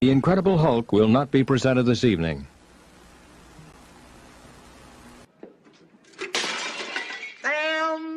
The Incredible Hulk will not be presented this evening. Damn!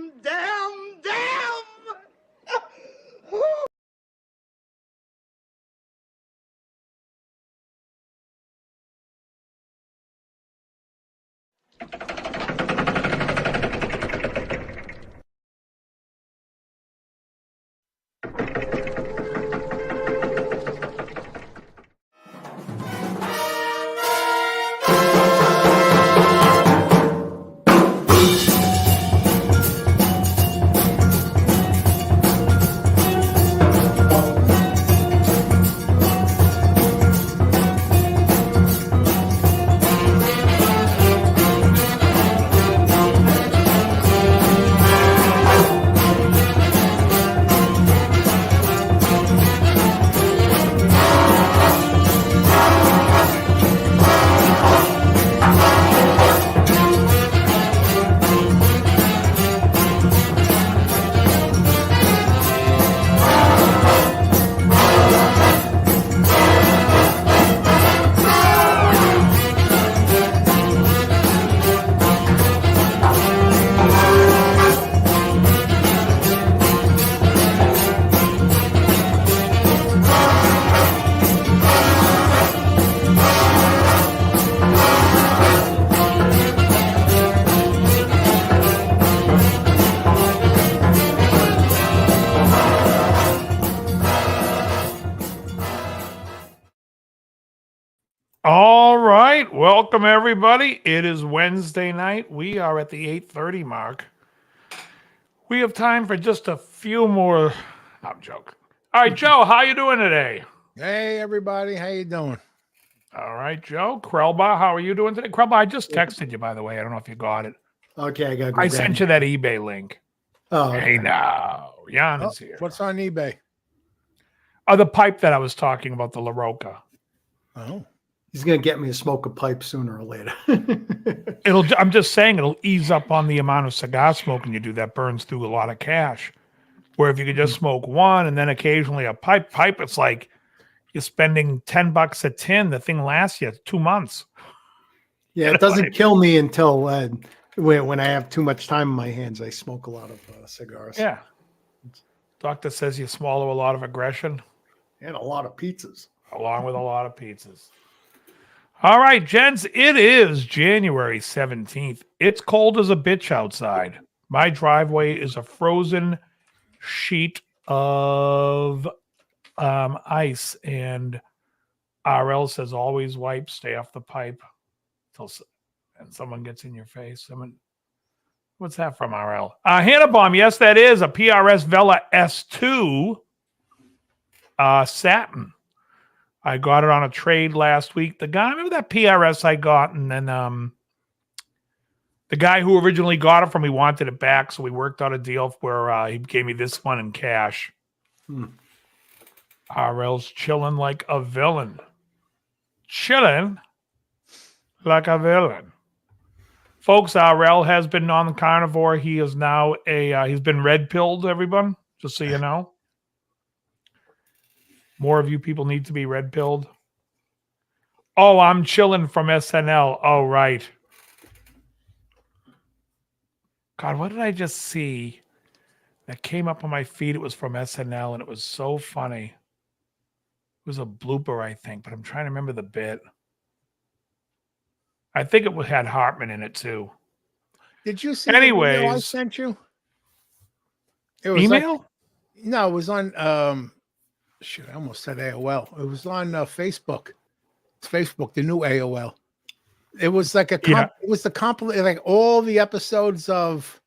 All right, welcome everybody. It is Wednesday night. We are at the 8:30 mark. We have time for just a few more. I'm joking. All right, Joe, how you doing today? Hey everybody, how you doing? All right, Joe. Krelba, how are you doing today? Krelba, I just texted you, by the way. I don't know if you got it. Okay, I gotta go. I sent you that eBay link. Oh, okay. Hey now, Jan is here. What's on eBay? The pipe that I was talking about, the La Roca. Oh, He's gonna get me to smoke a pipe sooner or later. I'm just saying it'll ease up on the amount of cigar smoking you do that burns through a lot of cash. Where if you could just smoke one and then occasionally a pipe, it's like you're spending $10 a tin. The thing lasts you 2 months. Yeah, it doesn't kill me until when I have too much time in my hands. I smoke a lot of cigars. Yeah. Doctor says you swallow a lot of aggression. And a lot of pizzas. Along with a lot of pizzas. All right, gents, it is January 17th. It's cold as a bitch outside. My driveway is a frozen sheet of ice, and RL says always wipe, stay off the pipe, and someone gets in your face. What's that from RL? Hannah Bomb, yes, that is a PRS Vela S2 satin. I got it on a trade last week. The guy, remember that PRS I got, and then the guy who originally got it from me wanted it back, so we worked out a deal where he gave me this one in cash. RL's chilling like a villain. Chilling like a villain. Folks, RL has been on the carnivore. He is now he's been red-pilled, everyone, just so you know. More of you people need to be red-pilled. Oh, I'm chilling from SNL. Oh, right. God, what did I just see that came up on my feed? It was from SNL, and it was so funny. It was a blooper, I think, but I'm trying to remember the bit. I think it had Hartman in it, too. did you see Anyways, the email I sent you? It was email? No, it was on shoot, I almost said AOL. It was on Facebook. It's Facebook, the new AOL. It was like it was the compilation, like all the episodes of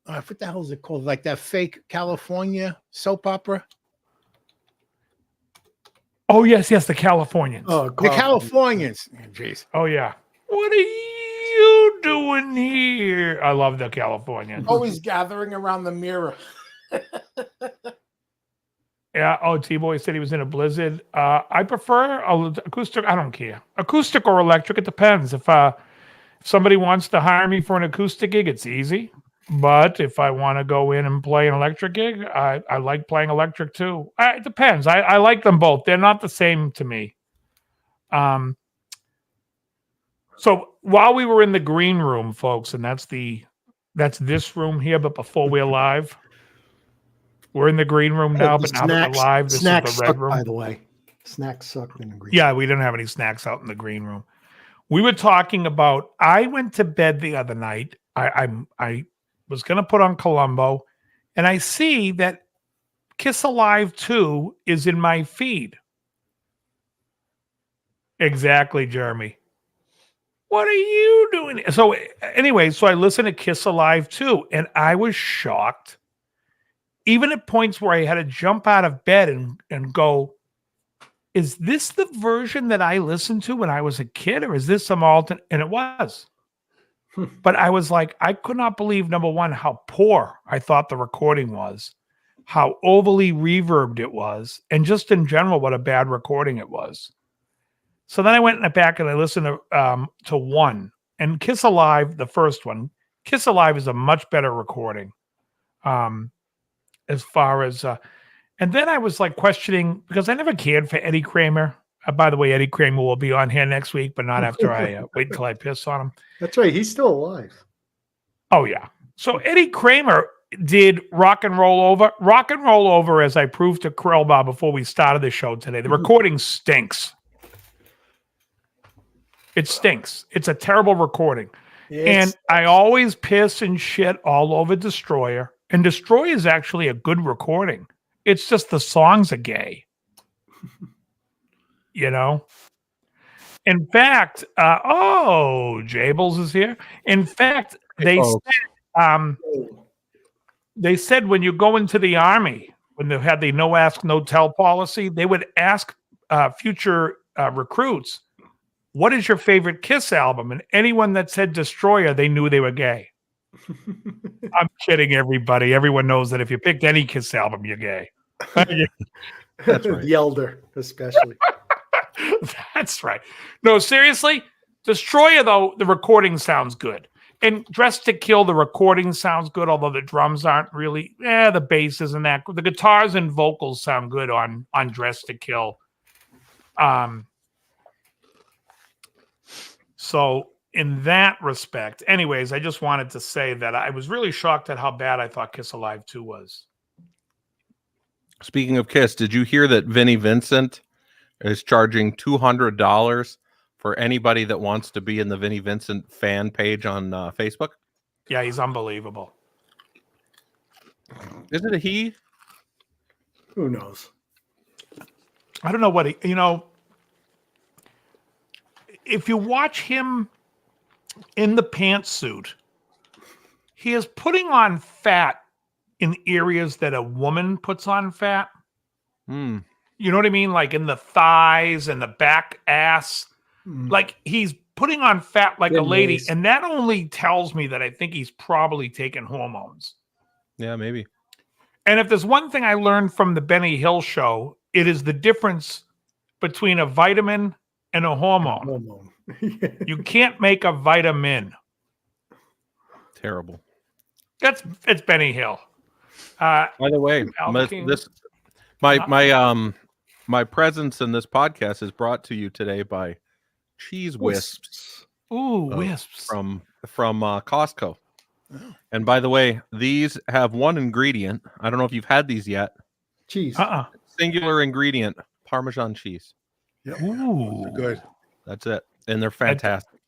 what the hell is it called? Like that fake California soap opera. Oh, yes, the Californians. Oh, The Californians. Jeez. Oh, yeah. What are you doing here? I love the Californians. Always gathering around the mirror. Yeah. Oh, T-Boy said he was in a blizzard. I prefer acoustic. I don't care. Acoustic or electric. It depends. If somebody wants to hire me for an acoustic gig, it's easy. But if I want to go in and play an electric gig, I like playing electric too. It depends. I like them both. They're not the same to me. So while we were in the green room, folks, and that's this room here, but before we're live, we're in the green room now, but now that we're live, this is the red suck, room. by the way. Snacks sucked in the green. Yeah, we didn't have any snacks out in the green room. We were talking about, I went to bed the other night. I was going to put on Columbo, and I see that Kiss Alive 2 is in my feed. Exactly, Jeremy. What are you doing? So anyway, so I listened to Kiss Alive 2, and I was shocked. Even at points where I had to jump out of bed and go, is this the version that I listened to when I was a kid, or is this some alternate? And it was. But I was like, I could not believe, number one, how poor I thought the recording was, how overly reverbed it was, and just in general, what a bad recording it was. So then I went back and I listened to one. And Kiss Alive, the first one, Kiss Alive is a much better recording. As far as... and then I was like questioning, because I never cared for Eddie Kramer. By the way, Eddie Kramer will be on here next week, but not after I wait till I piss on him. That's right. He's still alive. Oh, yeah. So Eddie Kramer did Rock and Roll Over. Rock and Roll Over, as I proved to Krellbar before we started the show today, the recording stinks. It stinks. It's a terrible recording. And I always piss and shit all over Destroyer. And Destroyer is actually a good recording. It's just the songs are gay. You know? In fact, Jables is here. In fact, they said when you go into the Army, when they had the no ask, no tell policy, they would ask future recruits, what is your favorite Kiss album? And anyone that said Destroyer, they knew they were gay. I'm kidding, everybody. Everyone knows that if you picked any Kiss album, you're gay. That's right. The Elder, especially. That's right. No, seriously, Destroyer, though, the recording sounds good. And Dressed to Kill, the recording sounds good, although the drums aren't really, the bass isn't that good. The guitars and vocals sound good on Dressed to Kill. So in that respect, anyways, I just wanted to say that I was really shocked at how bad I thought Kiss Alive 2 was. Speaking of Kiss, did you hear that Vinnie Vincent is charging $200 for anybody that wants to be in the Vinnie Vincent fan page on Facebook? Yeah, he's unbelievable. Is it a he? Who knows? I don't know what if you watch him in the pantsuit, he is putting on fat in areas that a woman puts on fat. Hmm. You know what I mean? Like in the thighs and the back ass. Like he's putting on fat like a lady. And that only tells me that I think he's probably taking hormones. Yeah, maybe. And if there's one thing I learned from the Benny Hill show, it is the difference between a vitamin and a hormone. You can't make a vitamin. Terrible. It's Benny Hill. By the way, my presence in this podcast is brought to you today by Cheese Wisps. Ooh, wisps from Costco. Oh. And by the way, these have one ingredient. I don't know if you've had these yet. Cheese. Singular ingredient: Parmesan cheese. Yep. Ooh, good. That's it, and they're fantastic.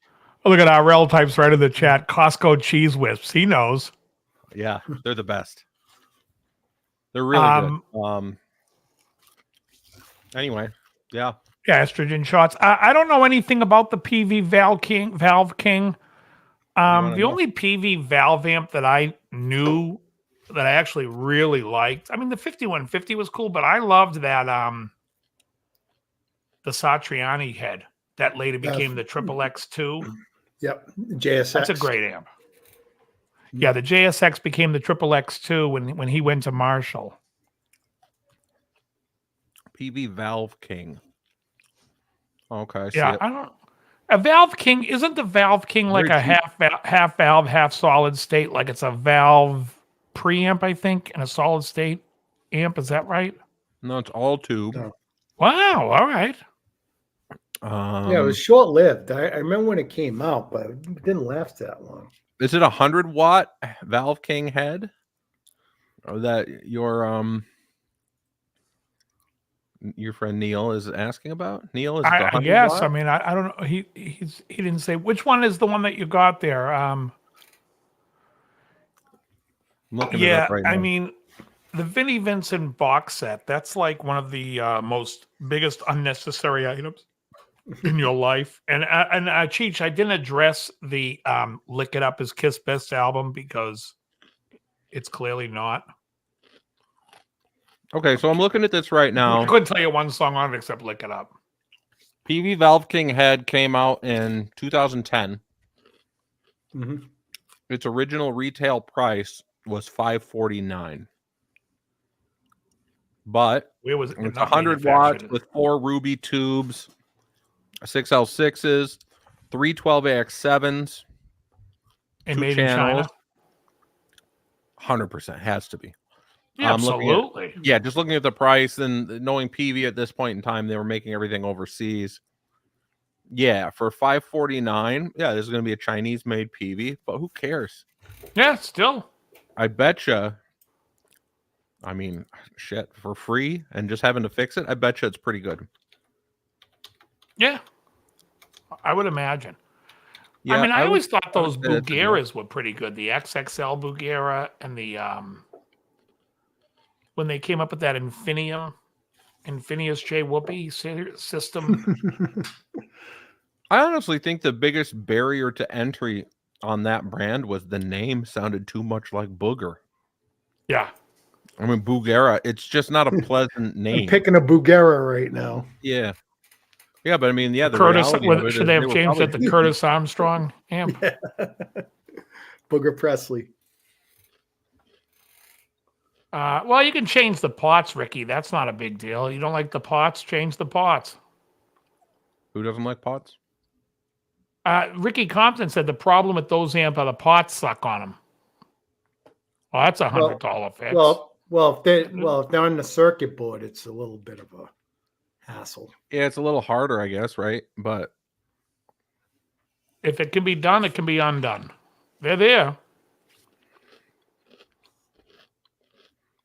Oh, look at our rel types right in the chat. Costco Cheese Wisps. He knows. Yeah, they're the best. They're really good. Anyway, yeah. Yeah, estrogen shots. I don't know anything about the PV Valve King. The only PV Valve amp that I knew that I actually really liked, I mean, the 5150 was cool, but I loved that the Satriani head that later became the Triple X2. Yep, JSX. That's a great amp. Yeah, the JSX became the Triple X2 when he went to Marshall. PV Valve King. Okay. Yeah, I don't. A Valve King, isn't the Valve King like Very a half valve, half solid state? Like it's a valve preamp, I think, and a solid state amp. Is that right? No, it's all tube. No. Wow. All right. Yeah, it was short lived. I remember when it came out, but it didn't last that long. Is it a 100-watt Valve King head? Or that your friend Neil is asking about? Neil, is it the I 100 guess. watt? I mean, I don't know. He didn't say which one is the one that you got there. I'm looking it Yeah, up right I now. mean, the Vinnie Vincent box set, that's like one of the most biggest unnecessary items in your life. And Cheech, I didn't address the Lick It Up is Kiss Best album because it's clearly not. Okay, so I'm looking at this right I now. couldn't tell you one song on it except Lick It Up. PV Valve King head came out in 2010. Mhm. Its original retail price was $549. But Where was it? it's Not 100 watts manufactured. with 4 Ruby tubes, 6 L6s, 3 12AX7s, and 2 made in China. channels. 100% has to be. Yeah, I'm looking at- absolutely. Yeah, just looking at the price and knowing PV at this point in time, they were making everything overseas. Yeah, for $549, yeah, there's going to be a Chinese-made PV, but who cares? Yeah, still. I betcha. I mean, shit, for free and just having to fix it, I betcha it's pretty good. Yeah, I would imagine. Yeah, I mean, I always thought would those say that's a deal. Bugeras were pretty good. The XXL Bugera and the when they came up with that Infinius J Whoopi system. I honestly think the biggest barrier to entry on that brand was the name sounded too much like Booger. Yeah, I mean, Bugera, it's just not a pleasant I'm name. picking a Bugera right now. Yeah. Yeah, but I mean, yeah, the Curtis. reality of it Should is they have were changed it probably- to Curtis Armstrong amp? Booger Presley. Well, you can change the pots, Ricky. That's not a big deal. You don't like the pots? Change the pots. Who doesn't like pots? Ricky Compton said the problem with those amp are the pots suck on them. Well, that's $100 fix. If they're on the circuit board, it's a little bit of a hassle. Yeah, it's a little harder, I guess, right? But If it can be done, it can be undone. They're there.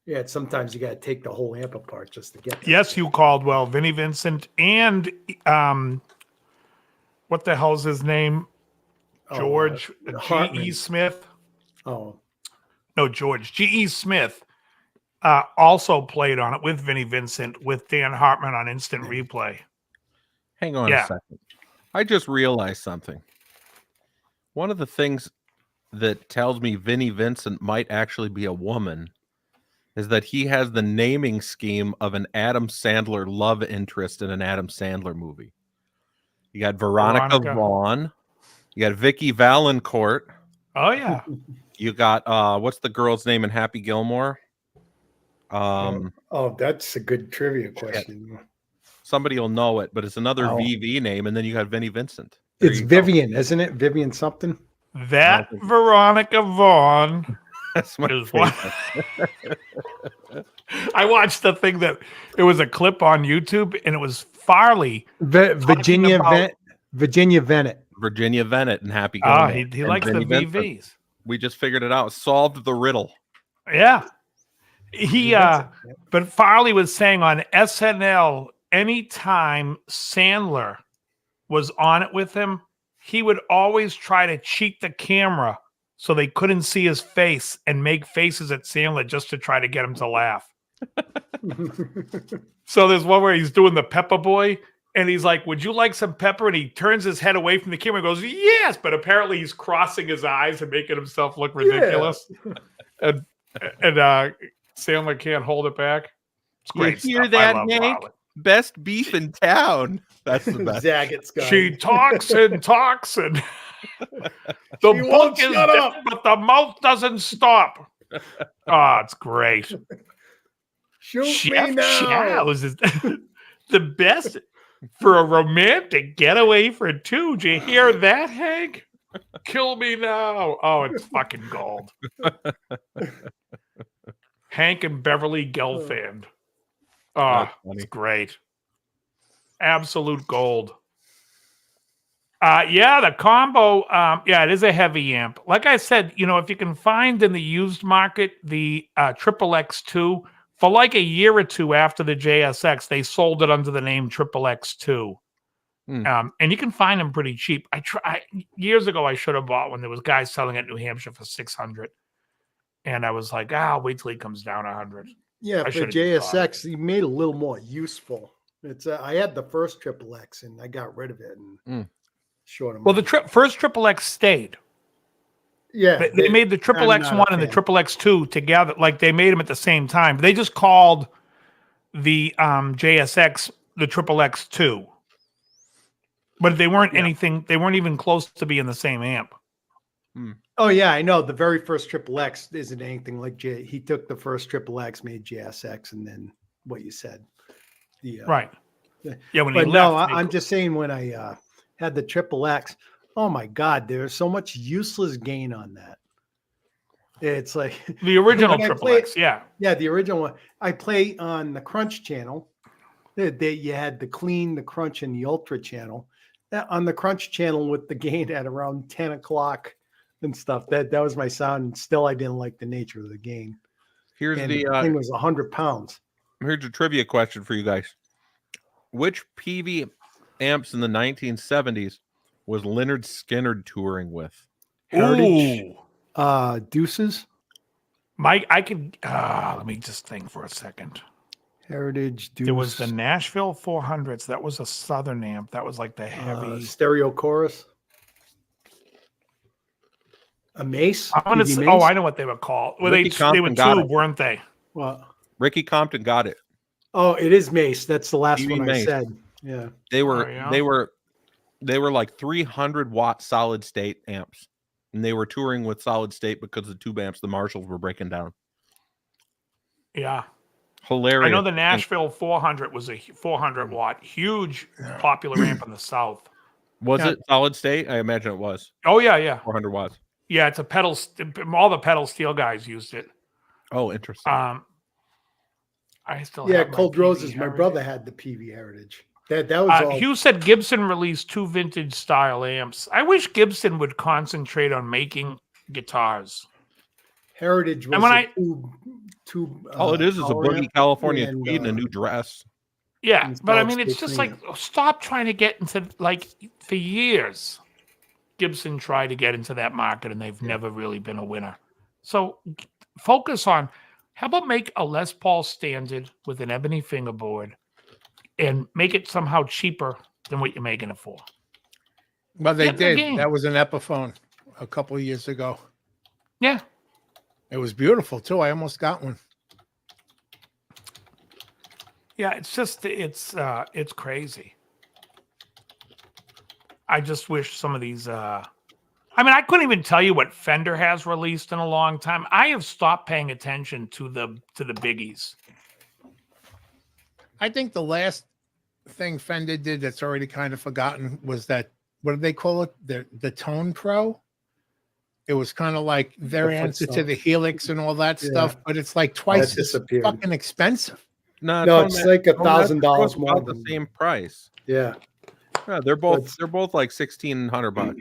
Yeah, sometimes you got to take the whole amp apart just to get there. Yes, Hugh Caldwell, Vinnie Vincent, and what the hell's his name? George G.E. Hartman. Smith. Oh, No, George G.E. Smith also played on it with Vinnie Vincent with Dan Hartman on Instant Replay. hang on Yeah. a second. I just realized something. One of the things that tells me Vinnie Vincent might actually be a woman is that he has the naming scheme of an Adam Sandler love interest in an Adam Sandler movie. You got Veronica Vaughn. You got Vicky Valancourt. Oh yeah, You got what's the girl's name in Happy Gilmore? that's a good trivia question. Somebody will know it, but it's another Oh. VV name, and then you got Vinnie Vincent. There It's you go. Vivian, isn't it? Vivian something. that Veronica Vaughn That's my is one. favorite. I watched the thing that it was a clip on YouTube, and it was Farley. Virginia about- Virginia Venet. Virginia Venet and Happy Gilmore. Ah, he and likes the Vinnie Vincent. VVs. We just figured it out. Solved the riddle. Yeah. But Farley was saying on SNL, anytime Sandler was on it with him, he would always try to cheat the camera so they couldn't see his face and make faces at Sandler just to try to get him to laugh. So there's one where he's doing the pepper boy and he's like, "Would you like some pepper?" And he turns his head away from the camera and goes, "Yes." But apparently he's crossing his eyes and making himself look ridiculous. And Sandler can't hold it back. It's great. You hear stuff. I that, love Hank? Farley. Best beef in town. That's the best. Zaggett's guy. She talks and talks and the won't book is shut dead, up. but the mouth doesn't stop. Oh, it's great. Shoot Chef me now. Charles is the best. for a romantic getaway for two. Did you hear that, Hank? Kill me now. Oh, it's fucking gold. Hank and Beverly Gelfand. Oh, That's funny. it's great. Absolute gold. Yeah, the combo. Yeah, it is a heavy amp. Like I said, if you can find in the used market the Triple X2 for like a year or two after the JSX, they sold it under the name Triple X2. And you can find them pretty cheap. Years ago, I should have bought one. There was guys selling it in New Hampshire for $600, and I was like, wait till he comes down $100. Yeah, I for should've just bought JSX, he made it a little more useful. It's I had the first Triple X and I got rid of it and short Well, the first Triple X stayed. yeah, They made the Triple I'm not X1 a and the fan. Triple X2 together. Like they made them at the same time. They just called the JSX the Triple X2. But they weren't anything. They weren't even close to being the same amp. Oh yeah, I know. The very first Triple X isn't anything like He took the first Triple X, made JSX, and then what you said. The Right. Yeah. When But he no, left, I'm just saying when I had the Triple X, oh my God, there's so much useless gain on that. It's like the original when I Triple play- X. Yeah. Yeah, the original one. I play on the Crunch channel. You had the Clean, the Crunch, and the Ultra channel. On the Crunch channel with the gain at around 10 o'clock and stuff. That was my sound. And still, I didn't like the nature of the gain. Here's And the the thing was 100 pounds. here's a trivia question for you guys. Which PV amps in the 1970s was Leonard Skinner touring with? Heritage. Ooh. Deuces. Mike, I could. Let me just think for a second. Heritage. Deuce. There was the Nashville 400s. That was a Southern amp. That was like the heavy. Stereo Chorus. A Mace. I'm gonna PV say, Mace? I know what they were called. Well, Ricky they were Compton got tube, it. weren't they? What? Ricky Compton got it. Oh, it is Mace. That's the last PV one I Mace. said. Yeah. They were Oh, yeah? they were like 300-watt solid state amps, and they were touring with solid state because the tube amps, the Marshalls, were breaking down. Yeah. Hilarious. I know the Nashville 400 was a 400 watt, huge popular amp in the South. Was Yeah. it solid state? I imagine it was Oh, yeah. 400 watts. Yeah, it's a pedal. All the pedal steel guys used it. Oh, interesting. I still Yeah, have my Cold PV Roses. My Heritage. brother had the PV Heritage. That was all. Hugh said Gibson released 2 vintage style amps. I wish Gibson would concentrate on making guitars. Heritage was And when a I- tube. All it is a power boogie amp California and, tweed and a new dress. Yeah, And but I solid mean, it's state just cleaner. like stop trying to get into like for years. Gibson tried to get into that market, and they've never really been a winner. So focus on how about make a Les Paul standard with an ebony fingerboard, and make it somehow cheaper than what you're making it for. Well, they Get in the did. game. That was an Epiphone a couple of years ago. Yeah, It was beautiful too. I almost got one. yeah. It's just it's crazy. I just wish some of these. I mean, I couldn't even tell you what Fender has released in a long time. I have stopped paying attention to the biggies. I think the last thing Fender did that's already kind of forgotten was that, what do they call it? The Tone Pro. It was kind of like their The answer to Footstep. the Helix and all that Yeah. stuff, but it's like twice as disappeared. fucking expensive. No, it's like $1,000 more About the than- same price. Yeah, Yeah, they're both like $1,600.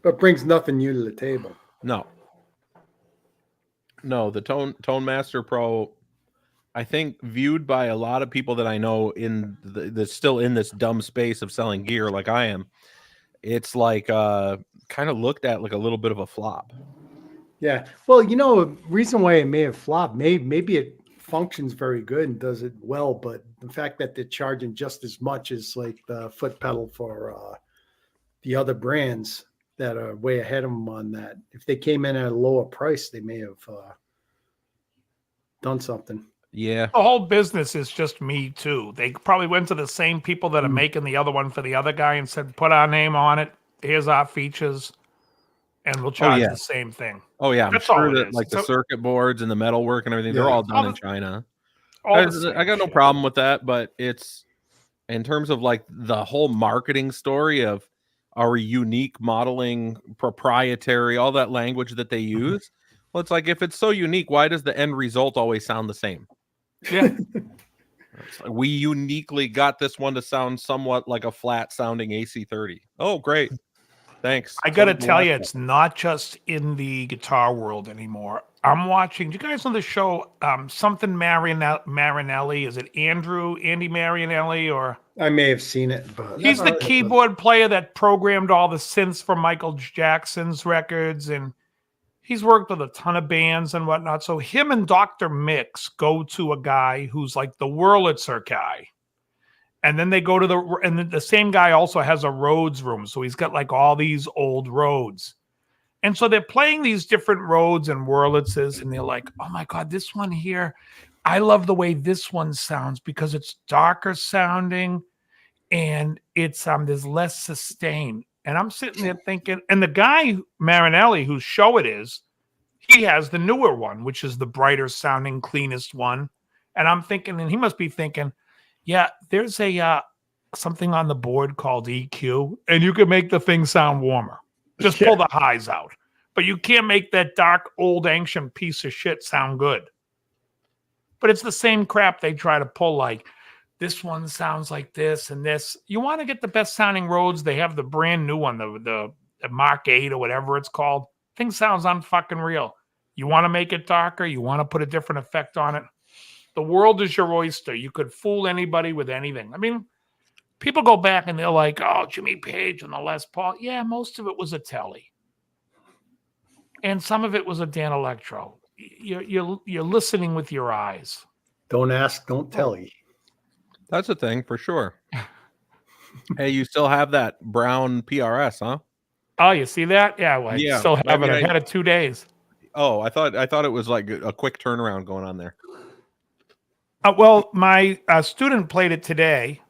but brings nothing new to the table. No, the Tone Master Pro, I think, viewed by a lot of people that I know in that's still in this dumb space of selling gear like I am, it's like kind of looked at like a little bit of a flop. Yeah. Well, a reason why it may have flopped, maybe it functions very good and does it well, but the fact that they're charging just as much as like the foot pedal for the other brands that are way ahead of them on that. If they came in at a lower price, they may have done something. Yeah, The whole business is just Me Too. They probably went to the same people that are Mm. making the other one for the other guy and said, "Put our name on it. Here's our features, and we'll charge yeah. the same thing." oh yeah, I'm That's all sure it that is. like the So- circuit boards and the metal work and everything, they're Yeah. all done All in the- China. All I the same got no shit. problem with that, but it's in terms of like the whole marketing story of our unique modeling, proprietary, all that language that they use. Well, it's like, if it's so unique, why does the end result always sound the same? Yeah. It's like, we uniquely got this one to sound somewhat like a flat sounding AC30. Oh, great. Thanks. I got to tell you, it's not just in the guitar world anymore. I'm watching, do you guys know the show, something Marinelli? Is it Andy Marinelli, or? I may have seen it, but He's the keyboard player that programmed all the synths for Michael Jackson's records, and he's worked with a ton of bands and whatnot. So him and Dr. Mix go to a guy who's like the Wurlitzer guy. And then they go to the same guy also has a Rhodes room. So he's got like all these old Rhodes. And so they're playing these different Rhodes and Wurlitzers, and they're like, oh my God, this one here, I love the way this one sounds because it's darker sounding and it's there's less sustain. And I'm sitting there thinking, and the guy, Marinelli, whose show it is, he has the newer one, which is the brighter sounding, cleanest one. And I'm thinking, and he must be thinking, yeah, there's a something on the board called EQ, and you can make the thing sound warmer. Just pull the highs out. But you can't make that dark, old, ancient piece of shit sound good. But it's the same crap they try to pull, like, this one sounds like this and this. You want to get the best sounding Rhodes, they have the brand new one, the Mark 8 or whatever it's called. Thing sounds unfucking real. You want to make it darker? You want to put a different effect on it? The world is your oyster. You could fool anybody with anything. I mean, people go back and they're like, oh, Jimmy Page and the Les Paul. Yeah, most of it was a Telly. And some of it was a Dan Electro. You're listening with your eyes. don't ask, don't tell you. That's a thing for sure. Hey, you still have that brown PRS, huh? Oh, you see that? Yeah, well, I still have it. I've had it 2 days. Oh, I thought it was like a quick turnaround going on there. Well, my student played it today,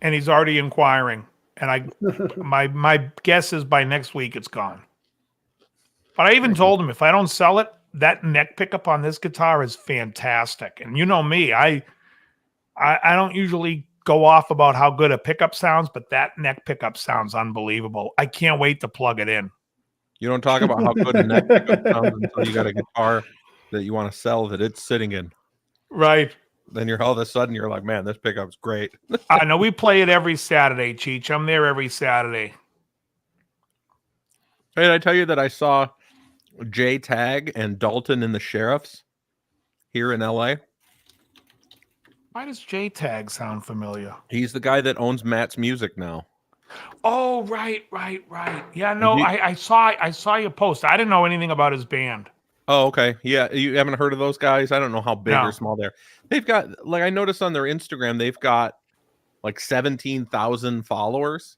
and he's already inquiring. And my guess is by next week it's gone. But I even told him if I don't sell it, that neck pickup on this guitar is fantastic. And you know me, I don't usually go off about how good a pickup sounds, but that neck pickup sounds unbelievable. I can't wait to plug it in. You don't talk about how good a neck pickup sounds until you got a guitar that you want to sell that it's sitting in. Right. Then you're all of a sudden you're like, man, this pickup's great. I know we play it every Saturday, Cheech. I'm there every Saturday. Hey, did I tell you that I saw Jay Tag and Dalton in the Sheriffs here in LA? Why does J-Tag sound familiar? He's the guy that owns Matt's Music now. Oh, right. Yeah, no, I saw your post. I didn't know anything about his band. Oh, okay. Yeah, you haven't heard of those guys? I don't know how big or small they're. They've got, like, I noticed on their Instagram, they've got like 17,000 followers.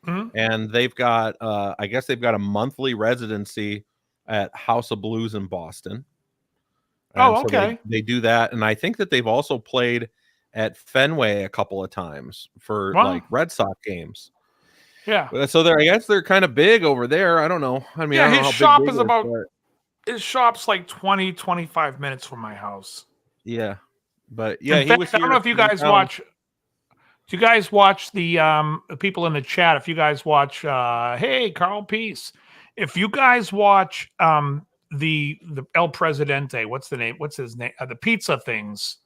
Mm-hmm. And they've got, I guess they've got a monthly residency at House of Blues in Boston. And oh, okay. So they do that. And I think that they've also played at Fenway a couple of times for like Red Sox games. Yeah. So I guess they're kind of big over there. I don't know. I mean, yeah, I don't his know shop big is about, his shop's like 20, 25 minutes from my house. Yeah. But yeah, in fact, I don't know if you guys watch. Do you guys watch the people in the chat? If you guys watch, hey, Carl Peace. If you guys watch the El Presidente, what's the name? What's his name? The pizza things.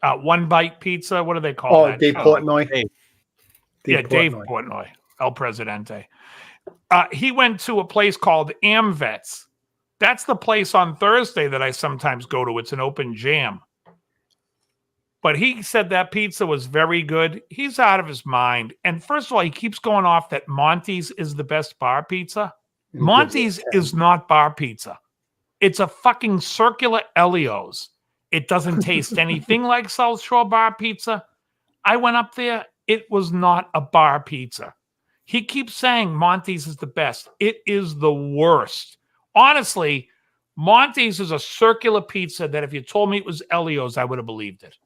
One Bite Pizza. What do they call that? Dave Portnoy. Dave Portnoy. El Presidente. He went to a place called Amvets. That's the place on Thursday that I sometimes go to. It's an open jam. But he said that pizza was very good. He's out of his mind. And first of all, he keeps going off that Monty's is the best bar pizza. Monty's is not bar pizza. It's a fucking circular Elio's. It doesn't taste anything like South Shore bar pizza. I went up there. It was not a bar pizza. He keeps saying Monty's is the best. It is the worst. Honestly, Monty's is a circular pizza that if you told me it was Elio's, I would have believed it.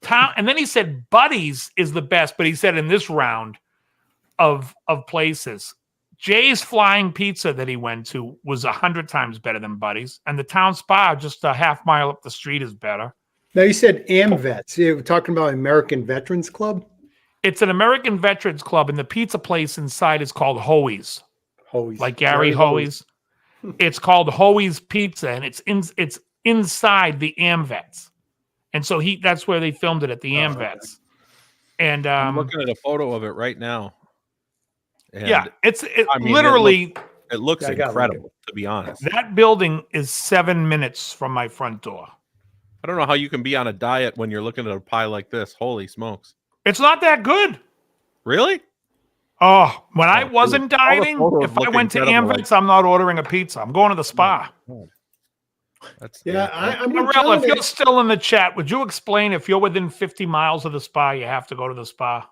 And then he said Buddy's is the best, but he said in this round of places, Jay's Flying Pizza that he went to was 100 times better than Buddy's, and the Town Spa just a half mile up the street is better. Now you said AmVets. You were talking about American Veterans Club. It's an American Veterans Club, and the pizza place inside is called Hoey's, Hoey's. like Gary Jerry Hoey's. It's called Hoey's Pizza, and it's inside the AmVets, and so that's where they filmed it at the AmVets. Okay. And I'm looking at a photo of it right now. And yeah, I mean, literally it looks Yeah, I gotta incredible, to be honest. that building is 7 minutes from my front door. I don't know how you can be on a diet when you're looking at a pie like this. Holy smokes. It's not that good. Really? Oh, when I dude, wasn't all the dieting, photos if I look went to incredible. AmVets, I'm not ordering a pizza. I'm going to the spa. That's Yeah, I'm with Morel, if John. you're still in the chat, would you explain if you're within 50 miles of the spa, you have to go to the spa?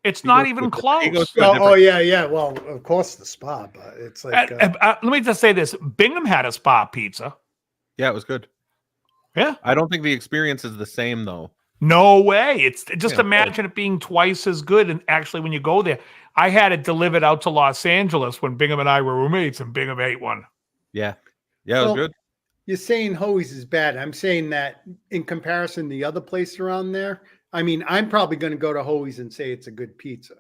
It's not goes even to- close. he goes to a Oh, yeah. Well, of course the spa, but it's like Let me just say this. Bingham had a spa pizza. Yeah, it was good. Yeah. I don't think the experience is the same though. No way. It's just Yeah, imagine it being twice as good. And actually, when you go there, I had it delivered out to Los Angeles when Bingham and I were roommates, and Bingham ate one. Yeah. Yeah, it was Well, good. you're saying Hoey's is bad. I'm saying that in comparison to the other place around there, I mean, I'm probably going to go to Hoey's and say it's a good pizza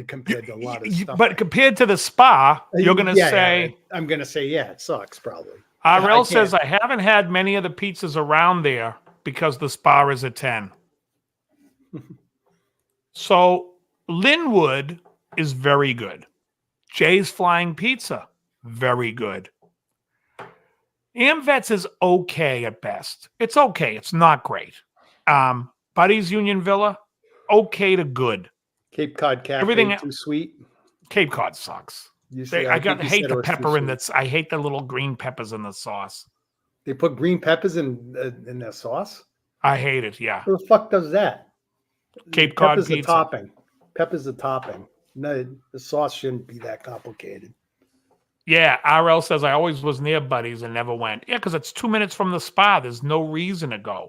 compared to a lot of stuff. But compared to the spa, you're going to Yeah, say, I'm going to say, yeah, it sucks probably. RL I says, can't. I haven't had many of the pizzas around there because the spa is a 10. So Linwood is very good. Jay's Flying Pizza, very good. AmVets is okay at best. It's okay. It's not great. Buddy's Union Villa, okay to good. Cape Cod Cafe, Everything- too sweet. Cape Cod sucks. You say, I think you hate said the it was too pepper in sweet. that's. I hate the little green peppers in the sauce. They put green peppers in their sauce. I hate it. Yeah. Who the fuck does that? Cape Cod Pepper's a pizza. topping. Pepper's a topping. No, the sauce shouldn't be that complicated. Yeah, RL says I always was near Buddy's and never went. Yeah, because it's 2 minutes from the spa. There's no reason to go.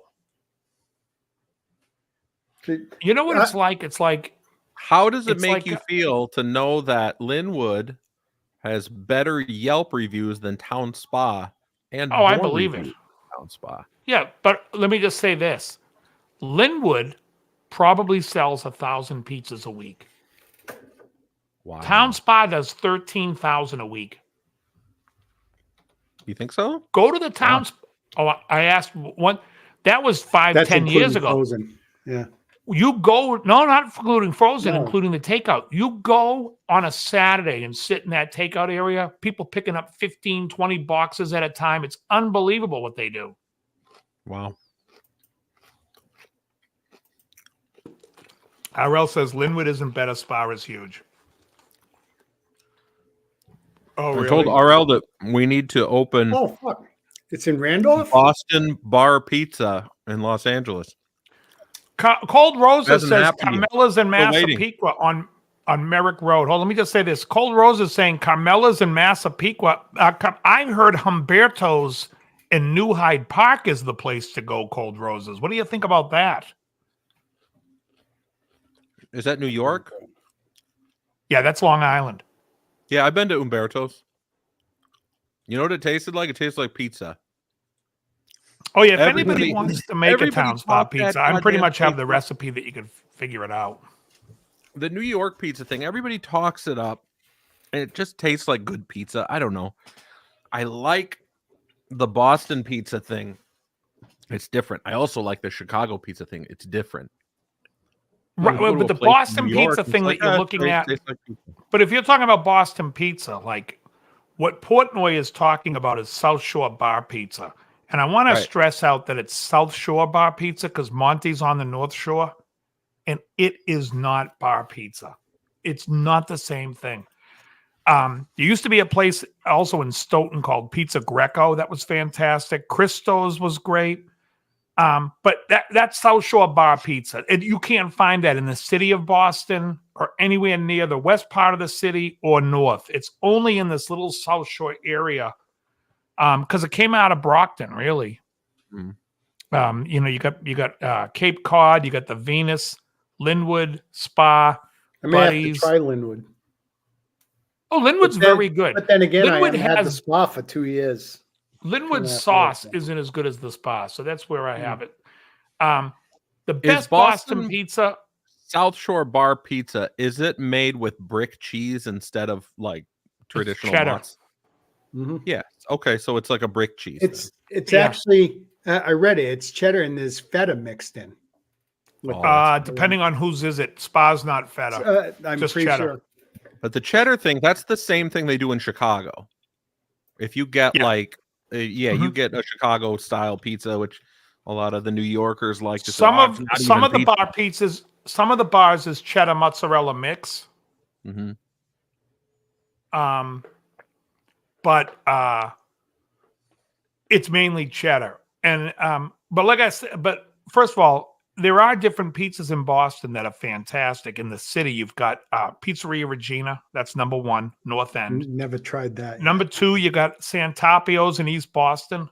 You know what it's like? It's like How does it It's make like you a- feel to know that Linwood has better Yelp reviews than Town Spa and Oh, I more believe it. reviews than Town Spa? yeah, but let me just say this: Linwood probably sells 1,000 pizzas a week. Wow. Town Spa does 13,000 a week. You think so? Go to the town. Oh, I asked one. That was 10 years including ago. Frozen. Yeah. You go, no, not including frozen, No. including the takeout. You go on a Saturday and sit in that takeout area, people picking up 15, 20 boxes at a time. It's unbelievable what they do. Wow. RL says Linwood isn't better. Spa is huge. Oh, I told RL that we need to open Oh, fuck. It's in Randolph? Boston Bar Pizza in Los Angeles. Cold Roses Hasn't says happened yet. Carmela's and Still waiting. Massapequa on Merrick Road. Hold on, let me just say this. Cold Roses saying Carmela's and Massapequa. I heard Humberto's in New Hyde Park is the place to go, Cold Roses. What do you think about that? Is that New York? Yeah, that's Long Island. Yeah, I've been to Umberto's. You know what it tasted like? It tastes like pizza. Oh, yeah, if Everybody- anybody wants to make a everybody town spa talked that pizza, I pretty goddamn much have thing the up. recipe that you can figure it out. The New York pizza thing, everybody talks it up, and it just tastes like good pizza. I don't know. I like the Boston pizza thing. It's different. I also like the Chicago pizza thing. It's different. Right, You go to but a the place in Boston New York, pizza it's thing like, that you're "Ah, looking it at, tastes like pizza." but if you're talking about Boston pizza, like what Portnoy is talking about is South Shore Bar Pizza. And I want to Right. stress out that it's South Shore Bar Pizza because Monty's on the North Shore, and it is not bar pizza. It's not the same thing. There used to be a place also in Stoughton called Pizza Greco that was fantastic. Christo's was great. But that's South Shore Bar Pizza. You can't find that in the city of Boston or anywhere near the west part of the city or north. It's only in this little South Shore area because it came out of Brockton, really. Mm. You got Cape Cod, you got the Venus, Linwood, Spa, I may have Buddies. to try Linwood. Oh, Linwood's But then- very good. But then again, Linwood I haven't had the has- spa for 2 years. Linwood's Yeah, sauce okay. isn't as good as the Spa, so that's where I Mm. have it. The best Boston Boston pizza. South Shore Bar Pizza, is it made with brick cheese instead of like traditional cheddar. mozz? Mhm. Yes. Okay, so it's like a brick cheese. It's Yeah. actually I read it. It's cheddar and there's feta mixed in. With Depending on whose is it. Spa's not feta. I'm just pretty cheddar. sure. But the cheddar thing, that's the same thing they do in Chicago. If you get Yeah. like, you get a Chicago style pizza, which a lot of the New Yorkers like to say, Some "Oh, of it's not some even of the pizza." bar pizzas, some of the bars is cheddar mozzarella mix. Mhm. But it's mainly cheddar. And but like I said, but first of all, there are different pizzas in Boston that are fantastic. In the city, you've got Pizzeria Regina. That's number one, North End. Never tried that. yet. Number two, you got Santapio's in East Boston.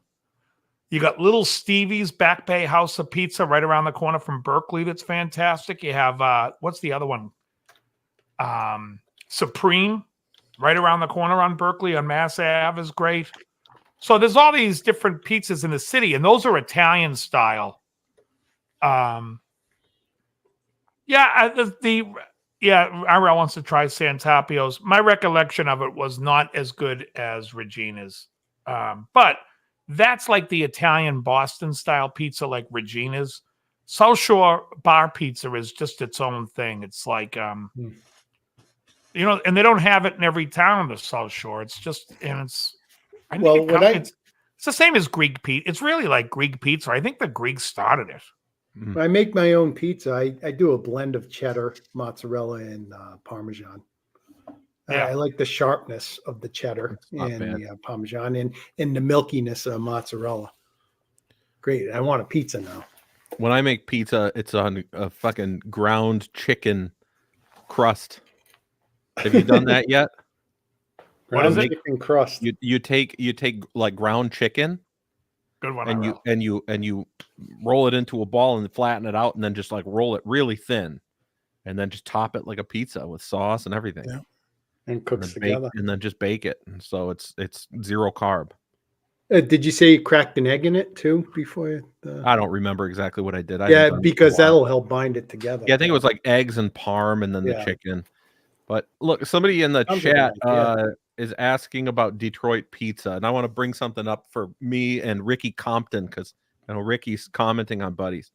You got Little Stevie's Back Bay House of Pizza right around the corner from Berkeley. That's fantastic. You have what's the other one? Supreme, right around the corner on Berkeley on Mass Ave is great. So there's all these different pizzas in the city, and those are Italian style. Ariel wants to try Santapio's. My recollection of it was not as good as Regina's, but that's like the Italian Boston style pizza, like Regina's. South Shore Bar Pizza is just its own thing. It's like, and they don't have it in every town on the South Shore. It's just, and it's, it's the same as Greek pizza. It's really like Greek pizza. I think the Greeks started it. I make my own pizza. I do a blend of cheddar, mozzarella, and Parmesan. Yeah. I like the sharpness of the cheddar not and bad. the Parmesan and the milkiness of mozzarella. Great. I want a pizza now. When I make pizza, it's on a fucking ground chicken crust. Have you done that yet? What is Ground it? chicken crust. You take like ground chicken Good one. and you roll it into a ball and flatten it out and then just like roll it really thin and then just top it like a pizza with sauce and everything. Yeah. And And cooks then, together. and then just bake it. And so it's zero carb. Did you say you cracked an egg in it too before? I don't remember exactly what I did. I haven't Yeah, done it because in a while. that'll help bind it together. Yeah, I think it was like eggs and parm and then the Yeah. chicken. But look, somebody in the Sounds like chat an idea. is asking about Detroit pizza, and I want to bring something up for me and Ricky Compton because I know Ricky's commenting on Buddies.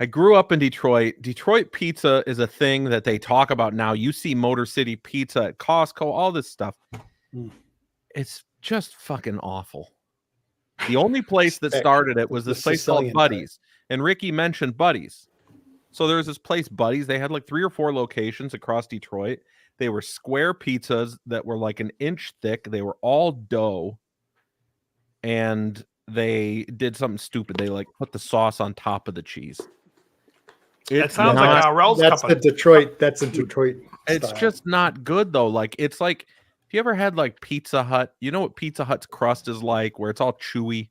I grew up in Detroit. Detroit pizza is a thing that they talk about now. You see Motor City Pizza at Costco, all this stuff. Mm. It's just fucking awful. The only place that Thick. started it was The this place Sicilian called type. Buddies. And Ricky mentioned Buddies. So there was this place, Buddies. They had like 3 or 4 locations across Detroit. They were square pizzas that were like an inch thick. They were all dough. And they did something stupid. They like put the sauce on top of the cheese. That sounds like RL's That's company. the Detroit. That's a Detroit. It's style. just not good though. Like it's like if you ever had like Pizza Hut, you know what Pizza Hut's crust is like, where it's all chewy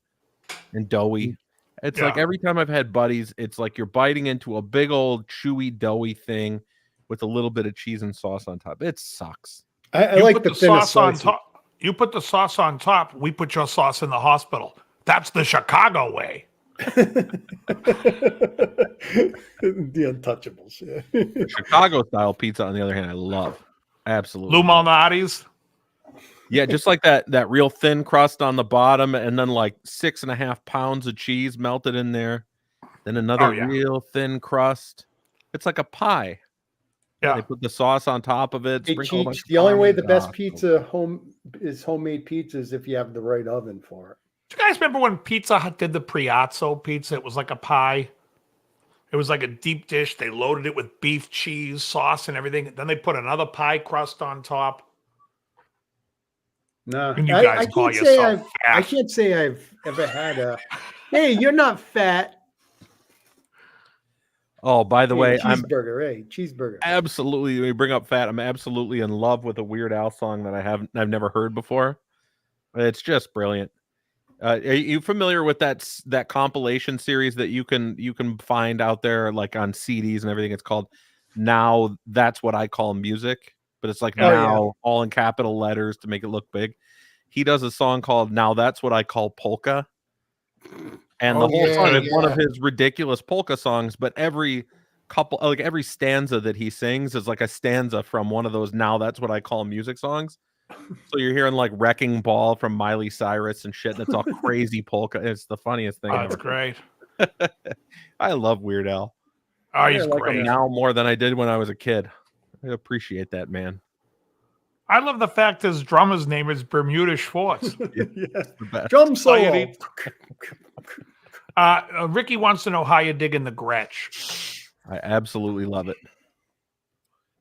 and doughy. It's like Yeah. every time I've had Buddies, it's like you're biting into a big old chewy doughy thing with a little bit of cheese and sauce on top. It sucks. I You like put the the thinner sauce on slices. top. You put the sauce on top. We put your sauce in the hospital. That's the Chicago way. The Untouchables. Yeah. Chicago style pizza, on the other hand, I love. Absolutely. Lou Malnati's. Yeah, just like that real thin crust on the bottom, and then like 6.5 pounds of cheese melted in there. Then another Oh, yeah. real thin crust. It's like a pie. Yeah. They put the sauce on top of it. Hey, sprinkle a bunch Cheech, of the only way the best Parmesan. pizza is homemade pizza is if you have the right oven for it. Do you guys remember when Pizza Hut did the Priazzo pizza? It was like a pie. It was like a deep dish. They loaded it with beef, cheese, sauce, and everything. Then they put another pie crust on top. No, And you guys call can't say yourself I fat. can't say I've ever had a. Hey, you're not fat. Oh, by the Hey, way, I'm cheeseburger. Hey, cheeseburger. absolutely, when you bring up fat, I'm absolutely in love with a Weird Al song that I've never heard before. It's just brilliant. Are you familiar with that compilation series that you can find out there like on CDs and everything? It's called Now That's What I Call Music, but it's like Oh, yeah. now all in capital letters to make it look big. He does a song called Now That's What I Call Polka. And Oh, the whole song yeah, is one of yeah. his ridiculous polka songs, but every every stanza that he sings is like a stanza from one of those now that's what I call music songs. So you're hearing like Wrecking Ball from Miley Cyrus and shit, and it's all crazy polka. It's the funniest thing Oh, ever. that's great. I love Weird Al. Oh, he's I like him great. now more than I did when I was a kid. I appreciate that, man. I love the fact his drummer's name is Bermuda Schwartz. Yeah. The best. Drum So you solo. need- Ricky wants to know how you dig in the Gretsch. I absolutely love it.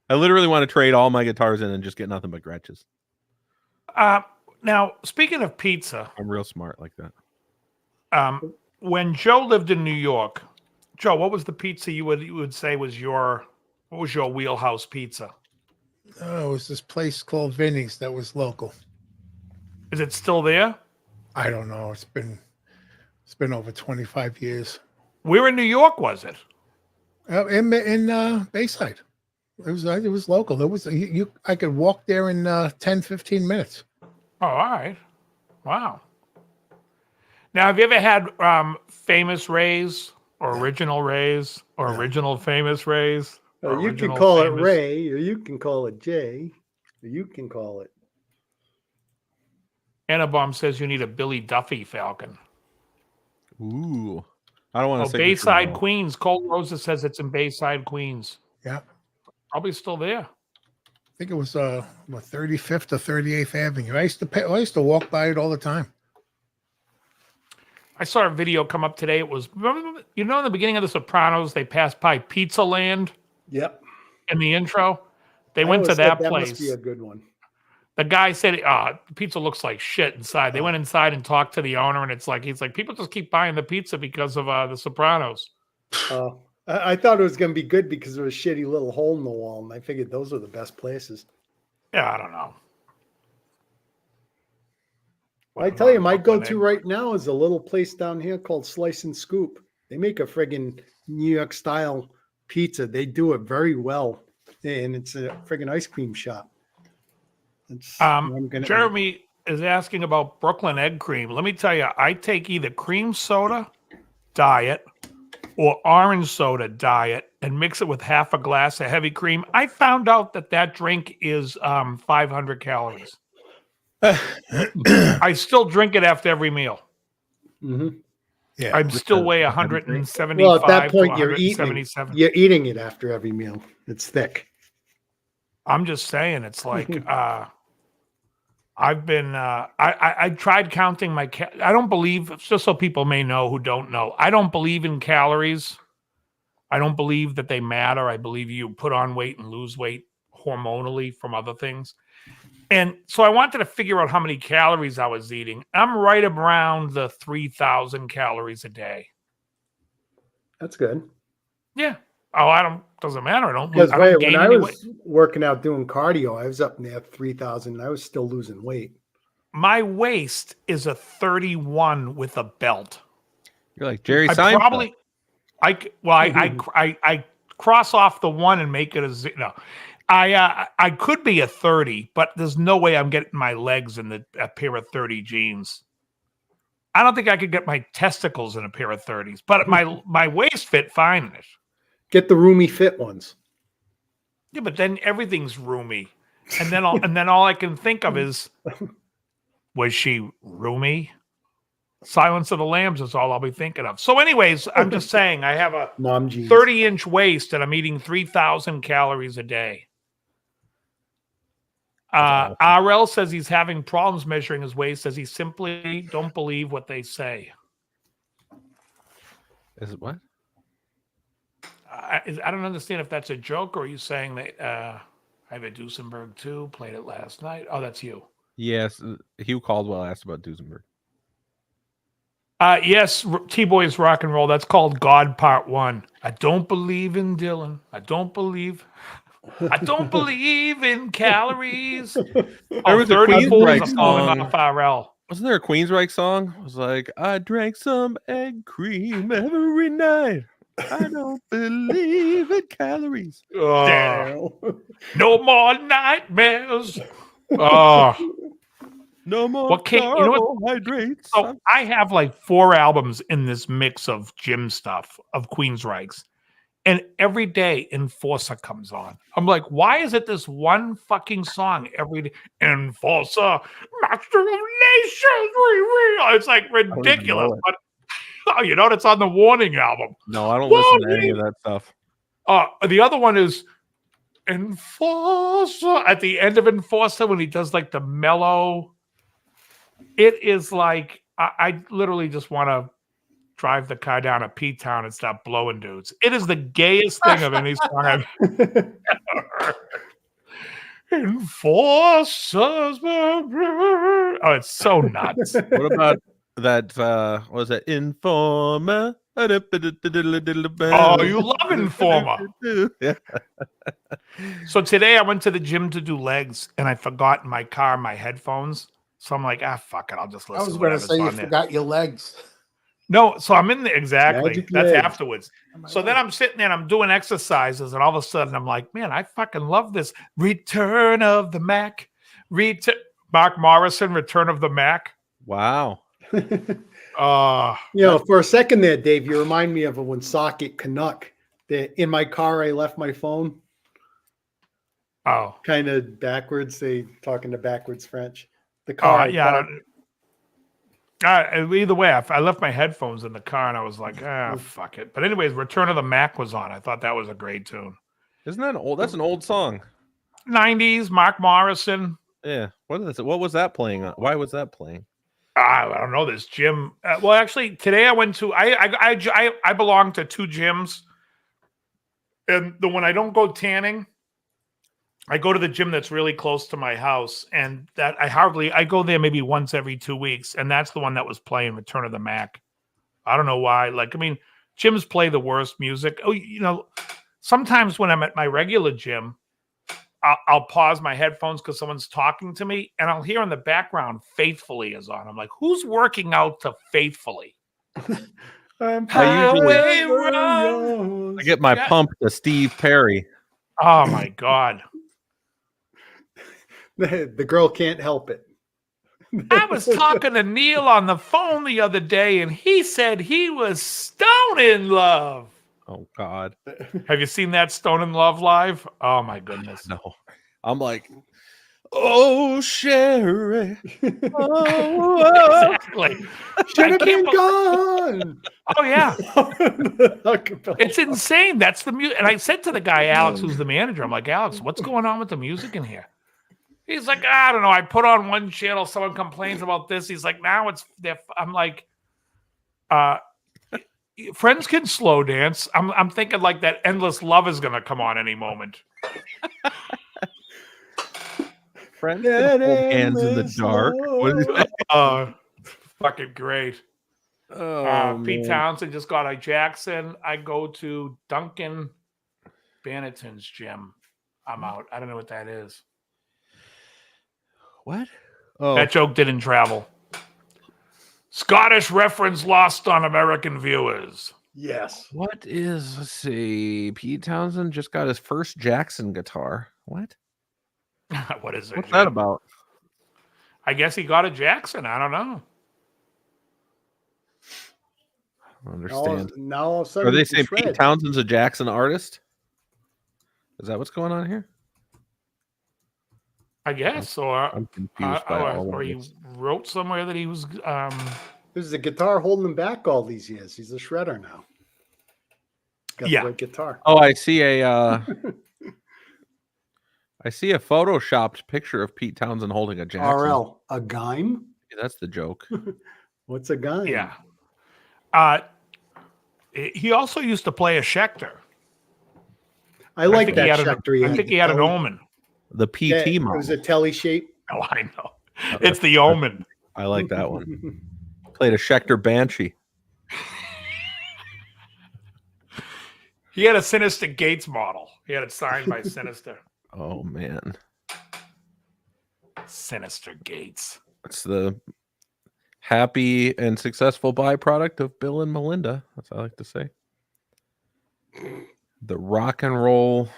I literally want to trade all my guitars in and just get nothing but Gretches. Now, speaking of pizza, I'm real smart like that. when Joe lived in New York, Joe, what was the pizza you would say was your wheelhouse pizza? Oh, it was this place called Vinny's that was local. Is it still there? I don't know. It's been over 25 years. Where in New York was it? In Bayside. It was local. There was I could walk there in 10, 15 minutes. Oh, all right. Wow. Now, have you ever had Famous Ray's or Original Ray's or Original Famous Ray's? or You can Original call it Famous- Ray, or you can call it Jay, or you can call it. Annabomb says you need a Billy Duffy Falcon. Ooh. I don't want Oh, to say Bayside, Queens. Cold Rosa says it's in Bayside, Queens. Yeah. Probably still there. I think it was 35th or 38th Avenue. I used to walk by it all the time. I saw a video come up today. It was, remember, in the beginning of The Sopranos, they passed by Pizza Land Yep. in the intro. They I went to always said that Must place. be a good one. The guy said, the pizza looks like shit inside. They went inside and talked to the owner, and he's like, people just keep buying the pizza because of The Sopranos. I thought it was going to be good because there was a shitty little hole in the wall, and I figured those are the best places. Yeah, I don't know. I tell you, my Brooklyn go-to egg. right now is a little place down here called Slice and Scoop. They make a friggin' New York style pizza. They do it very well, and it's a friggin' ice cream shop. Jeremy is asking about Brooklyn egg cream. Let me tell you, I take either cream soda diet or orange soda diet and mix it with half a glass of heavy cream. I found out that drink is 500 calories. I still drink it after every meal. Mhm. Yeah. I'm still weigh 175 Well, at that point, to you're eating. 177. You're eating it after every meal. It's thick. I'm just saying, it's like I've been. I tried counting my. I don't believe. Just so people may know who don't know, I don't believe in calories. I don't believe that they matter. I believe you put on weight and lose weight hormonally from other things. And so I wanted to figure out how many calories I was eating. I'm right around the 3,000 calories a day. That's good. Yeah. Oh, doesn't matter. I don't Because gain when I any was working out doing cardio, I was up near 3,000 and I was still losing weight. My waist is a 31 with a belt. You're like Jerry I Seinfeld. probably, I cross off the one and make it a zero. No, I could be a 30, but there's no way I'm getting my legs in a pair of 30 jeans. I don't think I could get my testicles in a pair of 30s, but my waist fit fine in it. Get the roomy fit ones. Yeah, but then everything's roomy, and then all I can think of is, was she roomy? Silence of the Lambs is all I'll be thinking of. So, anyways, I'm just saying I have a Mom jeans. 30-inch waist and I'm eating 3,000 calories a day. RL says he's having problems measuring his waist as he simply don't believe what they say. Is it what? I don't understand if that's a joke or are you saying that I have a Duesenberg too, played it last night. Oh, that's you. Yes. Hugh Caldwell asked about Duesenberg. Yes, T-Boys Rock and Roll. That's called God Part 1. I don't believe in Dylan. I don't believe in calories. There was a 30 fools Queensryche are falling song. off RL. Wasn't there a Queensryche song? It was like, I drank some egg cream every night. I don't believe in calories. No more nightmares. Oh, No more What you know what? carbohydrates. So I have like 4 albums in this mix of Jim stuff of Queensryche's, and every day Enforcer comes on. I'm like, why is it this one fucking song every day? Enforcer, Master of Nations. It's like even ridiculous. know it. But oh, you know it's on the Warning album. No, I don't listen to any of that stuff. The other one is Enforcer. At the end of Enforcer, when he does like the mellow, it is like I literally just want to drive the car down to P-Town and start blowing dudes. It is the gayest thing of any song I've ever heard. Enforcers. Oh, it's so nuts. What about that? What was that? Informer. Oh, you love Informer. Yeah. So today I went to the gym to do legs, and I forgot in my car my headphones. So I'm like, fuck it, I'll just I listen. was to going to whatever's say you on there. forgot your legs. No, so I'm in the exactly. Magic That's legs. afterwards. So then I'm sitting there and I'm doing exercises, and all of a sudden I'm like, man, I fucking love this. Return of the Mac. Mark Morrison, Return of the Mac. Wow. For a second there, Dave, you remind me of a Woonsocket Canuck. In my car, I left my phone Oh, kind of backwards. They talking to backwards French. The car. yeah. Either way, I left my headphones in the car, and I was like, fuck it. But anyways, Return of the Mac was on. I thought that was a great tune. Isn't that old? That's an old song. 90s, Mark Morrison. Yeah. What is it? What was that playing on? Why was that playing? I don't know this gym. Well, actually, today I went to. I belong to 2 gyms, and when I don't go tanning, I go to the gym that's really close to my house, and that I go there maybe once every 2 weeks, and that's the one that was playing Return of the Mac. I don't know why. Gyms play the worst music. Oh, sometimes when I'm at my regular gym, I'll pause my headphones because someone's talking to me, and I'll hear in the background "Faithfully" is on. I'm like, who's working out to "Faithfully"? I'm Highway run. I get my pump to Steve Perry. Oh my God. The girl can't help it. I was talking to Neil on the phone the other day, and he said he was stone in love. Oh God. Have you seen that Stone in Love live? Oh my goodness. No. I'm like, oh Sherry. Oh, Should Exactly. have I been can't gone. Oh yeah. Acapella. It's insane. That's the music. And I said to the guy, Alex, who's the manager, I'm like, Alex, what's going on with the music in here? He's like, I don't know. I put on one channel. Someone complains about this. He's like, now it's there. I'm like, friends can slow dance. I'm thinking like that Endless Love is going to come on any moment. Friends can hold hands in the dark. What is that? Fucking great. Oh, Pete man. Townsend just got a Jackson. I go to Duncan Bannatyne's gym. I'm out. I don't know what that is. What? Oh, That joke didn't travel. Scottish reference lost on American viewers. Yes. what is? Let's see. Pete Townsend just got his first Jackson guitar. What? What is it? What's Jim? that about? I guess he got a Jackson. I don't know. I don't understand. Now all of a sudden, Are they it's saying shred. Pete Townsend's a Jackson artist? Is that what's going on here? I guess, or I'm confused by all or of he this. wrote somewhere that he was. This is the guitar holding him back all these years. He's a shredder now. Got Yeah. the right guitar. Oh, I see a I see a photoshopped picture of Pete Townsend holding a Jackson. RL, a Geim? That's the joke. What's a Geim? Yeah. He also used to play a Schecter. I like think that he had Schecter. I think he had an Omen. The PT Yeah, it model. was a telly shape. Oh, I know. It's the Omen. I like that one. Played a Schecter Banshee. He had a Sinister Gates model. He had it signed by Sinister. Oh man. Sinister Gates. It's the happy and successful byproduct of Bill and Melinda. That's what I like to say. The rock and roll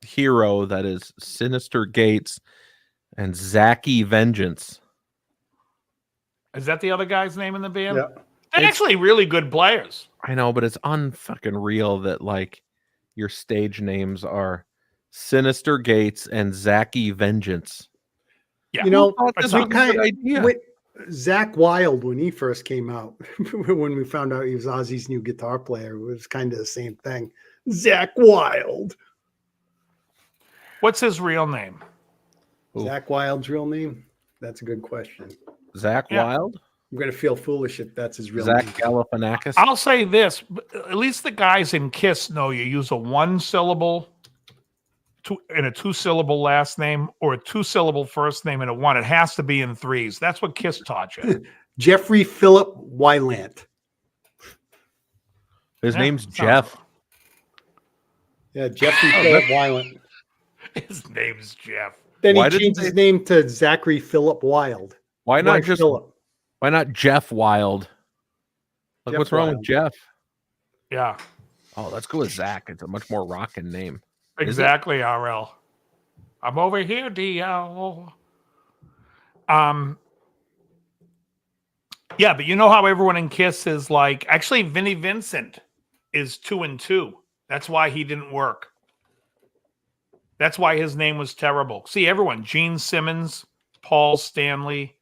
hero that is Sinister Gates and Zacky Vengeance. Is that the other guy's name in the band? Yeah. They're actually really good players. I know, but it's unfucking real that like your stage names are Sinister Gates and Zachy Vengeance. Yeah. You know, thought this we was a good idea? Zach Wilde, when he first came out, when we found out he was Ozzy's new guitar player, it was kind of the same thing. Zach Wilde. What's his real name? Ooh. Zach Wilde's real name? That's a good question. Zach Yeah. Wilde? I'm going to feel foolish if that's his real Zach name. Galifianakis? I'll say this: at least the guys in Kiss know you use a 1-syllable and a 2-syllable last name, or a 2-syllable first name and a 1. It has to be in 3s. That's what Kiss taught you. Jeffrey Philip Wylant. His Yeah, name's sounds- Jeff. Yeah, Jeffrey Philip Wylant. His name's Jeff. Then Why he didn't changed his name to Zachary Philip Wild. Why not just Philip? why not Jeff Wild? Like Jeff what's wrong Wild. with Jeff? Yeah, Oh, let's go with Zach. It's a much more rockin' name. Is it? exactly. RL. I'm over here, DL. Yeah, but you know how everyone in Kiss is like. Actually, Vinnie Vincent is 2 and 2. That's why he didn't work. That's why his name was terrible. See, everyone: Gene Simmons, Paul Stanley,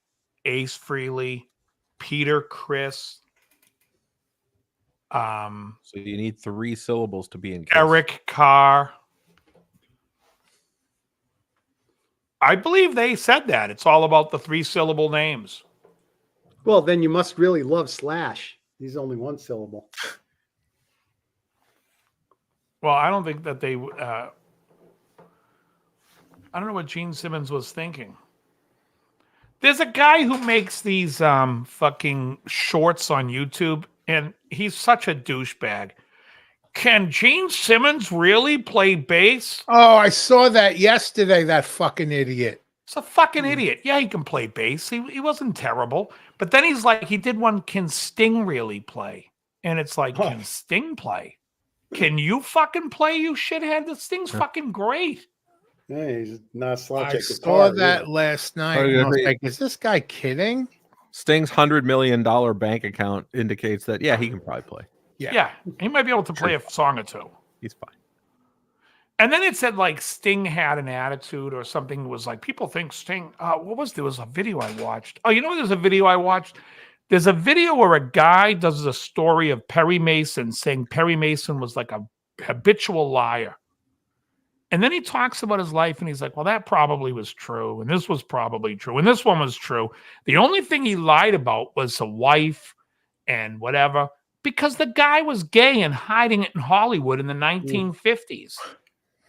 Ace Frehley, Peter Criss, So you need 3 syllables to be in Kiss. Eric Carr. I believe they said that. It's all about the 3-syllable names. Well, then you must really love Slash. He's only 1 syllable. Well, I don't think that they. I don't know what Gene Simmons was thinking. There's a guy who makes these fucking shorts on YouTube, and he's such a douchebag. Can Gene Simmons really play bass? Oh, I saw that yesterday. That fucking idiot. He's a fucking idiot. Yeah, he can play bass. He wasn't terrible. But then he's like, he did one, can Sting really play? And it's like, can Sting play? Can you fucking play, you shithead? The Sting's fucking great. Yeah, he's not a slouch I at saw guitar. that either. last night. Oh, And yeah, I was they- like, is this guy kidding? Sting's $100 million bank account indicates that he can probably play. Yeah, he might be able to play a song or two. He's fine. And then it said like Sting had an attitude or something. It was like, people think Sting. There was a video I watched. Oh, you know, there's a video I watched. There's a video where a guy does a story of Perry Mason, saying Perry Mason was like a habitual liar. And then he talks about his life and he's like, well, that probably was true. And this was probably true. And this one was true. The only thing he lied about was a wife and whatever, because the guy was gay and hiding it in Hollywood in the 1950s.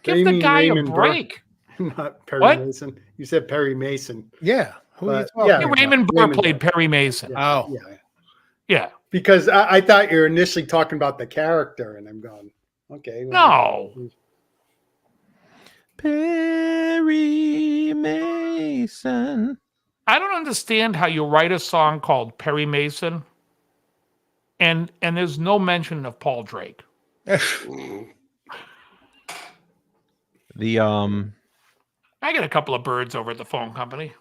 Give You the mean guy a Raymond Burr? break. Not Perry What? Mason. You said Perry Mason. Yeah. Who are you But, talking yeah, about? Raymond Burr Raymond played Burr. Perry Mason. Yeah, Oh. yeah. Yeah. Because I thought you were initially talking about the character, and I'm going, okay. well, No. Perry Mason. I don't understand how you write a song called Perry Mason and there's no mention of Paul Drake. The I get a couple of birds over at the phone company.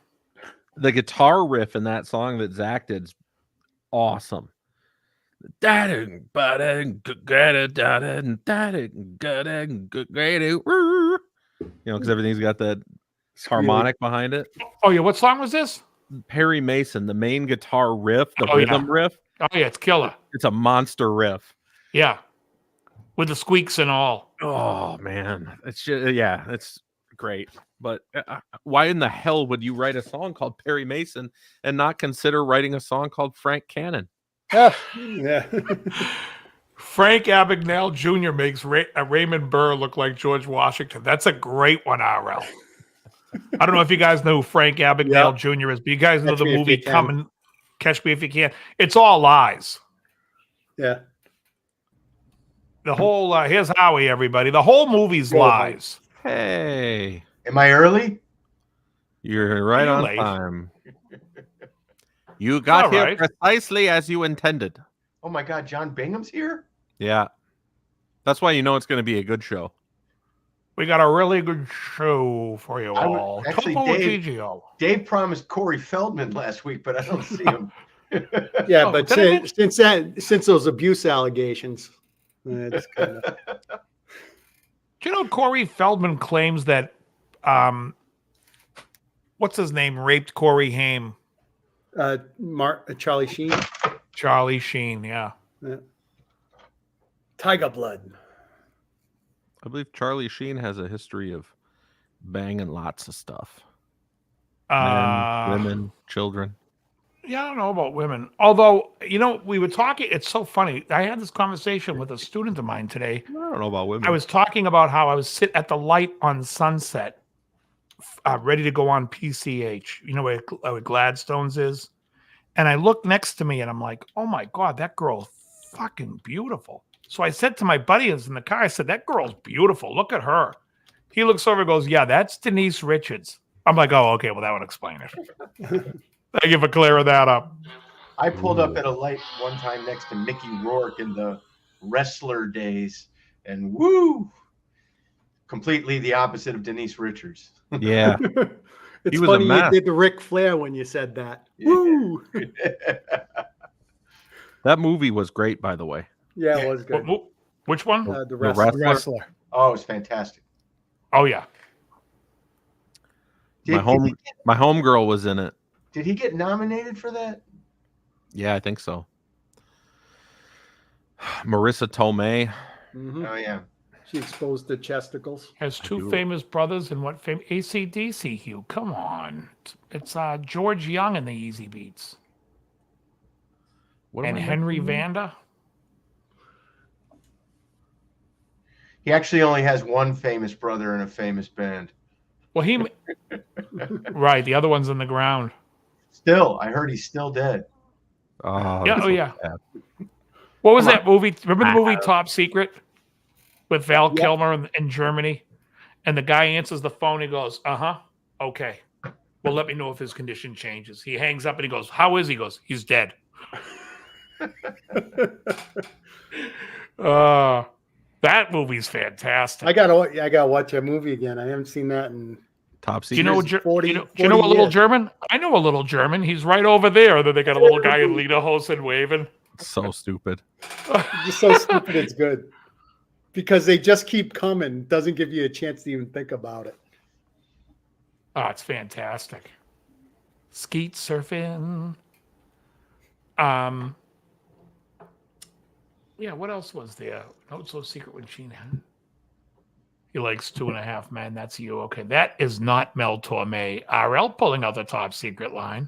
the guitar riff in that song that Zach did's awesome. You know, because everything's got that harmonic behind it. Oh yeah, what song was this? Perry Mason, the main guitar riff, the Oh, yeah. rhythm riff, Oh yeah, it's killer. it's a monster riff. Yeah. With the squeaks and all. Oh man, it's just, yeah, it's great. But why in the hell would you write a song called Perry Mason and not consider writing a song called Frank Cannon? Yeah. Frank Abagnale Jr. makes Raymond Burr look like George Washington. That's a great one, RL. I don't know if you guys know who Frank Abagnale Jr. is, but you guys know Catch the Me If movie You Can. Coming, Catch Me If You Can. It's all lies. Yeah. The whole, here's Howie, everybody. The whole movie's Go ahead. lies. Hey, Am I early? you're right You're on late. time. You got All here right. precisely as you intended. Oh my God, John Bingham's here? Yeah. That's why you know it's going to be a good show. We got a really good show for you I would- all. actually, Topo Dave- Gigio. Dave promised Corey Feldman last week, but I don't see him. Yeah, Oh, but did I since those abuse allegations, it's kind of Do you know Corey Feldman claims that what's his name raped Corey Haim? Charlie Sheen, Charlie Sheen, yeah. Tiger Blood. I believe Charlie Sheen has a history of banging lots of stuff. Uh, Men, women, children. Yeah, I don't know about women. Although, we were talking, it's so funny. I had this conversation with a student of mine today. I don't know about women. I was talking about how I was sit at the light on Sunset, ready to go on PCH, where Gladstone's is. And I looked next to me and I'm like, oh my God, that girl's fucking beautiful. So I said to my buddy who's in the car, I said, that girl's beautiful. Look at her. He looks over and goes, yeah, that's Denise Richards. I'm like, oh, okay, well, that would explain it. Thank you for clearing that up. I pulled up at a light one time next to Mickey Rourke in the wrestler days, and woo, completely the opposite of Denise Richards. Yeah. It's was a funny you mess. did the Ric Flair when you said that. Woo! That movie was great, by the way. Yeah, it was good. Which one? The The wrestler. wrestler. Wrestler. Oh, it's fantastic. Oh, yeah. Did, My homegirl was in it. did he get nominated for that? Yeah, I think so. Marissa Tomei. Mhm. Oh yeah. She exposed the chesticles. Has two do. famous brothers in what fame? AC/DC, Hugh. Come on. It's George Young in the Easy Beats. What am And I Henry missing? Vanda. He actually only has one famous brother in a famous band. Well, right. The other one's in the ground. Still, I heard he's still dead. Oh, Yeah. that's Oh, so yeah. bad. What was that movie? Remember the movie Top Secret with Val Kilmer in Germany? And the guy answers the phone. He goes, okay. Well, let me know if his condition changes. He hangs up and he goes, how is he? He goes, he's dead. That movie's fantastic. I gotta watch that movie again. I haven't seen that in Top Do you know, secret. 40 do you know a 40 little years. German? I know a little German. He's right over there. Then they got a little guy in Lederhosen waving. So stupid. Just so stupid it's good. Because they just keep coming. Doesn't give you a chance to even think about it. Oh, it's fantastic. Skeet surfing. Yeah, what else was there? Not So Secret when Sheen had. He likes 2.5 Men. That's you. Okay, that is not Mel Torme. RL pulling out the Top Secret line.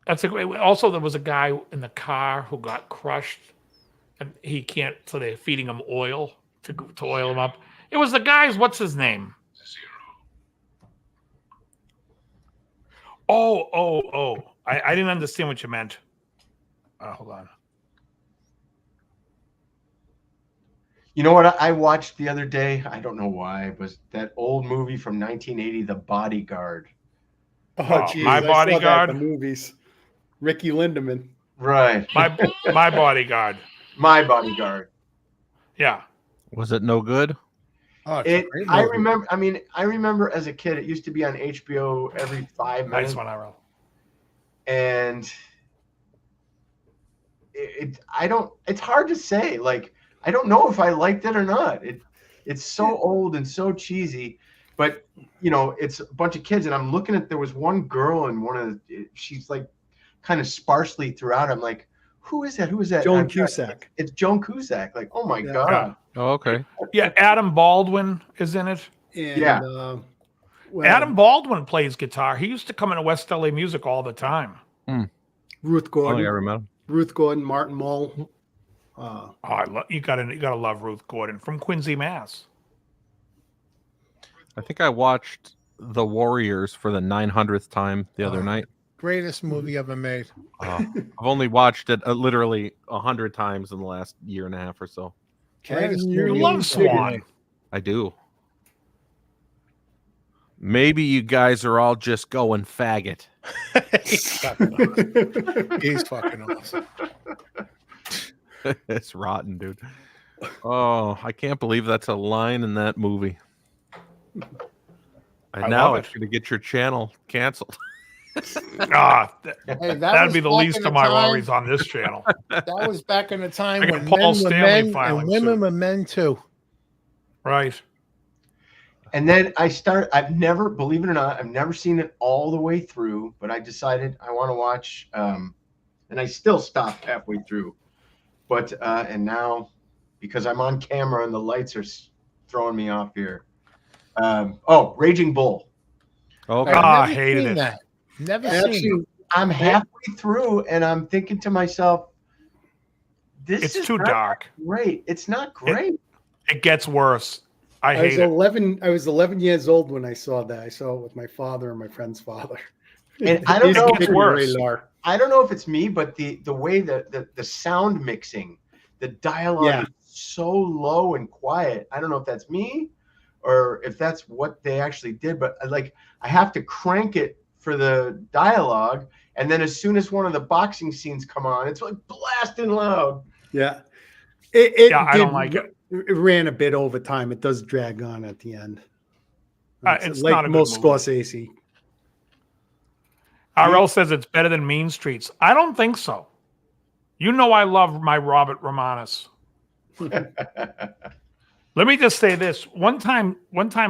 That's a great. Also, there was a guy in the car who got crushed, and he can't. So they're feeding him oil to oil him up. It was the guy's. What's his name? Oh. I didn't understand what you meant. Hold on. You know what I watched the other day? I don't know why. It was that old movie from 1980, The Bodyguard. Oh, geez, My I saw that Bodyguard? in the movies. Ricky Lindemann. Right. My Bodyguard. My Bodyguard. Yeah. Was it no good? Oh, it's a It. great I movie. remember as a kid, it used to be on HBO every 5 minutes, Nice one, RL. and I don't. It's hard to say. Like, I don't know if I liked it or not. It's so old and so cheesy, but it's a bunch of kids, and I'm looking at. There was one girl in one of the. She's like, kind of sparsely throughout. I'm like, who is that? Who is that? Joan I'm trying- Cusack. It's Joan Cusack. Like, oh my Yeah. god. Oh, okay. Yeah, Adam Baldwin is in it. And, Yeah. well, Adam Baldwin plays guitar. He used to come into West LA Music all the time. Ruth Oh, Gordon. yeah, I remember. Ruth Gordon, Martin Mull. Oh, you gotta love Ruth Gordon from Quincy, Mass. I think I watched The Warriors for the 900th time the other night. Greatest movie ever made. I've only watched it literally 100 times in the last year and a half or so. Greatest You You movie love ever Swan. made. I do. Maybe you guys are all just going faggot. He's fucking awesome. He's fucking awesome. It's rotten, dude. Oh, I can't believe that's a line in that movie. And I now love it's it. going to get your channel canceled. Hey, That'd be the back least in of my time- worries on this channel. That was back in the time I got when Paul men were Stanley men filing and women suit. were men too. Right. And then I've never, believe it or not, I've never seen it all the way through, but I decided I want to watch, and I still stopped halfway through. But, and now, because I'm on camera and the lights are throwing me off here. Raging Bull. Okay. Ah, Never hated seen it. that. Never I seen actually, I'm halfway through and I'm thinking to myself, this It's is too not dark. great. It's not great. It gets worse. I I was hate it. 11. I was 11 years old when I saw that. I saw it with my father and my friend's father. And I don't He's know a if it's big worse. radar. I don't know if it's me, but the way the sound mixing, the dialogue Yeah. is so low and quiet. I don't know if that's me or if that's what they actually did, but like I have to crank it for the dialogue, and then as soon as one of the boxing scenes come on, it's like blasting loud. Yeah. It Yeah, I did- don't like it. It ran a bit over time. It does drag on at the end. It's like not a good most movie. Scorsese. RL says it's better than Mean Streets. I don't think so. You know I love my Robert Romanus. Let me just say this. One time,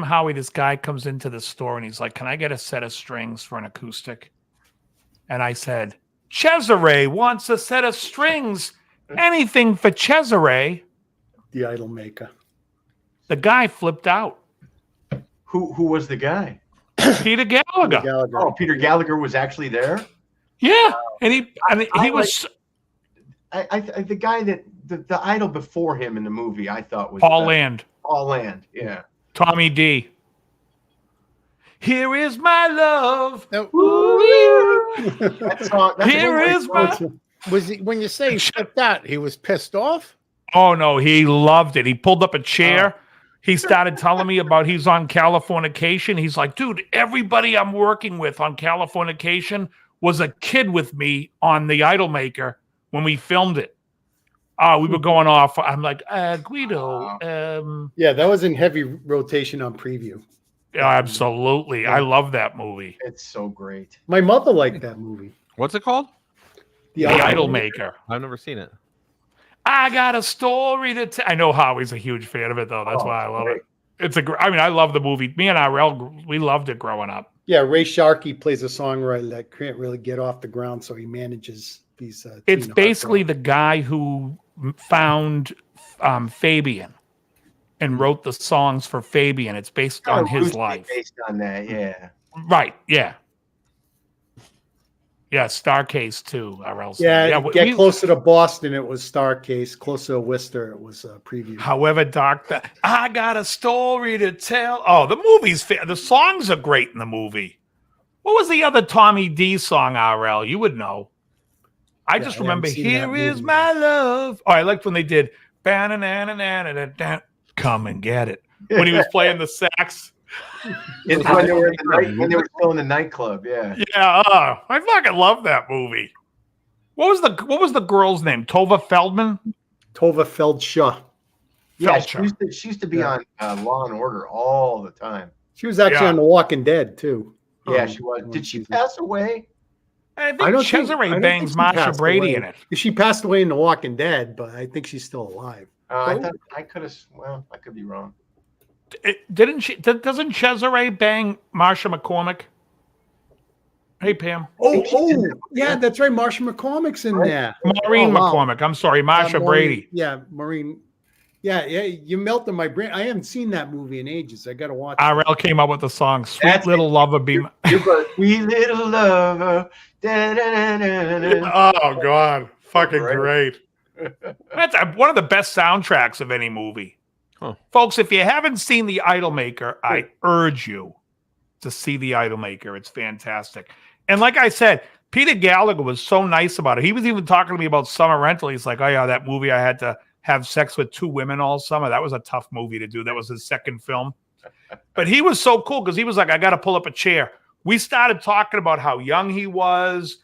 Howie, this guy comes into the store and he's like, "Can I get a set of strings for an acoustic?" And I said, "Cesare wants a set of strings. Anything for Cesare." The Idol Maker. The guy flipped out. Who was the guy? Peter Gallagher. Gallagher. Oh, Peter Gallagher was actually there. Yeah, and he I was The guy that the idol before him in the movie, I thought was Paul Land, Paul Land. Yeah. Tommy D. Here is my love. No. That song, that's Here one of is my. Was he when you say he flipped out? He was pissed off. Oh no, he loved it. He pulled up a chair. He started telling me about he's on Californication. He's like, dude, everybody I'm working with on Californication was a kid with me on The Idolmaker when we filmed it. We were going off. I'm like, Guido. Yeah, that was in heavy rotation on preview. Yeah, absolutely. I love that movie. It's so great. My mother liked that movie. What's it called? The Idolmaker. I've never seen it. I got a story to tell. I know Howie's a huge fan of it, though. That's why I love it. It's I love the movie. Me and RL, we loved it growing up. Yeah, Ray Sharkey plays a songwriter that can't really get off the ground, so he manages these. It's teen basically heartthrob. the guy who found Fabian and wrote the songs for Fabian. It's based on his Loosely life. Based on that, yeah. Right. Yeah. Yeah. Starcase too. RL. Yeah, get closer to Boston, it was Starcase. Closer to Worcester, it was Preview. However dark that, I got a story to tell. Oh, the movie's the songs are great in the movie. What was the other Tommy D song, RL? You would know. I just I remember, haven't seen that here is movie. my love. Oh, I liked when they did come and get it. When he was playing the sax. It's when they were when they were still in the nightclub, yeah. Yeah, I fucking love that movie. What was the girl's name? Tova Feldman? Tova Feldshaw. Yeah, Felcher. she used to be on Law and Order all the time. She was actually Yeah. on The Walking Dead too. Yeah, she was. Did she pass away? I I think don't think- I Cesare don't bangs think she Marsha passed Brady away. in it. She passed away in The Walking Dead, but I think she's still alive. I thought I could have. Well, I could be wrong. Doesn't Cesare bang Marsha McCormick? Hey, Pam. Yeah, that's right. Marsha McCormick's in there. Maureen Oh, wow. McCormick. I'm sorry, Marsha Maureen- Brady. Yeah, Maureen. Yeah, you melted my brain. I haven't seen that movie in ages. I got to watch it. RL came up with the song "Sweet That's Little Lover Be." You're a sweet little lover. Da-da-da-da-da-da. Oh God, fucking Great. great! That's one of the best soundtracks of any movie, Huh. folks. If you haven't seen The Idolmaker, I urge you to see The Idolmaker. It's fantastic. And like I said, Peter Gallagher was so nice about it. He was even talking to me about Summer Rental. He's like, "Oh yeah, that movie I had to have sex with 2 women all summer. That was a tough movie to do. That was his second film." But he was so cool because he was like, "I got to pull up a chair." We started talking about how young he was.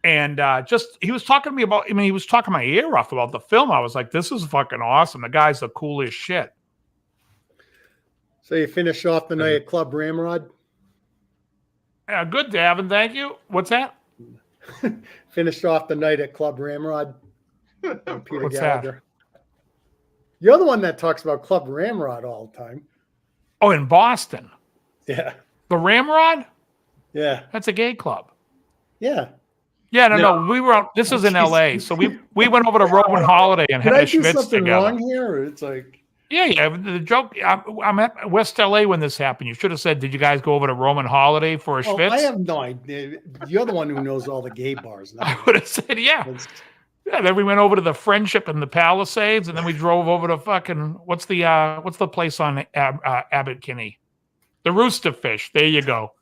And he was talking to me about, he was talking my ear off about the film. I was like, this is fucking awesome. The guy's the coolest shit. So you finish off the night at Club Ramrod? Good, Davin. Thank you. What's that? Finished off the night at Club Ramrod. with Peter What's that? Gallagher. You're the one that talks about Club Ramrod all the time. Oh, in Boston. Yeah. The Ramrod? Yeah. That's a gay club. Yeah. Yeah, no. We were out. This was in L.A., so we went over to Roman Holiday and Did had I a do schwitz something together. wrong here? It's like, Yeah. The joke. I'm at West L.A. when this happened. You should have said, "Did you guys go over to Roman Holiday for a oh, schwitz?" I have no idea. You're the one who knows all the gay bars. I Not would have said, "Yeah." me. Yeah. Then we went over to the Friendship and the Palisades, and then we drove over to fucking what's the place on Abbot Kinney? The Rooster Fish. There you go.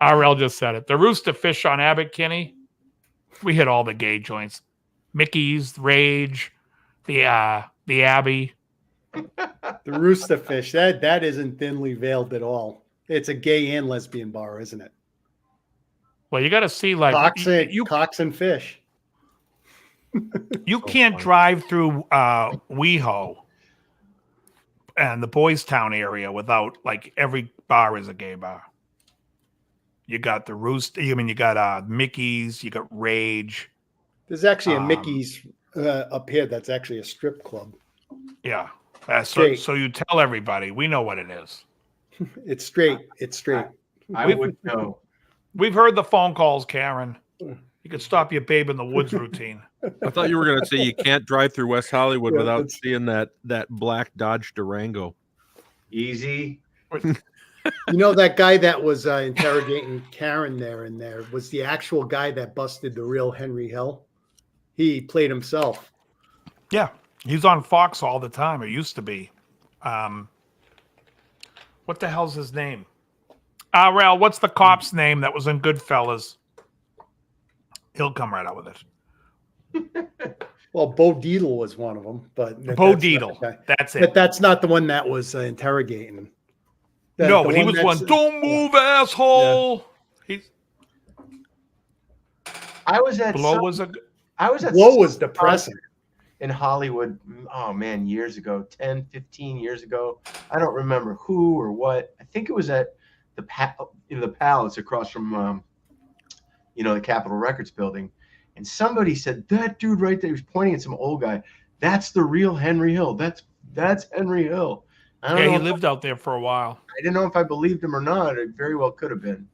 RL just said it. The Rooster Fish on Abbot Kinney. We hit all the gay joints. Mickey's, Rage, the Abbey. The Rooster Fish. That isn't thinly veiled at all. It's a gay and lesbian bar, isn't it? Well, you got to see like Cox and Fish. You can't drive through WeHo and the Boys Town area without like every bar is a gay bar. You got the Rooster. I mean, you got Mickey's. You got Rage. There's actually a Mickey's up here. That's actually a strip club. Yeah. So you tell everybody. We know what it is. It's straight. It's straight. I would know. We've heard the phone calls, Karen. You could stop your Babe in the Woods routine. I thought you were going to say you can't drive through West Hollywood without seeing that black Dodge Durango. Easy. You know, that guy that was interrogating Karen there was the actual guy that busted the real Henry Hill. He played himself. Yeah. He's on Fox all the time. Or used to be. What the hell's his name? Ralph, what's the cop's name that was in Goodfellas? He'll come right out with it. Well, Bo Dietl was one of them, but Bo Dietl. That's it. But that's not the one that was interrogating him. No, but he was one. Don't move, asshole. Yeah. I was at Blow was Blow was depressing. in Hollywood. Oh man, years ago, 10, 15 years ago. I don't remember who or what. I think it was at the Palace across from the Capitol Records building. And somebody said, that dude right there, he was pointing at some old guy. That's the real Henry Hill. That's Henry Hill. He lived out there for a while. I didn't know if I believed him or not. It very well could have been.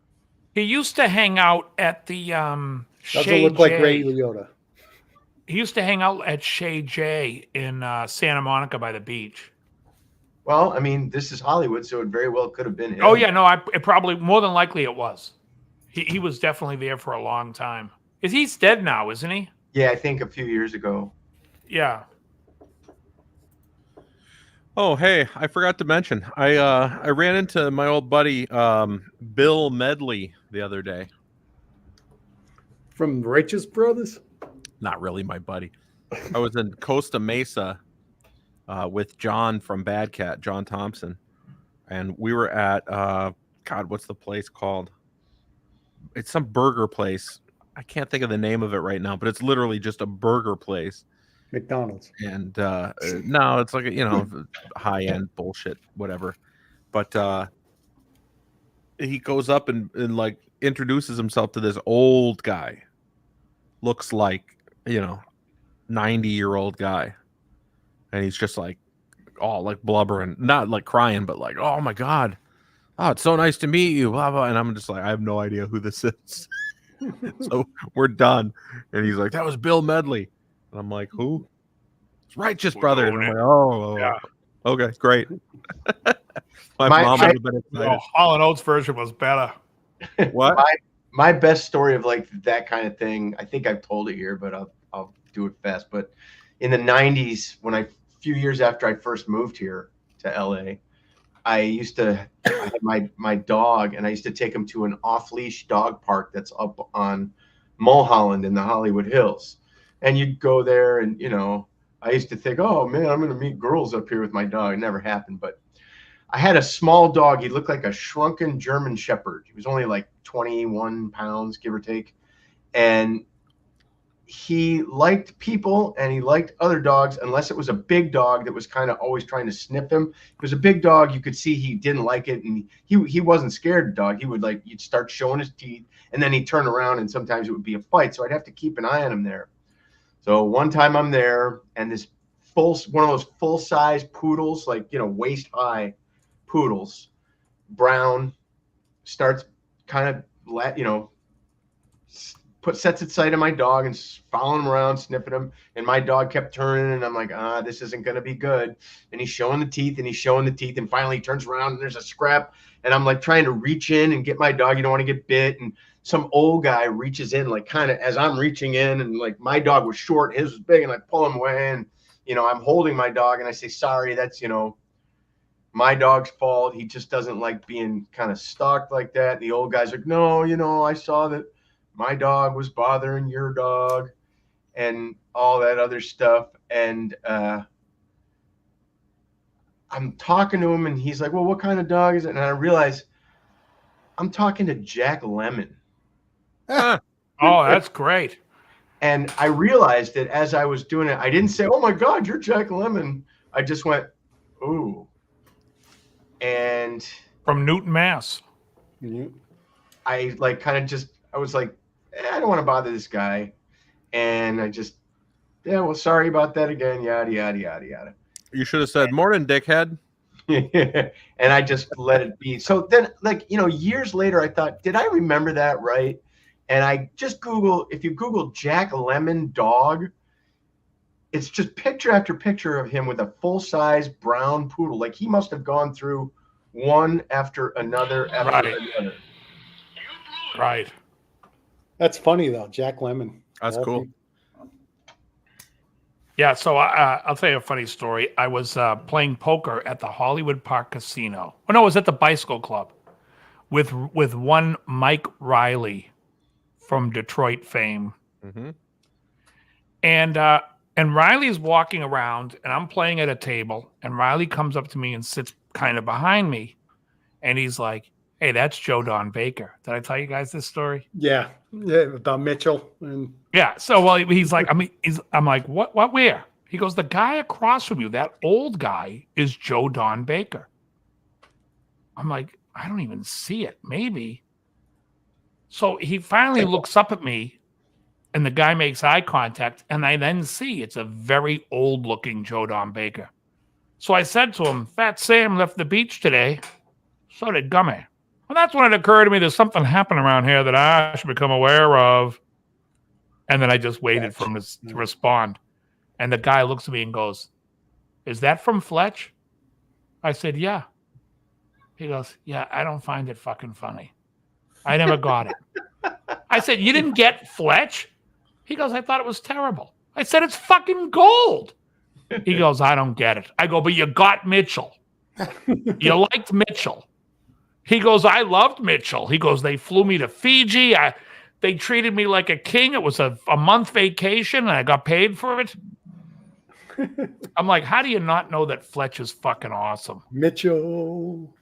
He used to hang out at the Doesn't Chez look like J. Ray Liotta. He used to hang out at Chez J in Santa Monica by the beach. Well, I mean, this is Hollywood, so it very well could have been him. Oh yeah, no, it probably more than likely it was. He was definitely there for a long time. He's dead now, isn't he? Yeah, I think a few years ago. Yeah. Oh, hey, I forgot to mention. I ran into my old buddy Bill Medley the other day. From Righteous Brothers? Not really my buddy. I was in Costa Mesa with John from Bad Cat, John Thompson. And we were at, God, what's the place called? It's some burger place. I can't think of the name of it right now, but it's literally just a burger place. McDonald's. And no, it's like, high end bullshit, whatever. But he goes up and like introduces himself to this old guy. Looks like, 90-year-old guy. And he's just like, all like blubbering, not like crying, but like, oh my God. Oh, it's so nice to meet you. Blah, blah. And I'm just like, I have no idea who this is. So we're done. And he's like, that was Bill Medley. And I'm like, who? It's Righteous Brother. And I'm like, oh, Yeah. Okay, great. My mom would have been excited. Hall & Oates version was better. What? My best story of like that kind of thing, I think I've told it here, but I'll do it fast. But in the 90s, a few years after I first moved here to LA, I had my dog, and I used to take him to an off-leash dog park that's up on Mulholland in the Hollywood Hills. And you'd go there and, I used to think, oh man, I'm going to meet girls up here with my dog. It never happened. But I had a small dog. He looked like a shrunken German Shepherd. He was only like 21 pounds, give or take. And he liked people and he liked other dogs, unless it was a big dog that was kind of always trying to sniff him. If it was a big dog, you could see he didn't like it, and he wasn't scared of the dog. He would you'd start showing his teeth, and then he'd turn around, and sometimes it would be a fight. So I'd have to keep an eye on him there. So one time I'm there, and this one of those full-size poodles, waist high poodles, brown, starts kind of sets its sight on my dog and following him around, sniffing him. And my dog kept turning, and I'm like, this isn't going to be good. And he's showing the teeth, and finally he turns around, and there's a scrap. And I'm trying to reach in and get my dog. You don't want to get bit. And some old guy reaches in, kind of as I'm reaching in, and my dog was short, his was big, and I pull him away. And, I'm holding my dog, and I say, sorry, that's, my dog's fault. He just doesn't like being kind of stalked like that. And the old guy's like, no, I saw that my dog was bothering your dog and all that other stuff. And I'm talking to him, and he's like, well, what kind of dog is it? And I realize I'm talking to Jack Lemmon. Oh, that's great. And I realized that as I was doing it, I didn't say, oh my God, you're Jack Lemmon. I just went, ooh. And from Newton, Mass. I I was like, I don't want to bother this guy. And I just, well, sorry about that again. Yada, yada, yada, yada. You should have said, morning, dickhead. And I just let it be. So then, years later, I thought, did I remember that right? And I just if you Google Jack Lemmon dog, it's just picture after picture of him with a full-size brown poodle. He must have gone through one after another after another. Right. That's funny though, Jack Lemmon. That's cool. Yeah, so I'll tell you a funny story. I was playing poker at the Hollywood Park Casino. Oh no, it was at the Bicycle Club with one Mike Riley from Detroit fame. Mm-hmm. And Riley's walking around, and I'm playing at a table, and Riley comes up to me and sits kind of behind me, and he's like, hey, that's Joe Don Baker. Did I tell you guys this story? Yeah, about Mitchell. And yeah. So, he's like, I'm like, what, where? He goes, the guy across from you, that old guy, is Joe Don Baker. I'm like, I don't even see it. Maybe. So he finally looks up at me, and the guy makes eye contact, and I then see it's a very old-looking Joe Don Baker. So I said to him, Fat Sam left the beach today. So did Gummy. Well, that's when it occurred to me there's something happening around here that I should become aware of. And then I just waited for him to respond. And the guy looks at me and goes, is that from Fletch? I said, yeah. He goes, yeah, I don't find it fucking funny. I never got it. I said, you didn't get Fletch? He goes, I thought it was terrible. I said, it's fucking gold. He goes, I don't get it. I go, but you got Mitchell. You liked Mitchell. He goes, I loved Mitchell. He goes, they flew me to Fiji. They treated me like a king. It was a month vacation, and I got paid for it. I'm like, how do you not know that Fletch is fucking awesome? Mitchell.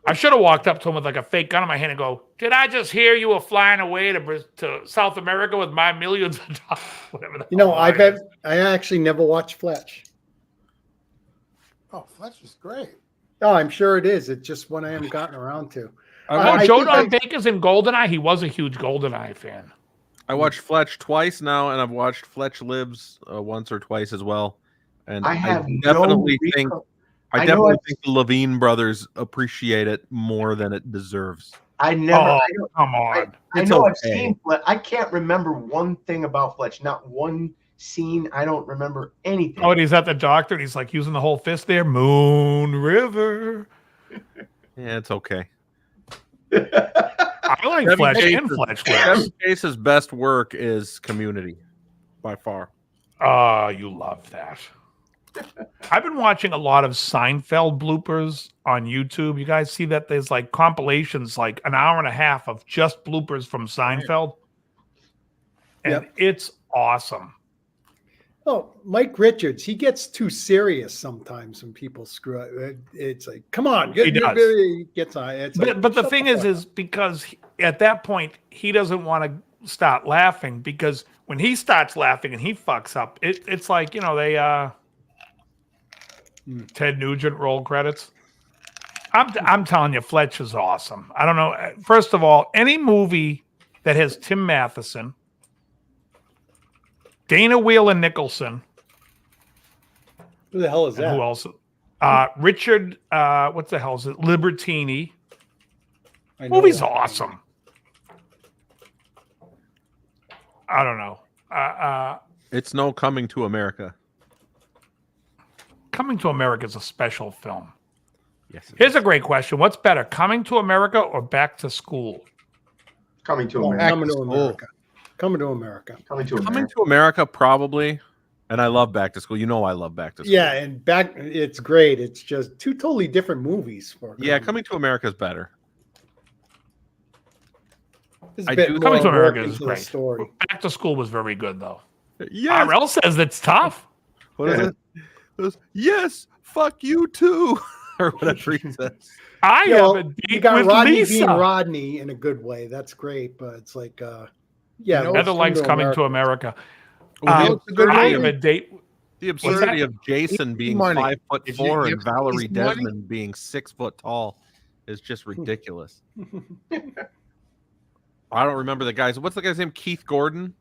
I should have walked up to him with a fake gun in my hand and go, did I just hear you were flying away to South America with my millions of dollars? Whatever. I actually never watched Fletch. Oh, Fletch is great. Oh, I'm sure it is. It's just one I haven't gotten around to. Joe Don Baker's in GoldenEye. He was a huge GoldenEye fan. I watched Fletch twice now, and I've watched Fletch Lives once or twice as well. And I definitely think the Levine brothers appreciate it more than it deserves. Come on. I know I've seen Fletch. I can't remember one thing about Fletch. Not one scene. I don't remember anything. Oh, and he's at the doctor, and he's using the whole fist there. Moon River. Yeah, it's okay. I like Fletch and Fletch. Kevin Case's best work is Community, by far. You love that. I've been watching a lot of Seinfeld bloopers on YouTube. You guys see that there's compilations, an hour and a half of just bloopers from Seinfeld, and it's awesome. Oh, Mike Richards, he gets too serious sometimes when people screw up. It's like, come on. He does. He gets on. But the thing is because at that point, he doesn't want to start laughing because when he starts laughing and he fucks up, it's like, they Ted Nugent roll credits. I'm telling you, Fletch is awesome. I don't know. First of all, any movie that has Tim Matheson, Dana Wheeler Nicholson, Who the hell is and that? who else? Richard, what the hell is it? Libertini. I know Movie's that. awesome. I don't know. It's no Coming to America. Coming to America is a special film. Yes. it Here's is. a great question. What's better, Coming to America or Back to School? Coming to Oh, America. Coming to School. America. Coming to America. Coming to Coming America. to America, probably. And I love Back to School. You know I love Back to School. Yeah, and it's great. It's just two totally different movies. Yeah, Coming to America is better. There's I a bit do- more Coming to work America is into the great. story. Back to School was very good, though. Yes. RL says that's tough. What is it? It was, yes, fuck you too. Or whatever he says. I Yeah, have well, a you date got with Rodney Lisa. being Rodney in a good way. That's great, but it's like, yeah. You know, Heather likes Coming to America. Well, it's a good I movie. have a date. the absurdity of Jason Easy being money. 5'4" If you and Valerie easy money- Desmond being 6 foot tall is just ridiculous. I don't remember the guys. What's the guy's name? Keith Gordon.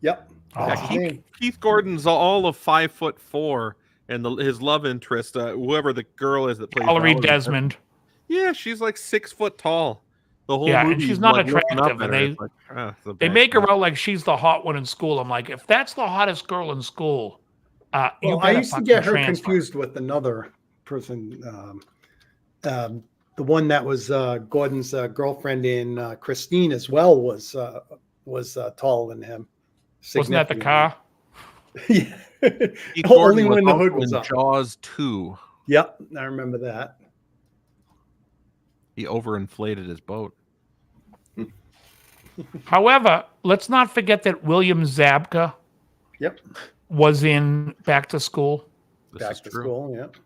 Yep. Oh. That's his name. Keith Gordon's all of 5'4", and his love interest, whoever the girl is that plays Valerie Valerie Desmond. Yeah, she's like 6 foot tall. The whole Yeah, and movie, she's not like, looking up attractive, at and her, they- it's like, it's a They bad make her thing. out like she's the hot one in school. I'm like, if that's the hottest girl in school, you Well, I better used to fucking get her transfer. confused with another person. The one that was Gordon's girlfriend in Christine as well was taller than him. Wasn't that the car? Yeah. Keith Only Gordon when was the hood also was in up. Jaws 2. Yep, I remember that. He overinflated his boat. However, let's not forget that William Zabka Yep. was in Back to School. This Back is to true. school. Yep.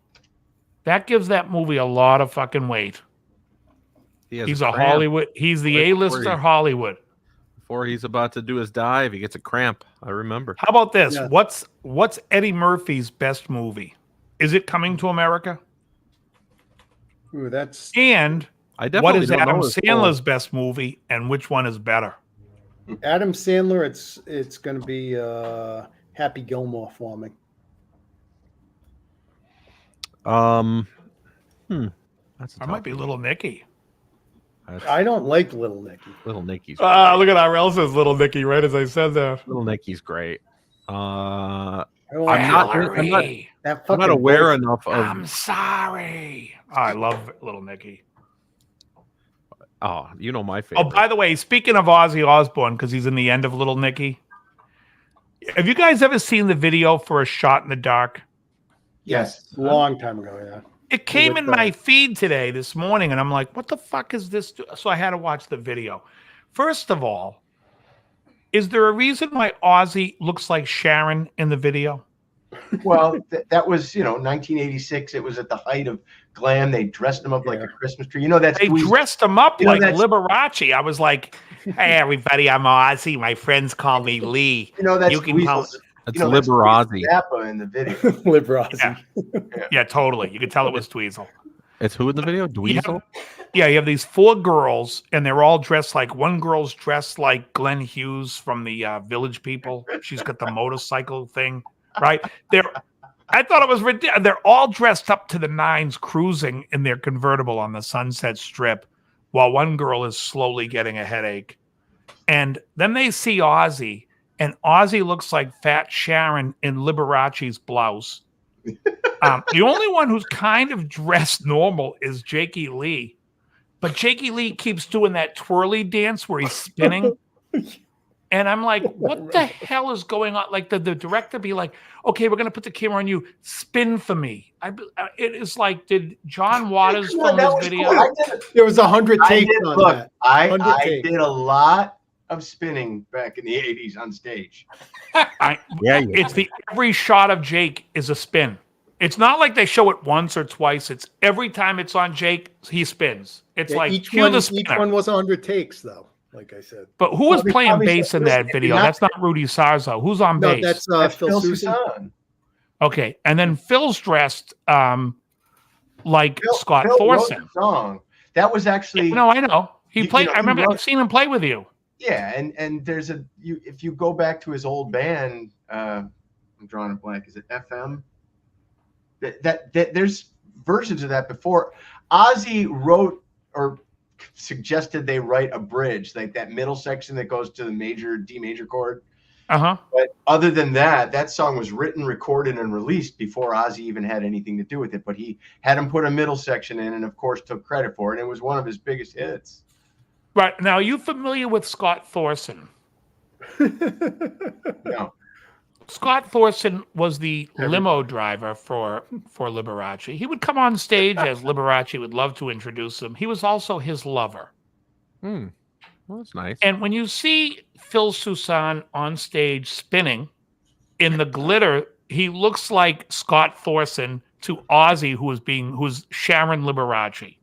That gives that movie a lot of fucking weight. He has He's a cramp. Hollywood. He's the Right A-lister before he- Hollywood. Before he's about to do his dive, he gets a cramp. I remember. How about this? Yeah. What's Eddie Murphy's best movie? Is it Coming to America? Ooh, that's And I what definitely is don't Adam know his full- Sandler's best movie, and which one is better? Adam Sandler. It's going to be Happy Gilmore for me. That's a I might tough be one. Little Nicky. I don't like Little Nicky. Little Nicky's. Look at RL says Little Nicky right as I said that. Little Nicky's great. I don't I'm like not- Valerie, that I'm not fucking aware voice. enough I'm of. sorry. I love Little Nicky. Oh, you know my favorite. Oh, by the way, speaking of Ozzy Osbourne, because he's in the end of Little Nicky, have you guys ever seen the video for A Shot in the Dark? Yes. Long time ago. Yeah. It came With in my feed today, this morning, and I'm like, what the fuck is this? So I had to watch the video. First of all, is there a reason why Ozzy looks like Sharon in the video? Well, that was 1986. It was at the height of glam. They dressed him up like a Christmas tree. That's They Dweezil. dressed him up You know, like that's- Liberace. I was like, hey, everybody, I'm Ozzy. My friends call me Lee. That's you can Dweezil. call- It's That's Liberace. Zappa in the video. Liberace. Yeah, totally. You could tell it was Dweezil. It's who in the video? Dweezil? Yeah, you have these 4 girls, and they're all dressed like one girl's dressed like Glenn Hughes from the Village People. She's got the motorcycle thing, right? I thought it was ridiculous. They're all dressed up to the nines, cruising in their convertible on the Sunset Strip, while one girl is slowly getting a headache. And then they see Ozzy, and Ozzy looks like Fat Sharon in Liberace's blouse. The only one who's kind of dressed normal is Jakey Lee. But Jakey Lee keeps doing that twirly dance where he's spinning. And I'm like, what the hell is going on? Like the director be like, okay, we're going to put the camera on you. Spin for me. It is like, did John Waters Come on, film that this was video? cool. I did, There was 100 I takes did on look. that. I 100 takes. did a lot of spinning back in the 80s on stage. Yeah, It's every shot of Jake is a spin. It's not like they show it once or twice. It's every time it's on Jake, he spins. It's Yeah, like each cue one the each spinner. one was 100 takes though. like I said. But who was Well, they playing probably bass said, in that "Listen, video? you're not- That's not Rudy Sarzo. Who's on No, bass? that's That's Phil Susan. Okay, and then Phil's dressed like Scott Phil wrote Thorson. the song. That was actually No, I know. He You played. know, I remember. he wrote- I've seen him play with you. yeah, and there's if you go back to his old band, I'm drawing a blank. Is it FM? That there's versions of that before. Ozzy wrote or suggested they write a bridge, like that middle section that goes to the D major chord. Uh-huh. But other than that, that song was written, recorded, and released before Ozzy even had anything to do with it. But he had him put a middle section in, and of course took credit for it. And it was one of his biggest hits. Right. Now, are you familiar with Scott Thorson? No. Scott Thorson was the limo driver for Liberace. He would come on stage as Liberace would love to introduce him. He was also his lover. Well, that's nice. And when you see Phil Susan on stage spinning in the glitter, he looks like Scott Thorson to Ozzy, who's Sharon Liberace.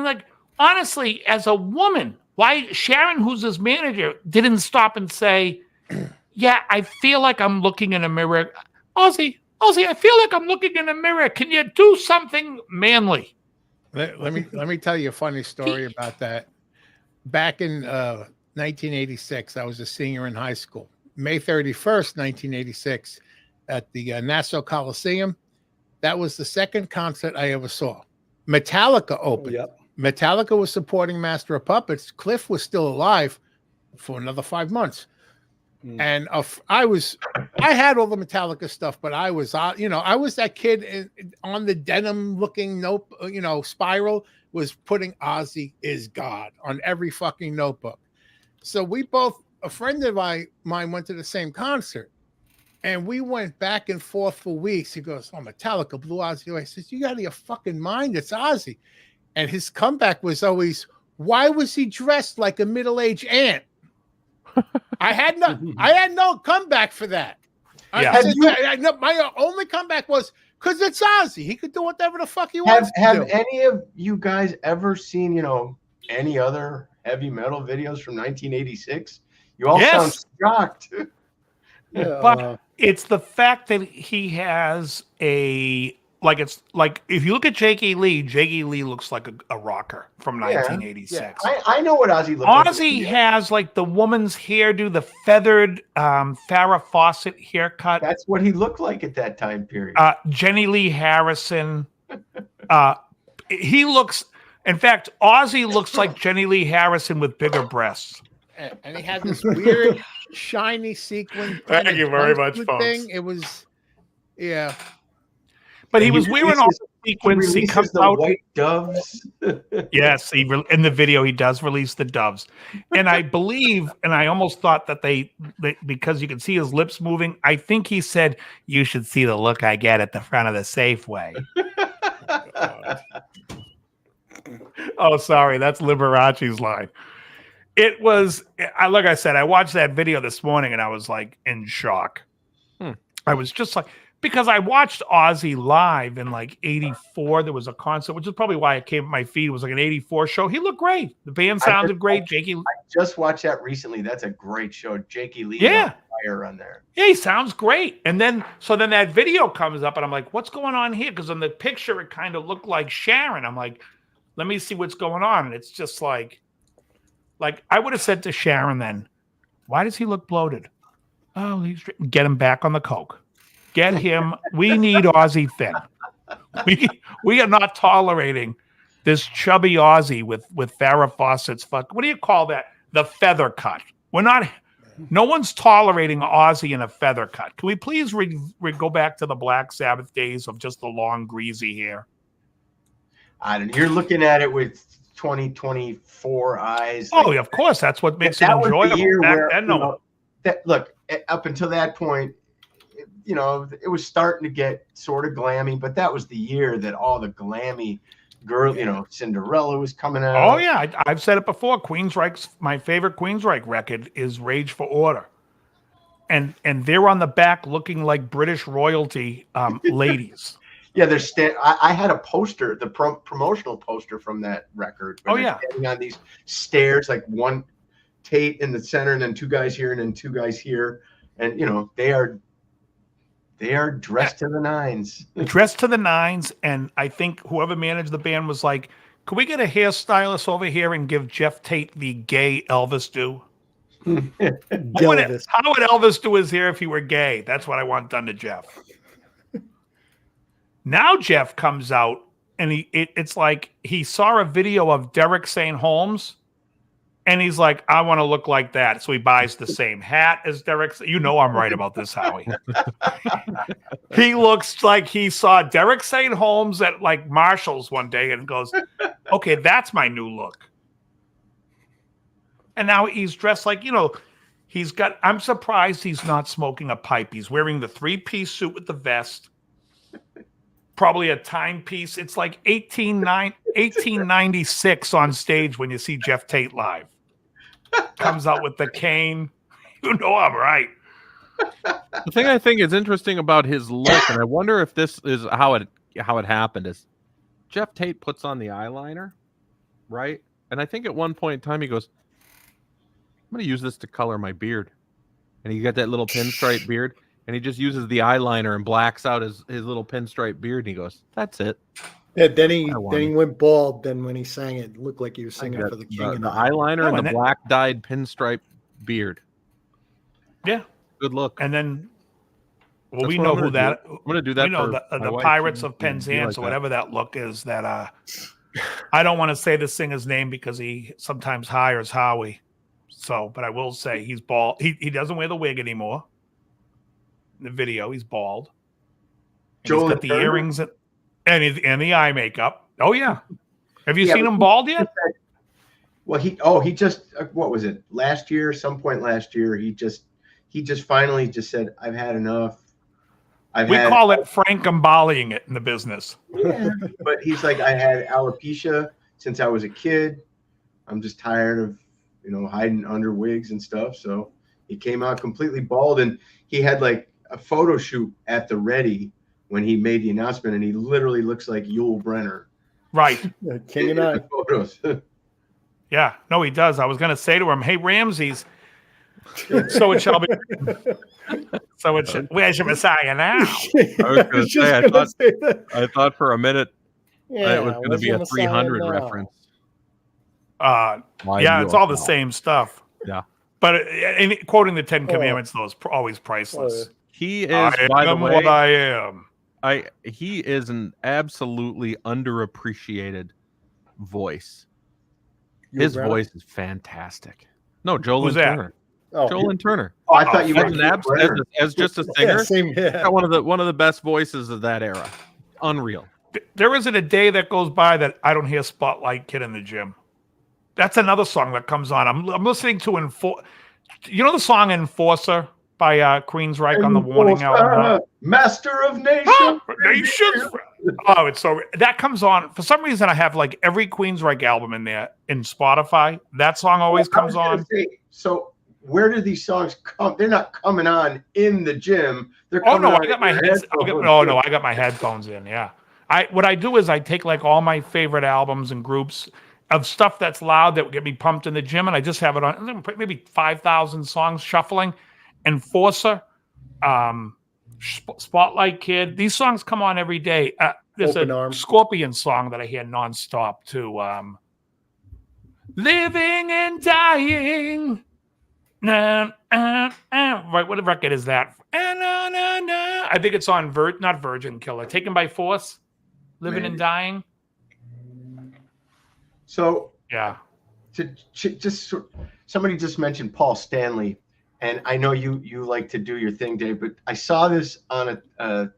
Like, honestly, as a woman, why Sharon, who's his manager, didn't stop and say, yeah, I feel like I'm looking in a mirror. Ozzy, I feel like I'm looking in a mirror. Can you do something manly? Let me tell you a funny story about that. Back in 1986, I was a senior in high school. May 31st, 1986, at the Nassau Coliseum. That was the second concert I ever saw. Metallica opened. Yep. Metallica was supporting Master of Puppets. Cliff was still alive for another 5 months. And I had all the Metallica stuff, but I was that kid on the denim looking spiral was putting Ozzy is God on every fucking notebook. So a friend of mine went to the same concert, and we went back and forth for weeks. He goes, "Oh, Metallica blew Ozzy away." I said, "You got out of your fucking mind. It's Ozzy." And his comeback was always, "Why was he dressed like a middle-aged ant?" I had no comeback for that. Yeah. My only comeback was because it's Ozzy. He could do whatever the fuck he wants to Have do. any of you guys ever seen, any other heavy metal videos from 1986? You all sound shocked. Yeah, But it's the fact that he has it's like if you look at Jakey Lee looks like a rocker from 1986. Yeah, I know what Ozzy looks like. Ozzy has like the woman's hairdo, the feathered Farrah Fawcett haircut. That's what he looked like at that time period. Jenny Lee Harrison. In fact, Ozzy looks like Jenny Lee Harrison with bigger breasts. And he had this weird shiny sequin. Thank you very much, jumpsuit folks. Thing. It was, yeah. But he And was he wearing all releases- the sequins. He releases comes the out. white doves. Yes, in the video he does release the doves, and I believe, and I almost thought that they because you can see his lips moving. I think he said, "You should see the look I get at the front of the Safeway." Oh, sorry, that's Liberace's line. It was, like I said, I watched that video this morning and I was like in shock. I was just like, because I watched Ozzy live in like 84. There was a concert, which is probably why it came to my feed. It was like an 84 show. He looked great. The band sounded great. Jakey. Just watched that recently. That's a great show. Jakey Lee Yeah. fire on there. Yeah, he sounds great. And then, so then that video comes up and I'm like, what's going on here? Because in the picture, it kind of looked like Sharon. I'm like, let me see what's going on. And it's just like I would have said to Sharon then, why does he look bloated? Oh, get him back on the coke. Get him. We need Ozzy thin. We are not tolerating this chubby Ozzy with Farrah Fawcett's fuck. What do you call that? The feather cut. We're not. No one's tolerating Ozzy in a feather cut. Can we please go back to the Black Sabbath days of just the long, greasy hair? I don't know. You're looking at it with 2024 eyes. Oh, of course. That's what makes it That was the enjoyable. year Back where, then, no. look, up until that point, it was starting to get sort of glammy, but that was the year that all the glammy girl, Cinderella was coming out. Oh, yeah. I've said it before. My favorite Queensryche record is Rage for Order. And they're on the back looking like British royalty ladies. Yeah, I had a poster, the promotional poster from that record. Oh, they're yeah. standing on these stairs, like one Tate in the center, and then two guys here, and then two guys here, and they are dressed to the nines. Dressed to the nines, and I think whoever managed the band was like, "Can we get a hairstylist over here and give Jeff Tate the gay Elvis do?" How would Elvis do his hair if he were gay? That's what I want done to Jeff. Now Jeff comes out, and it's like he saw a video of Derek St. Holmes, and he's like, I want to look like that. So he buys the same hat as Derek. You know I'm right about this, Howie. He looks like he saw Derek St. Holmes at like Marshall's one day and goes, okay, that's my new look. And now he's dressed like, I'm surprised he's not smoking a pipe. He's wearing the 3-piece suit with the vest. Probably a timepiece. It's like 1896 on stage when you see Jeff Tate live. Comes out with the cane. You know I'm right. The thing I think is interesting about his look, and I wonder if this is how it happened, is Jeff Tate puts on the eyeliner, right? And I think at one point in time he goes, I'm going to use this to color my beard. And he got that little pinstripe beard. And he just uses the eyeliner and blacks out his little pinstripe beard. And he goes, that's it. Yeah, then he went bald. Then when he sang it looked like he was singing for the king. The eyeliner and the black dyed pinstripe beard. Yeah. Good look. And then, we know who that. I'm going to do that. We know the Pirates of Penzance or whatever that look is that I don't want to say the singer's name because he sometimes hires Howie. So, but I will say he's bald. He doesn't wear the wig anymore. In the video, he's bald. He's got the earrings and the eye makeup. Oh yeah. Have you seen him bald yet? Well, he just what was it? Some point last year, he just finally just said, I've had enough. We call it Frankenballing it in the business. Yeah. But he's like, I had alopecia since I was a kid. I'm just tired of hiding under wigs and stuff. So he came out completely bald, and he had like a photo shoot at the Ready when he made the announcement, and he literally looks like Yul Brynner. Right. King and I. Photos. Yeah. No, he does. I was going to say to him, hey, Ramses, so it shall be. Where's your Messiah now? I was going to say, I thought for a minute it was going to be a 300 reference. It's all the same stuff. Yeah. But quoting the 10 Commandments, though, is always priceless. He is, by the way, what I am. He is an absolutely underappreciated voice. His voice is fantastic. No, Joel Turner. Oh, Joel Turner. Oh, I thought you were as just a singer. Yeah, one of the best voices of that era. Unreal. There isn't a day that goes by that I don't hear Spotlight Kid in the gym. That's another song that comes on. I'm listening to the song Enforcer by Queensryche on the Warning album. Master of Nations. Nations. Oh, it's so that comes on. For some reason, I have like every Queensryche album in there in Spotify. That song always comes on. So where do these songs come? They're not coming on in the gym. They're coming I got my I got my headphones in. Yeah. What I do is I take like all my favorite albums and groups of stuff that's loud that would get me pumped in the gym, and I just have it on maybe 5,000 songs shuffling. Enforcer, Spotlight Kid. These songs come on every day. There's a Scorpion song that I hear nonstop too. Living and Dying. Right, what record is that? I think it's on not Virgin Killer. Taken by Force. Living and Dying. So yeah, somebody just mentioned Paul Stanley, and I know you like to do your thing, Dave. But I saw this on a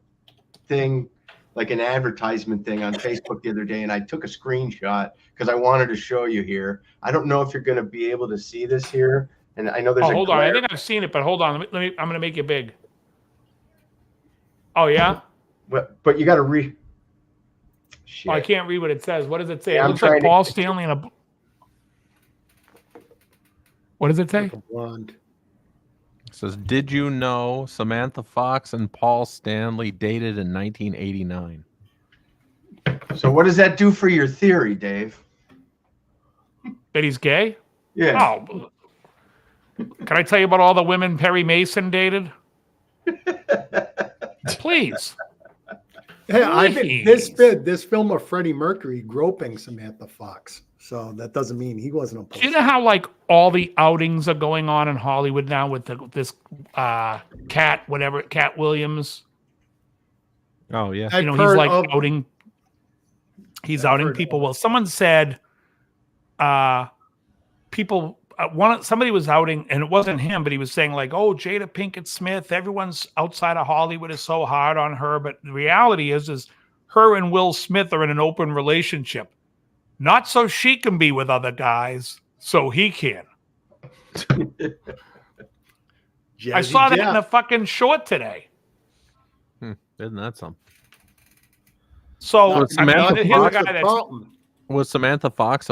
thing, like an advertisement thing on Facebook the other day, and I took a screenshot because I wanted to show you here. I don't know if you're going to be able to see this here, and I know there's. Hold on, I think I've seen it, but hold on. Let me. I'm going to make it big. Oh yeah. But you got to read. Oh, I can't read what it says. What does it say? Yeah, it looks like Paul Stanley in a. What does it say? Blonde. It says, "Did you know Samantha Fox and Paul Stanley dated in 1989?" So what does that do for your theory, Dave? That he's gay? Yeah. Oh, can I tell you about all the women Perry Mason dated? Please. Yeah, Please. this film of Freddie Mercury groping Samantha Fox. So that doesn't mean he wasn't a Do you know how like all the outings are going on in Hollywood now with this Cat Williams? Oh yeah. You know, he's like outing. He's outing people. Well, someone said, people. Somebody was outing, and it wasn't him, but he was saying like, "Oh, Jada Pinkett Smith. Everyone's outside of Hollywood is so hard on her." But the reality is her and Will Smith are in an open relationship, not so she can be with other guys, so he can. I saw that in a fucking short today. Isn't that something? So Was Samantha here's a Fox guy that's. Was Samantha Fox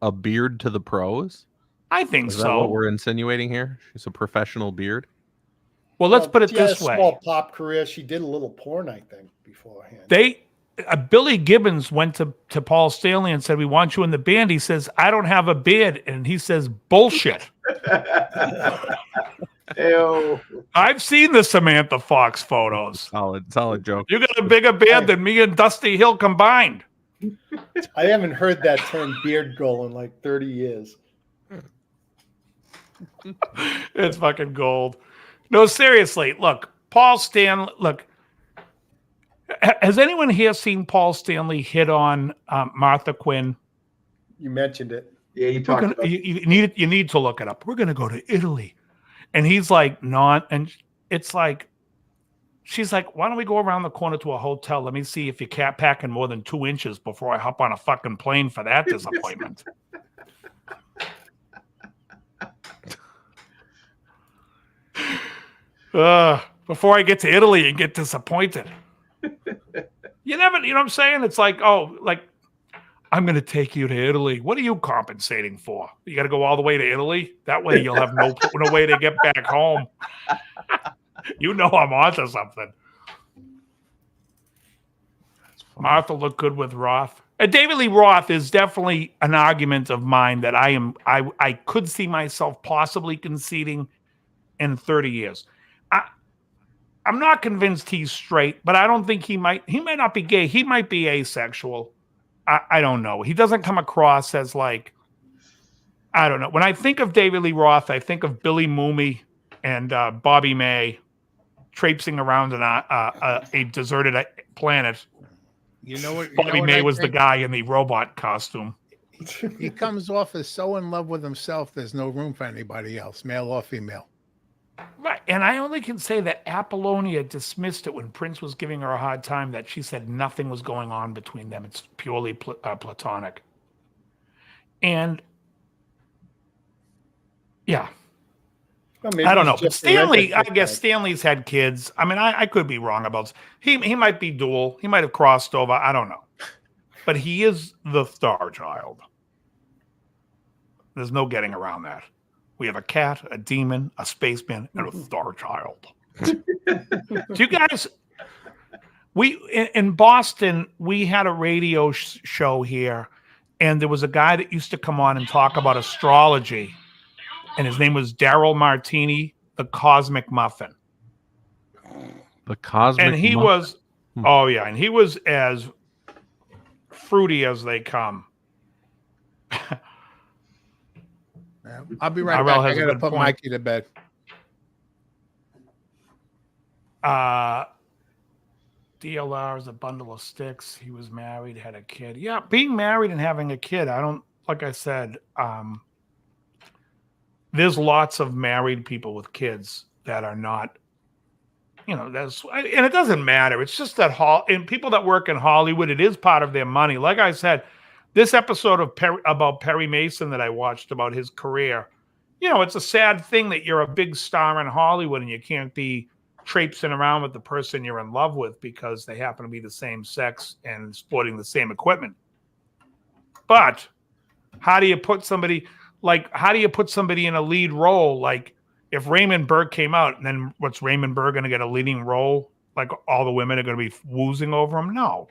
a beard to the pros? I think Is that so. what we're insinuating here? She's a professional beard. Well, let's put it she had this a way. small pop career. She did a little porn, I think, beforehand. Billy Gibbons went to Paul Stanley and said, "We want you in the band." He says, "I don't have a beard," and he says, "Bullshit." Ew. I've seen the Samantha Fox photos. Solid joke. You got a bigger beard than me and Dusty Hill combined. I haven't heard that term beard girl in like 30 years. It's fucking gold. No, seriously. Look, Paul Stanley. Look, has anyone here seen Paul Stanley hit on Martha Quinn? You mentioned it. Yeah, you talked about You need to look it up. We're gonna go to Italy, and he's like, "Not," and it's like, she's like, "Why don't we go around the corner to a hotel? Let me see if you're cat packing more than 2 inches before I hop on a fucking plane for that disappointment." Before I get to Italy and get disappointed. You know what I'm saying? It's like, oh, like, I'm going to take you to Italy. What are you compensating for? You got to go all the way to Italy? That way you'll have no way to get back home. You know I'm onto something. Martha looked good with Roth. David Lee Roth is definitely an argument of mine that I could see myself possibly conceding in 30 years. I'm not convinced he's straight, but I don't think he might not be gay. He might be asexual. I don't know. He doesn't come across as like, I don't know. When I think of David Lee Roth, I think of Billy Mooney and Bobby May traipsing around in a deserted planet. You know what? Bobby May was the guy in the robot costume. He comes off as so in love with himself. There's no room for anybody else, male or female. Right. And I only can say that Apollonia dismissed it when Prince was giving her a hard time, that she said nothing was going on between them. It's purely platonic. And yeah. Well, I don't know. it's But just Stanley, I romantic, guess like- Stanley's had kids. I mean, I could be wrong about he might be dual. He might have crossed over. I don't know. But he is the star child. There's no getting around that. We have a cat, a demon, a spaceman, and a star child. Do you guys? In Boston, we had a radio show here, and there was a guy that used to come on and talk about astrology, and his name was Daryl Martini, the Cosmic Muffin. The Cosmic And he Muffin. was, oh yeah, and he was as fruity as they come. I'll be right Arel back. I has a gotta good put point. Mikey to bed. DLR is a bundle of sticks. He was married, had a kid. Yeah, being married and having a kid. I don't, like I said, there's lots of married people with kids that are not, that's, and it doesn't matter. It's just that and people that work in Hollywood, it is part of their money. Like I said, this episode of about Perry Mason that I watched about his career, it's a sad thing that you're a big star in Hollywood and you can't be traipsing around with the person you're in love with because they happen to be the same sex and sporting the same equipment. But how do you put somebody in a lead role? Like if Raymond Burr came out, and then what's Raymond Burr going to get a leading role? Like all the women are going to be woozing over him? No.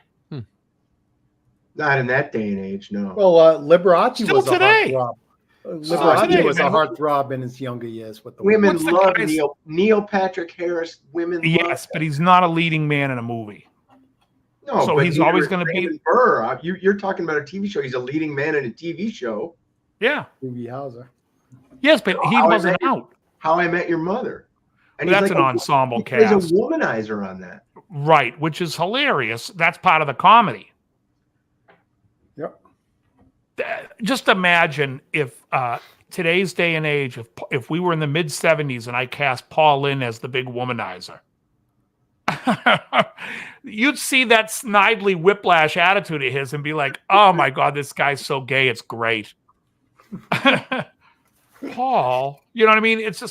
Not in that day and age, no. Well, Liberace Still was today. a heartthrob. Still Liberace today, was a man. heartthrob in his younger years with the Women What's the love guy's- Neil Patrick Harris. Women love Yes, but he's not a leading man in a movie. no, so but he's neither always is gonna be- Raymond Burr. You're talking about a TV show. He's a leading man in a TV show. Yeah. Doogie Howser. Yes, but he How I wasn't Met- out. How I Met Your Mother. And That's he's an like ensemble He's cast. a womanizer on that. Right, which is hilarious. That's part of the comedy. Yep. Just imagine if today's day and age, if we were in the mid 70s and I cast Paul Lynde as the big womanizer, you'd see that snidely whiplash attitude of his and be like, "Oh my God, this guy's so gay, it's great." Paul, you know what I mean? It's so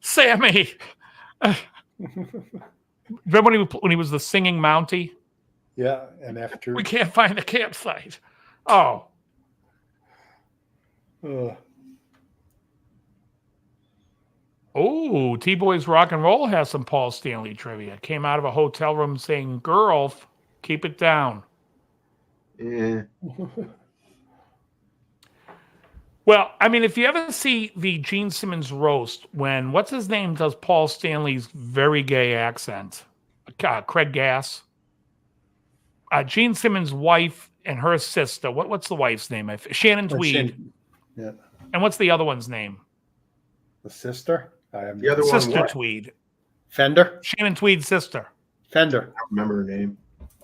Sammy. Remember when he was the singing Mountie? Yeah, and after We can't find the campsite. Oh, oh, T-Boys Rock and Roll has some Paul Stanley trivia. Came out of a hotel room saying, "Girl, keep it down." Yeah. Well, I mean, if you ever see the Gene Simmons roast when, what's his name, does Paul Stanley's very gay accent, Craig Gass, Gene Simmons' wife and her sister, what's the wife's name? Shannon Tweed. Yeah, And what's the other one's name? the sister. I am The other one, Sister what? Tweed. Fender. Shannon Tweed's sister. Fender. I don't remember her name.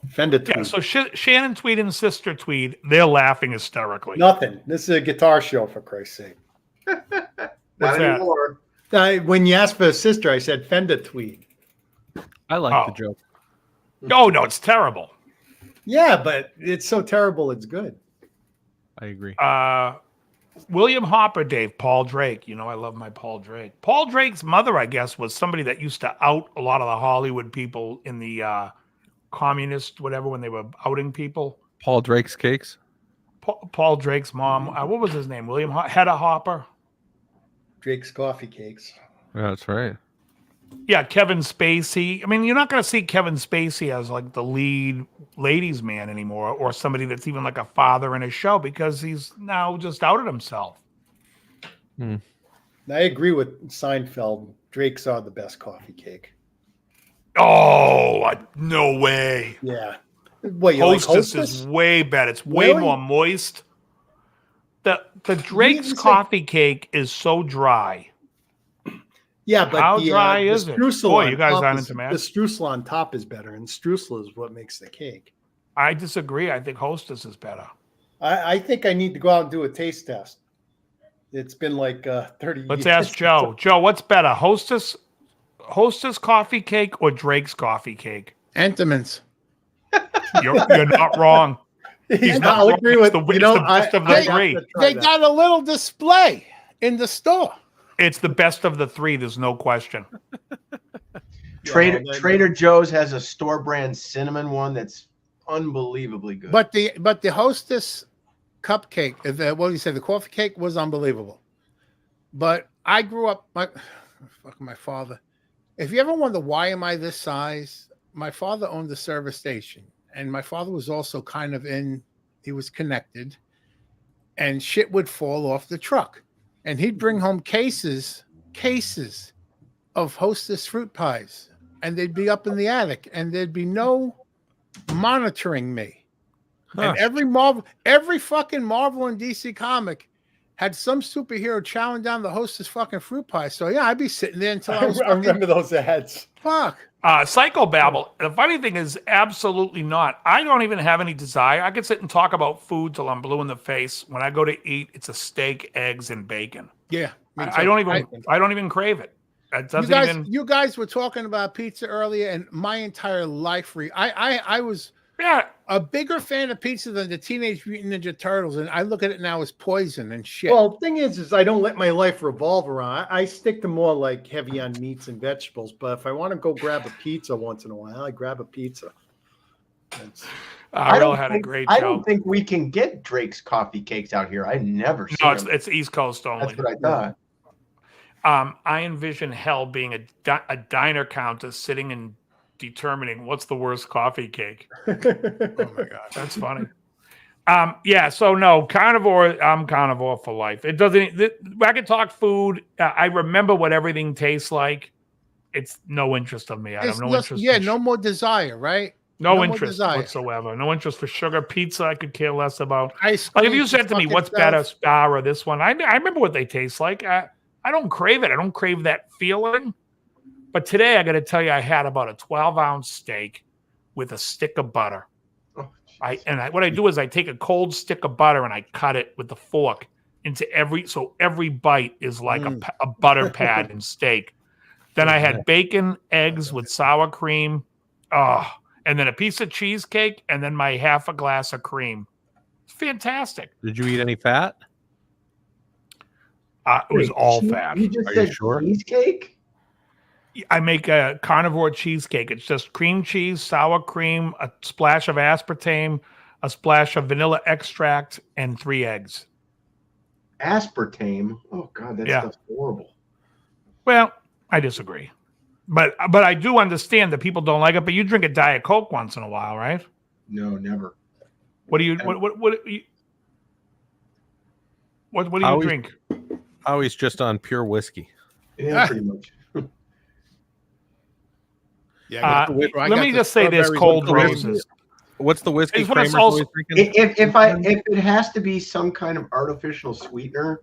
Fender. Yeah, Tweed. so Shannon Tweed and Sister Tweed, they're laughing hysterically. Nothing. This is a guitar show, for Christ's sake. Not What's that? anymore. When you asked for a sister, I said Fender Tweed. I like Oh. the joke. Oh, no, it's terrible. Yeah, but it's so terrible, it's good. I agree. William Hopper, Dave, Paul Drake. You know, I love my Paul Drake. Paul Drake's mother, I guess, was somebody that used to out a lot of the Hollywood people in the communist, whatever, when they were outing people. Paul Drake's Cakes. Paul Drake's mom, what was his name? Hedda Hopper? Drake's Coffee Cakes. Yeah, that's right. Yeah, Kevin Spacey. I mean, you're not going to see Kevin Spacey as like the lead ladies' man anymore, or somebody that's even like a father in a show, because he's now just outed himself. I agree with Seinfeld. Drake's are the best coffee cake. Oh, no way. Yeah. What, you like Hostess Hostess? is way better. It's way Really? more moist. The Drake's didn't say- coffee cake is so dry. Yeah, but How the, dry the is it? streusel Boy, on you guys top aren't is- into math. The streusel on top is better, and streusel is what makes the cake. I disagree. I think Hostess is better. I think I need to go out and do a taste test. It's been like 30 Let's years. ask Joe. Joe, what's better, Hostess coffee cake or Drake's coffee cake? Entenmann's. You're not wrong. He's not I'll wrong. agree It's with the- you it's know. the best of the I have three. to try They that. got a little display in the store. It's the best of the three. There's no question. Trader Joe's has a store brand cinnamon one that's unbelievably good. But the Hostess cupcake, what do you say? The coffee cake was unbelievable. But I grew up, my father. If you ever wonder why am I this size, my father owned a service station, and my father was also kind of he was connected, and shit would fall off the truck, and he'd bring home cases of Hostess fruit pies, and they'd be up in the attic, and there'd be no monitoring me. And every fucking Marvel and DC comic had some superhero chowing down the Hostess fucking fruit pie. So yeah, I'd be sitting there until I was I remember those ads. fuck. Psychobabble. The funny thing is, absolutely not. I don't even have any desire. I could sit and talk about food till I'm blue in the face. When I go to eat, it's a steak, eggs, and bacon. Yeah, me too. I don't even crave it. It doesn't You guys were talking about pizza earlier, and my entire life, I was Yeah, a bigger fan of pizza than the Teenage Mutant Ninja Turtles, and I look at it now as poison and shit. Well, the thing is I don't let my life revolve around. I stick to more like heavy on meats and vegetables. But if I want to go grab a pizza once in a while, I grab a pizza. Ariel had a great I show. don't think we can get Drake's coffee cakes out here. I never seen No, them. it's East Coast only. That's what I thought. I envision hell being a diner counter sitting in determining what's the worst coffee cake. Oh my god. That's funny. Yeah, so no, carnivore, I'm carnivore for life. It doesn't, I can talk food. I remember what everything tastes like. It's no interest of me. I have It's no just- interest. yeah, in no more desire, right? no more interest desire. whatsoever. No interest for sugar. Pizza, I could care less about. Ice Like if cream you said to me, fucking what's stuff. better, Star or this one? I remember what they taste like. I don't crave it. I don't crave that feeling. But today, I got to tell you, I had about a 12-ounce steak with a stick of butter. Oh, What I do is I take a cold stick of butter and I cut it with the fork into every bite is like a butter pad in steak. Then I had bacon, eggs with sour cream, and then a piece of cheesecake, and then my half a glass of cream. It's fantastic. Did you eat any fat? It was all Cheese- fat. You just Are you said sure? cheesecake? I make a carnivore cheesecake. It's just cream cheese, sour cream, a splash of aspartame, a splash of vanilla extract, and 3 eggs. Aspartame? Oh God, that Yeah. stuff's horrible. Well, I disagree. But I do understand that people don't like it, but you drink a Diet Coke once in a while, right? No, never. What do you what do you Always- drink? Oh, he's just on pure whiskey. Yeah, pretty much. Yeah, Let me just say this: cold roses. What's the whiskey I just wanna Kramer's also- always drinking? If it has to be some kind of artificial sweetener,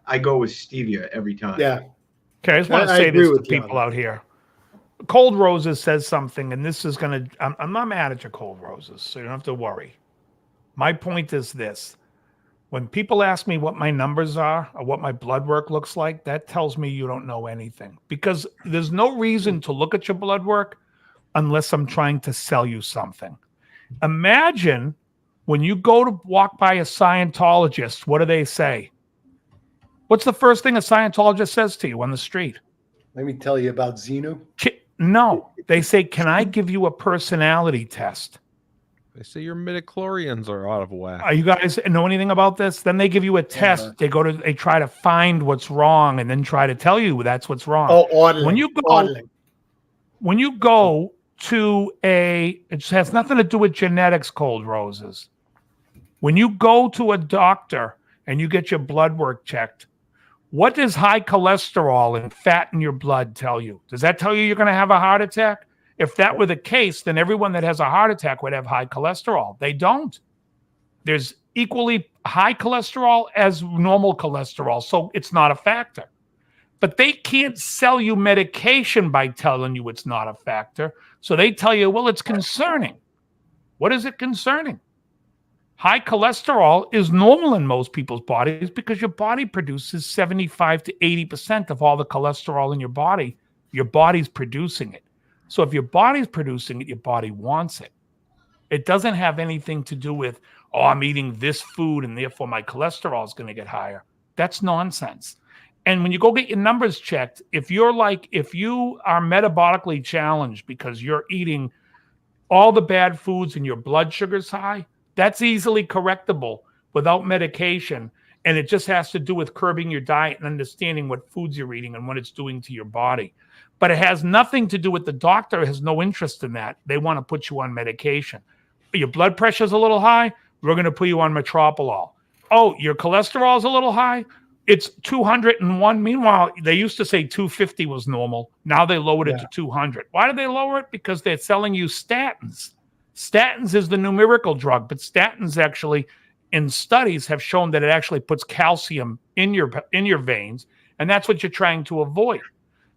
I go with stevia every time. Yeah. Okay, I just want to I say agree this to with you on people that. out here. Cold Roses says something, and this is going to, I'm not mad at your Cold Roses, so you don't have to worry. My point is this. When people ask me what my numbers are or what my blood work looks like, that tells me you don't know anything, because there's no reason to look at your blood work unless I'm trying to sell you something. Imagine when you go to walk by a Scientologist, what do they say? What's the first thing a Scientologist says to you on the street? Let me tell you about Xenu. No, they say, can I give you a personality test? They say your midichlorians are out of whack. Are you guys know anything about this? Then they give you a test. They try to find what's wrong and then try to tell you that's what's wrong. Oh, Audling. When you go- Audling. When you go to it has nothing to do with genetics, Cold Roses. When you go to a doctor and you get your blood work checked, what does high cholesterol and fat in your blood tell you? Does that tell you you're going to have a heart attack? If that were the case, then everyone that has a heart attack would have high cholesterol. They don't. There's equally high cholesterol as normal cholesterol, so it's not a factor. But they can't sell you medication by telling you it's not a factor. So they tell you, well, it's concerning. What is it concerning? High cholesterol is normal in most people's bodies because your body produces 75 to 80% of all the cholesterol in your body. Your body's producing it. So if your body's producing it, your body wants it. It doesn't have anything to do with, oh, I'm eating this food and therefore my cholesterol is going to get higher. That's nonsense. And when you go get your numbers checked, if you are metabolically challenged because you're eating all the bad foods and your blood sugar's high, that's easily correctable without medication. And it just has to do with curbing your diet and understanding what foods you're eating and what it's doing to your body. But it has nothing to do with the doctor has no interest in that. They want to put you on medication. Your blood pressure's a little high, we're going to put you on metoprolol. Oh, your cholesterol's a little high, it's 201. Meanwhile, they used to say 250 was normal. Now they lowered it to 200. Why did they lower it? Because they're selling you statins. Statins is the new miracle drug, but statins actually, in studies, have shown that it actually puts calcium in your veins, and that's what you're trying to avoid.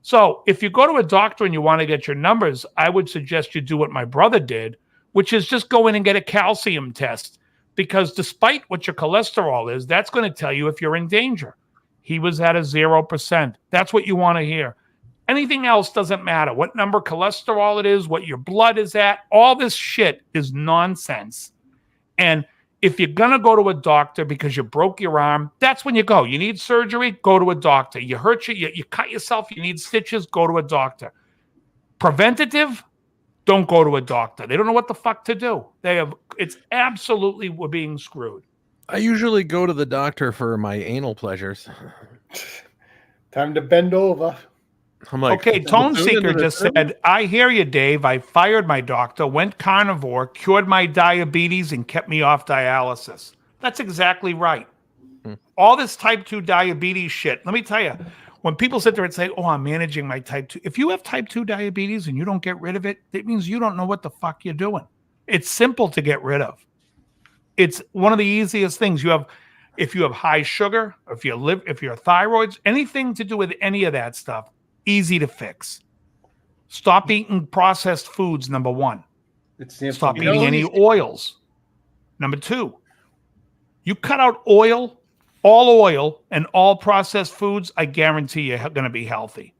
So if you go to a doctor and you want to get your numbers, I would suggest you do what my brother did, which is just go in and get a calcium test, because despite what your cholesterol is, that's going to tell you if you're in danger. He was at a 0%. That's what you want to hear. Anything else doesn't matter. What number cholesterol it is, what your blood is at, all this shit is nonsense. And if you're going to go to a doctor because you broke your arm, that's when you go. You need surgery, go to a doctor. You hurt you cut yourself, you need stitches, go to a doctor. Preventative, don't go to a doctor. They don't know what the fuck to do. It's absolutely, we're being screwed. I usually go to the doctor for my anal pleasures. Time to bend over. I'm like, Okay, Tone platoon Seeker into the just cinnamon? said, I hear you, Dave. I fired my doctor, went carnivore, cured my diabetes, and kept me off dialysis. That's exactly right. All this type 2 diabetes shit, let me tell you, when people sit there and say, oh, I'm managing my type 2, if you have type 2 diabetes and you don't get rid of it, it means you don't know what the fuck you're doing. It's simple to get rid of. It's one of the easiest things. If you have high sugar, if your thyroid's, anything to do with any of that stuff, easy to fix. Stop eating processed foods, number one. Stop eating any oils. Number two, you cut out all oil and all processed foods, I guarantee you're going to be healthy.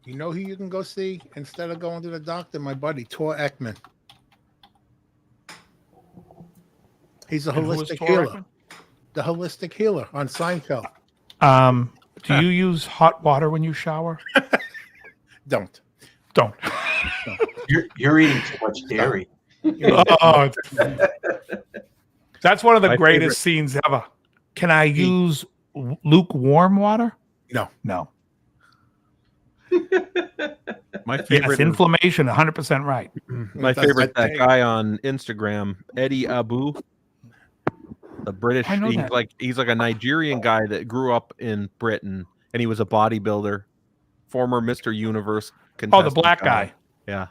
You know who you can go see instead of going to the doctor? My buddy, Tor Ekman. He's a holistic healer. Ekman? The holistic healer on Seinfeld. Do you use hot water when you shower? Don't. You're eating too much dairy. Oh, that's one of the My greatest scenes ever. Can I use lukewarm water? No. No. My Yes, favorite, inflammation, 100% right. my That's favorite, that that guy on Instagram, Eddie Abu, the British. I know that. He's like a Nigerian guy that grew up in Britain, and he was a bodybuilder, former Mr. Universe Oh, the contestant black guy. Yeah,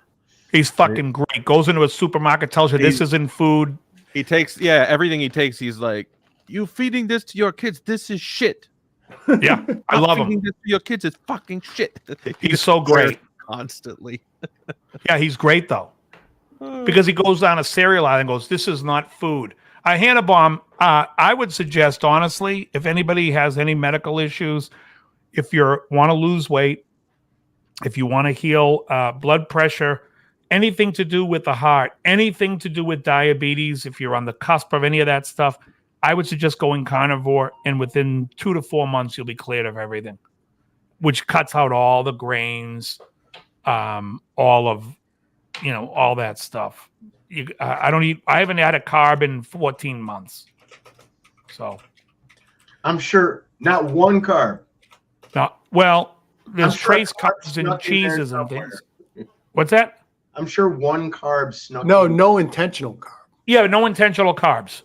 He's fucking great. Goes into a supermarket, tells you this He's- isn't food. he takes everything he takes. He's like, you feeding this to your kids? This is shit. Yeah, I Not love feeding him. this to your kids is fucking shit. He He's so great. constantly. Yeah, he's great though, because he goes down a cereal aisle and goes, "This is not food." Hannah Bomb. I would suggest, honestly, if anybody has any medical issues, if you want to lose weight, if you want to heal blood pressure, anything to do with the heart, anything to do with diabetes, if you're on the cusp of any of that stuff, I would suggest going carnivore, and within 2 to 4 months, you'll be cleared of everything, which cuts out all the grains, all of, all that stuff. I haven't had a carb in 14 months. So, I'm sure not one carb. well, there's I'm sure trace carbs carbs and snuck in there cheeses and somewhere. things. What's that? I'm sure one carb snuck. No, in. no intentional carb. Yeah, no intentional carbs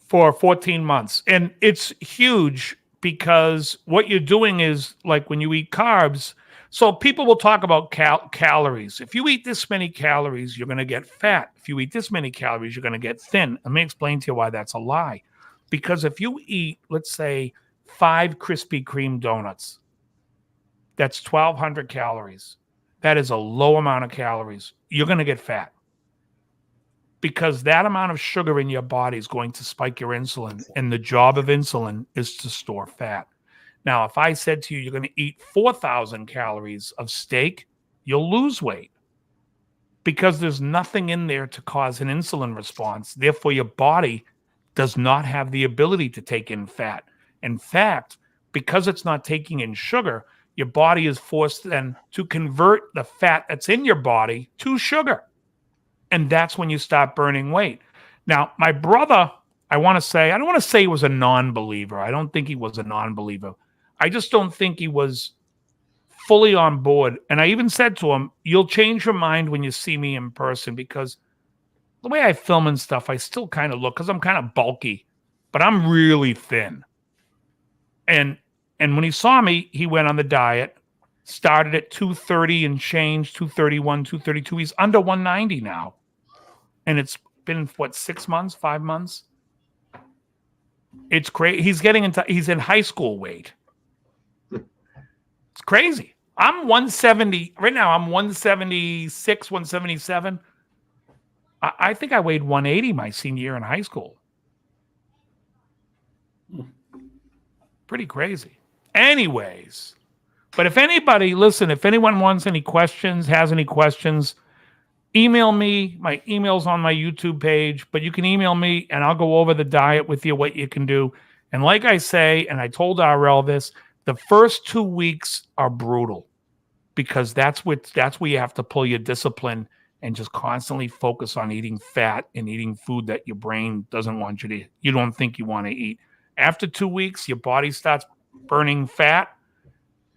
for 14 months. And it's huge because what you're doing is, like, when you eat carbs, so people will talk about calories. If you eat this many calories, you're going to get fat. If you eat this many calories, you're going to get thin. Let me explain to you why that's a lie. Because if you eat, let's say, 5 Krispy Kreme donuts, that's 1,200 calories. That is a low amount of calories. You're going to get fat. Because that amount of sugar in your body is going to spike your insulin. And the job of insulin is to store fat. Now, if I said to you, you're going to eat 4,000 calories of steak, you'll lose weight. Because there's nothing in there to cause an insulin response. Therefore, your body does not have the ability to take in fat. In fact, because it's not taking in sugar, your body is forced then to convert the fat that's in your body to sugar. And that's when you start burning weight. Now, my brother, I don't want to say he was a non-believer. I don't think he was a non-believer. I just don't think he was fully on board. And I even said to him, you'll change your mind when you see me in person, because the way I film and stuff, I still kind of look, because I'm kind of bulky, but I'm really thin. And when he saw me, he went on the diet, started at 230 and change, 231, 232. He's under 190 now. And it's been, 6 months, 5 months? It's crazy. He's in high school weight. It's crazy. I'm 170. Right now, I'm 176, 177. I think I weighed 180 my senior year in high school. Pretty crazy. Anyways, but if anyone wants any questions, has any questions, email me. My email's on my YouTube page, but you can email me and I'll go over the diet with you, what you can do. And like I say, and I told RL this, the first 2 weeks are brutal, because that's where you have to pull your discipline and just constantly focus on eating fat and eating food that your brain doesn't want you don't think you want to eat. After 2 weeks, your body starts burning fat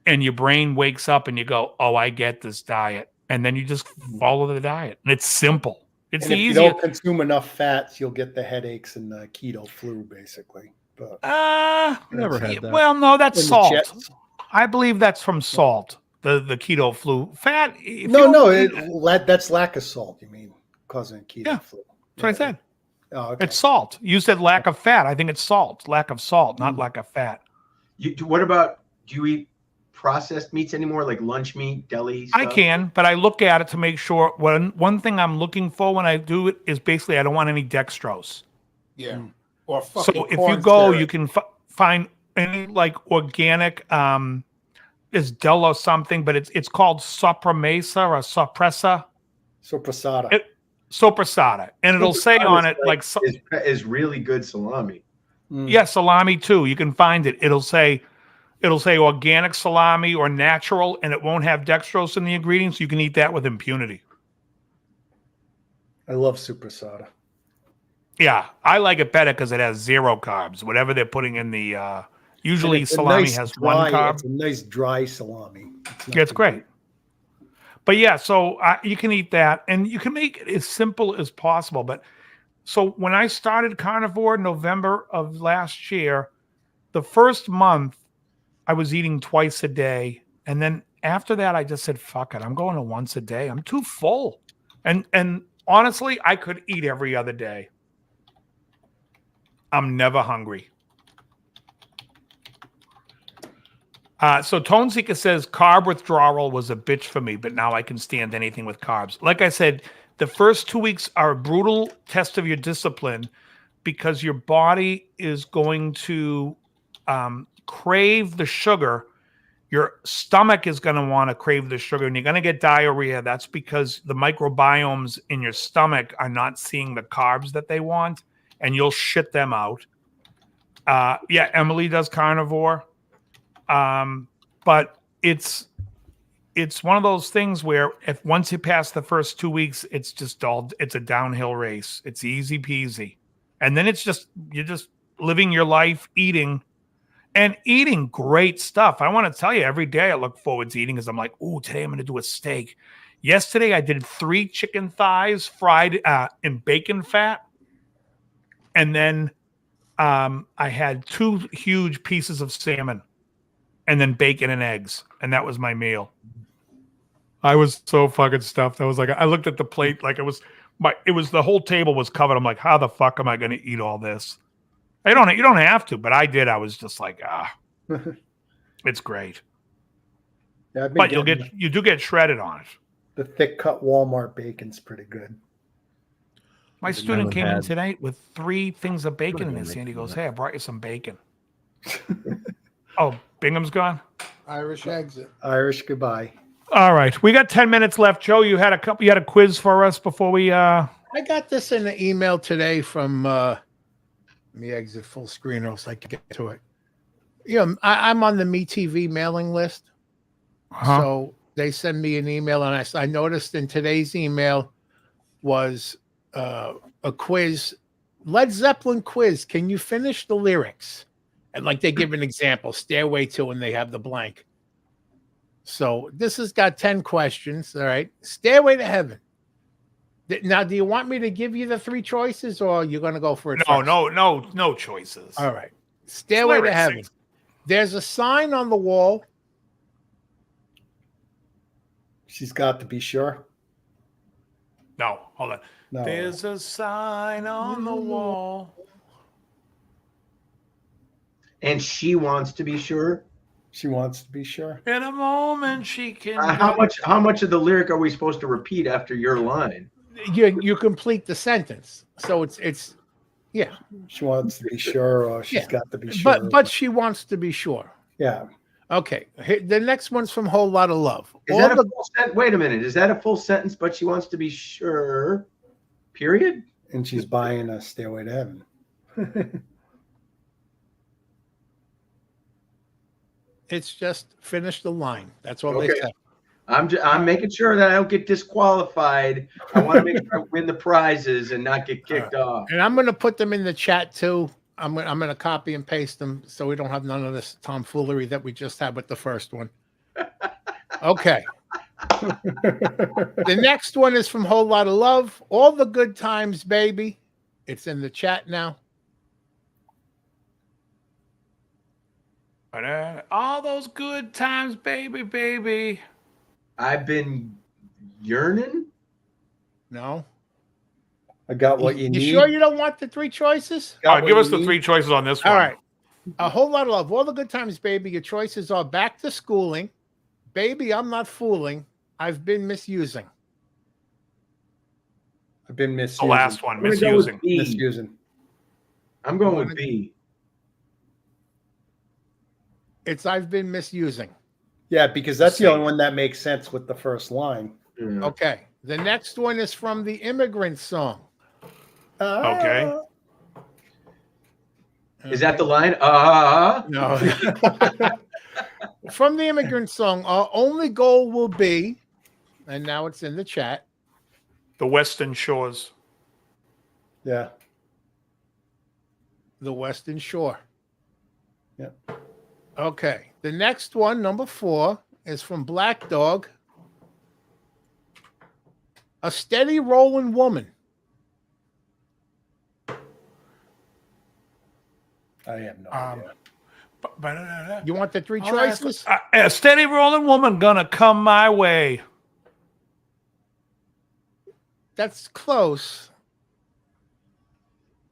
and your brain wakes up and you go, oh, I get this diet. And then you just follow the diet. And it's simple. It's And the if you easiest. don't consume enough fats, you'll get the headaches and the keto flu, basically. But Never had that. Well, no, that's in the salt. jets- I believe that's from salt. The keto flu. Fat. if No, you no, don't- that's lack of salt. You mean causing keto Yeah, flu? That's what I said. Oh, okay. It's salt. You said lack of fat. I think it's salt. Lack of salt, Mm. not lack of fat. What about, do you eat processed meats anymore, like lunch meat, deli stuff? I can, but I look at it to make sure. One thing I'm looking for when I do it is basically I don't want any dextrose. Yeah. Or So fucking if you corn go, syrup. you can find any like organic. Is Dell or something, but it's called Sopremesa or Sopressa. Soprasada. Soprasada, and it'll say on it like is really good salami. Mm. yeah, salami too. You can find it. It'll say organic salami or natural, and it won't have dextrose in the ingredients. You can eat that with impunity. I love Soprasada. Yeah, I like it better because it has 0 carbs. Whatever they're putting in the usually And it's a salami nice has dry, 1 carb. It's a nice dry salami. Yeah, it's great. But yeah, so you can eat that, and you can make it as simple as possible. But so when I started carnivore November of last year, the first month I was eating twice a day, and then after that I just said, "Fuck it, I'm going to once a day. I'm too full." And honestly, I could eat every other day. I'm never hungry. So Tone Seeker says carb withdrawal was a bitch for me, but now I can stand anything with carbs. Like I said, the first 2 weeks are a brutal test of your discipline because your body is going to crave the sugar. Your stomach is going to want to crave the sugar, and you're going to get diarrhea. That's because the microbiomes in your stomach are not seeing the carbs that they want, and you'll shit them out. Yeah, Emily does carnivore. But it's one of those things where if once you pass the first 2 weeks, it's a downhill race. It's easy peasy. And then you're just living your life eating great stuff. I want to tell you, every day I look forward to eating because I'm like, ooh, today I'm going to do a steak. Yesterday I did 3 chicken thighs fried in bacon fat. And then I had 2 huge pieces of salmon. And then bacon and eggs. And that was my meal. I was so fucking stuffed. I was like, I looked at the plate like it was the whole table was covered. I'm like, how the fuck am I going to eat all this? You don't have to, but I did. I was just like, it's great. Yeah, I've been But getting you do get shredded on it. the thick cut Walmart bacon's pretty good. My student came in had- tonight with 3 things of bacon in his hand. He goes, hey, I brought you some bacon. Oh, Bingham's gone? Irish exit. Irish goodbye. All right. We got 10 minutes left. Joe, you had a quiz for us before we I got this in an email today from let me exit full screen or else I can get to it. You know, I'm on the MeTV mailing list. So they send me an email, and I noticed in today's email was a quiz, Led Zeppelin quiz. Can you finish the lyrics? And like they give an example, Stairway to, and they have the blank. So this has got 10 questions. All right. Stairway to Heaven. Now, do you want me to give you the 3 choices, or you're going to go for it? No choices. All right. Stairway to Lyrics. Heaven. There's a sign on the wall. She's got to be sure. No, hold on. No. There's a sign on the wall. And she wants to be sure. She wants to be sure. In a moment, she can. How much of the lyric are we supposed to repeat after your line? You complete the sentence. So it's yeah. She wants to be sure, or she's Yeah. got to be sure. But she wants to be sure. yeah, Okay. The next one's from Whole Lot of Love. Is that a full sentence? Wait a minute. Is that a full sentence? But she wants to be sure. Period. and she's buying a Stairway to Heaven. It's just finish the line. That's all they Okay. say. I'm making sure that I don't get disqualified. I want to make sure I win the prizes and not get kicked off. And I'm going to put them in the chat too. I'm gonna copy and paste them so we don't have none of this tomfoolery that we just had with the first one. Okay. The next one is from Whole Lot of Love. All the Good Times, Baby. It's in the chat now. All those good times, baby, baby. I've been yearning. No. I got what you You need. sure you don't want the three choices? Got what Give you us the need? 3 choices on this one. All right. A Whole Lot of Love. All the Good Times, Baby. Your choices are Back to Schooling. Baby, I'm Not Fooling. I've Been Misusing. I've been The misusing. last one, I'm gonna go with misusing. B. Misusing. I'm going with B. It's I've Been Misusing. Yeah, because that's the only one that makes sense with the first line. Yeah. Okay. The next one is from the Immigrant Song. Okay. Is that the line? No. From the Immigrant Song, our only goal will be, and now it's in the chat, The Western Shores. Yeah. the Western Shore. Yep. Okay. The next one, number 4, is from Black Dog. A Steady Rolling Woman. I have no Um, idea. You want the 3 choices? A steady rolling woman gonna come my way. That's close.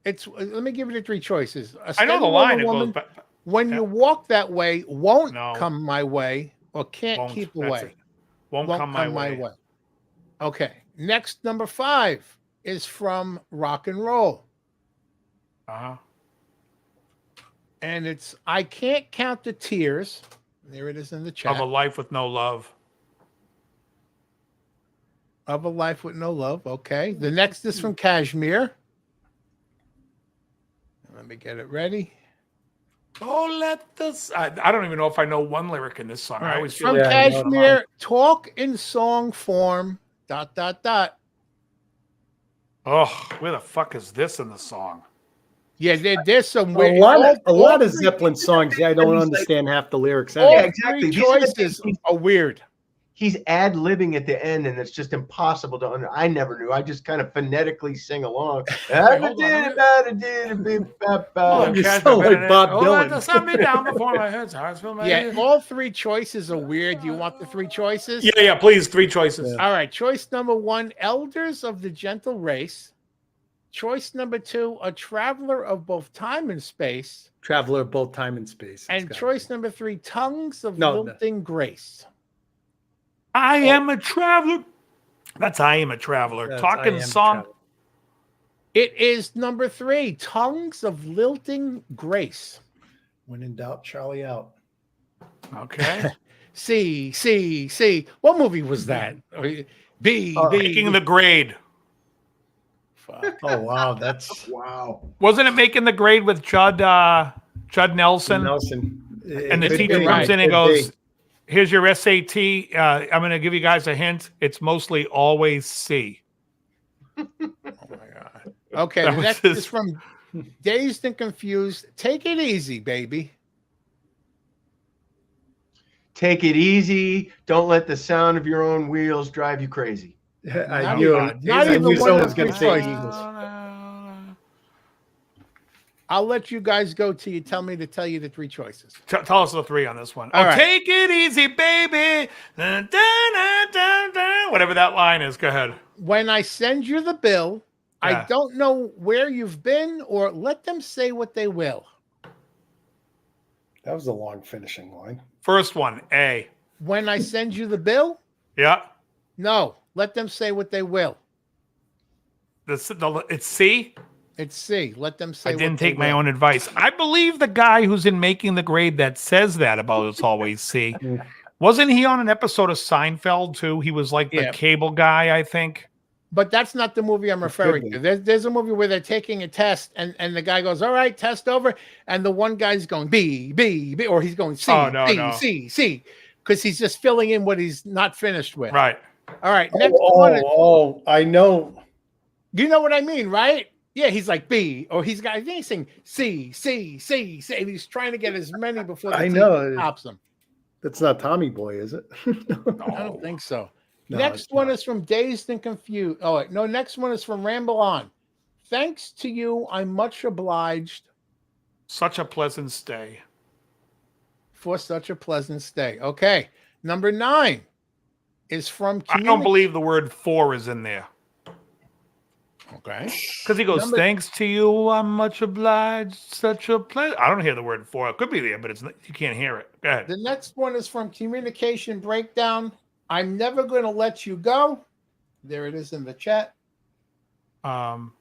It's. Let me give you the 3 choices. A I know steady the line. rolling It goes woman, back. when yeah. you walk that way, won't No. come my way or can't Won't. keep That's away. it. Won't come my way. Okay. Next, number 5 is from Rock and Roll. Uh-huh. And it's I Can't Count the Tears. There it is in the chat. Of a life with no love. Of a Life with No Love. Okay. The next is from Kashmir. Let me get it ready. Oh, let this. I don't even know if I know one lyric in this song. I always feel From like I know the line. Kashmir, talk in song form. ... Oh, where the fuck is this in the song? Yeah, there's some A weird. lot of Zeppelin songs. Yeah, I don't understand half the lyrics. All Anyway. Yeah, exactly. three These are the choices things- are weird. He's ad-libbing at the end, and it's just impossible to under. I never knew. I just kind of phonetically sing along. hold on. You sound like Bob Dylan. Oh, set me down before my head's hard. Yeah, all 3 choices are weird. You want the 3 choices? Yeah, please. 3 choices. Yeah. All right. Choice number 1, Elders of the Gentle Race. Choice number 2, A Traveler of Both Time and Space. Traveler of both time and space. It's And got- choice number 3, Tongues of No, no. Lilting Grace. I am a traveler. That's I am a traveler. That's Talking I Am song. Traveler. It is number 3, Tongues of Lilting Grace. When in doubt, Charlie out. Okay. C. What movie was that? B. Making the grade. Fuck. Oh wow, that's Wow. Wasn't it making the grade with Judd Nelson? Nelson. And the Could teacher be, comes in and could goes, be. "Here's your SAT. I'm going to give you guys a hint. It's mostly always C." Oh my God. Okay, That the was next his- is from Dazed and Confused. Take it easy, baby. Take it easy. Don't let the sound of your own wheels drive you crazy. I Not knew, even- not I even knew one someone of was the going to three say choices. Eagles. I'll let you guys go till you tell me to tell you the 3 choices. Tell us the 3 on this one. All right. Take it easy, baby. Dun, dun, dun, dun, dun. Whatever that line is. Go ahead. When I send you the bill, Yeah. I don't know where you've been, or let them say what they will. That was a long finishing line. First one, A. When I send you the bill, Yeah. no, let them say what they will. It's C. It's C. Let them say. I didn't what they take my will. own advice. I believe the guy who's in Making the Grade that says that about It's Always C. Wasn't he on an episode of Seinfeld too? He was like the Yeah. cable guy, I think. But that's not the movie I'm referring to. There's a movie where they're taking a test, and the guy goes, "All right, test over," and the one guy's going B, or he's going C, Oh, no, C, no. C, because he's just filling in what he's not finished with. Right. All right, next one. I know. You know what I mean, right? Yeah, he's like B, or he's got. I think he's saying C, C, C, C. And he's trying to get as many before the I team know. stops him. That's not Tommy Boy, is it? I don't think so. No, Next it's one not. is from Dazed and Confused. Oh, wait, no. Next one is from Ramble On. Thanks to you, I'm much obliged Such a pleasant stay. for such a pleasant stay. Okay, number 9 is from. I don't believe the word "for" is in there. Okay. Because he goes, Number- thanks to you, I'm much obliged. Such a pleasure. I don't hear the word "for." It could be there, but it's not, you can't hear it. Go ahead. The next one is from Communication Breakdown. I'm never going to let you go. There it is in the chat. Um,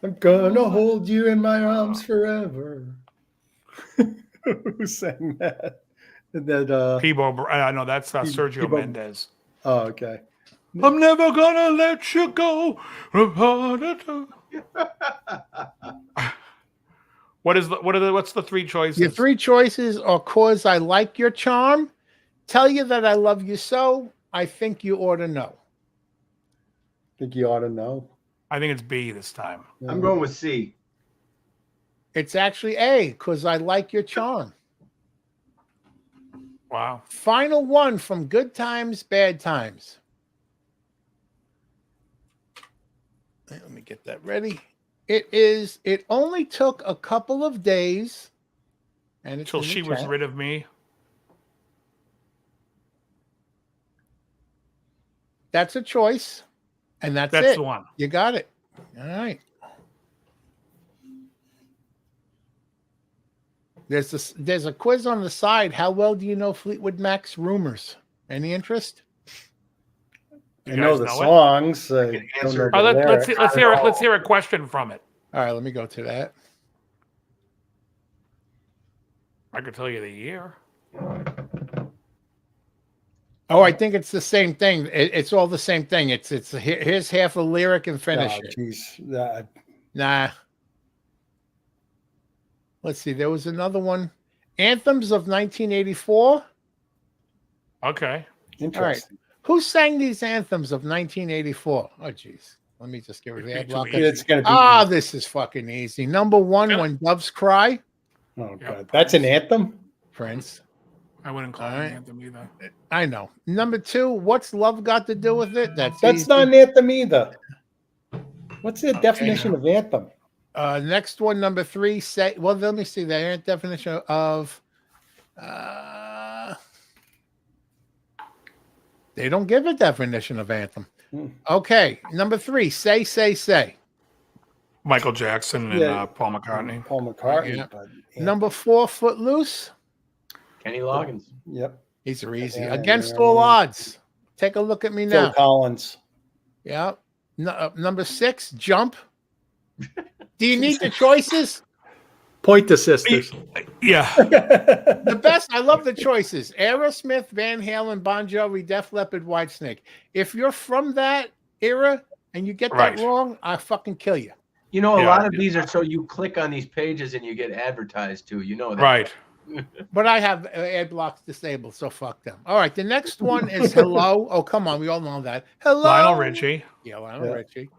I'm gonna hold you in my arms forever. Who sang that? That Peebo, no, that's Sergio Peebo- Mendes. oh, okay. I'm never gonna let you go. What's the three choices? Your 3 choices are cause I like your charm, tell you that I love you so, I think you ought to know. Think you ought to know. I think it's B this time. I'm going with C. It's actually A, cause I like your charm. Wow. Final one from Good Times, Bad Times. Let me get that ready. It only took a couple of days. And it's Until in the she was chat. rid of me. That's a choice. And that's That's it. the one. You got it. All right. There's a quiz on the side. How well do you know Fleetwood Mac's Rumors? Any interest? You I know guys the know it? songs. I can don't answer. know Oh, the let's lyrics. hear it. Let's hear a question from it. All right, let me go to that. I could tell you the year. Oh, I think it's the same thing. It's all the same thing. Here's half a lyric and finish Oh, it. jeez. Nah. Let's see. There was another one. Anthems of 1984. Okay. Interesting. Who sang these anthems of 1984? Oh, geez. Let me just get rid of It'd that be block. too easy. It's gonna be. Ah, this is fucking easy. Number 1, When Doves Cry. Oh Yeah. god, that's an anthem. Prince. I wouldn't call All it right. an anthem either. I know. Number 2, What's Love Got to Do with It? That's That's easy. not an anthem either. What's the definition of anthem? Next one, number 3, say. Well, let me see the definition of. They don't give a definition of anthem. Hmm. Okay, number 3, say. Michael Jackson and Yeah. Paul McCartney. Paul McCartney. Yeah. But, Number 4, Footloose. Kenny Loggins. Yep. These are easy. Yeah, Against yeah, All yeah. Odds. Take a look at me Phil now. Collins. Yeah. Number 6, Jump. Do you need the choices? Point the sisters. Yeah. The best. I love the choices. Aerosmith, Van Halen, Bon Jovi, Def Leppard, Whitesnake. If you're from that era and you get that Right. wrong, I fucking kill you. You know, a Yeah. lot of these are so you click on these pages and you get advertised to. You know that. Right. But I have ad blocks disabled, so fuck them. All right, the next one is Hello. Oh, come on, we all know that. Hello, Lionel Richie. Yeah, Lionel Yeah. Richie.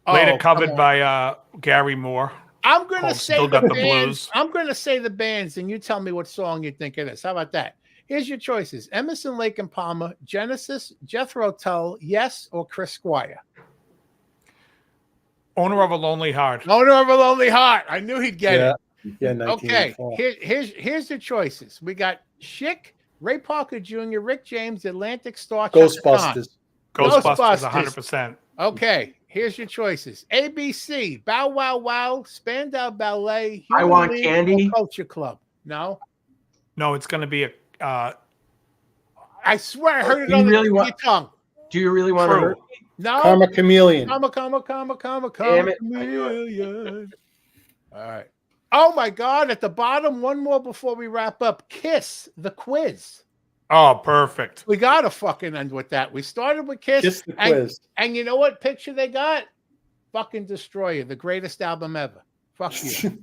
Later Oh, covered come on. by Gary Moore. I'm gonna called say Still the Got the bands. Blues. I'm gonna say the bands, and you tell me what song you think it is. How about that? Here's your choices: Emerson, Lake and Palmer, Genesis, Jethro Tull, Yes, or Chris Squire. Owner of a Lonely Heart. Owner of a Lonely Heart. I knew he'd get Yeah. it. Yeah. Okay, 1984. here's the choices. We got Chic, Ray Parker Jr., Rick James, Atlantic Star, Chaka Khan. Ghostbusters. Ghostbusters, Ghostbusters. 100%. Okay, here's your choices: ABC, Bow Wow Wow, Spandau Ballet, I Human Want League, Candy. or Culture Club. No, No, it's going to be a I swear I heard it You on the really tip of want- your tongue. Do you really want to True. hurt? No, Karma Chameleon. comma, Damn it. I knew it. chameleon. All right. Oh my God! At the bottom, one more before we wrap up. Kiss the quiz. Oh, perfect. We gotta fucking end with that. We started with Kiss, Just the and, quiz. and you know what picture they got? Fucking Destroyer, the greatest album ever. Fuck you.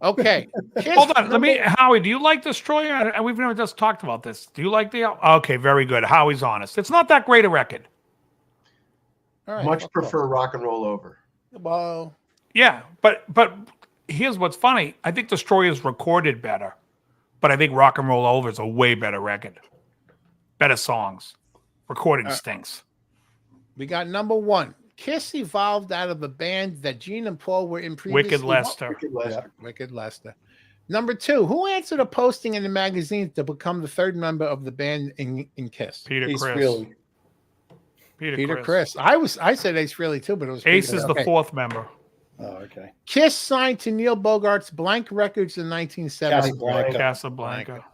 Okay. Kiss Hold on. Let me, number- Howie, do you like Destroyer? We've never just talked about this. Do you like the Okay, very good. Howie's honest. It's not that great a record. All right, Much fuck off. prefer rock and roll over. Well, Yeah, but here's what's funny. I think Destroyer's recorded better, but I think Rock and Roll Over is a way better record. Better songs. Recording stinks. we got number 1. Kiss evolved out of a band that Gene and Paul were in previously. Wicked Lester. Wicked Lester. Wicked Lester. Number 2. Who answered a posting in the magazine to become the 3rd member of the band in Kiss? Peter Ace Chris. Frehley. Peter Chris. I said Ace Frehley too, but it was Ace Peter. is the Okay. 4th member. Oh, okay. Kiss signed to Neil Bogart's Blank Records in 1970. Casablanca. Casablanca.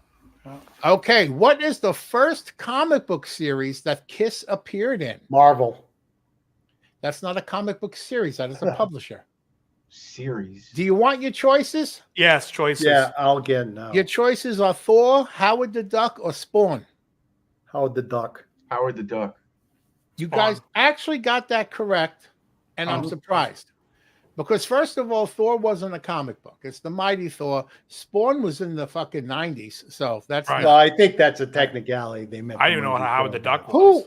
Okay, what is the first comic book series that Kiss appeared in? Marvel. That's not a comic book series. That is a publisher. Series. Do you want your choices? Yes, choices. Yeah, I'll get now. Your choices are Thor, Howard the Duck, or Spawn. Howard the Duck. Howard the Duck. You Spawn. guys actually got that correct, and I'm surprised. Because first of all, Thor wasn't a comic book. It's the Mighty Thor. Spawn was in the fucking 90s. So that's Right. No, I think that's a technicality. They meant. I didn't even know how Howard the Duck who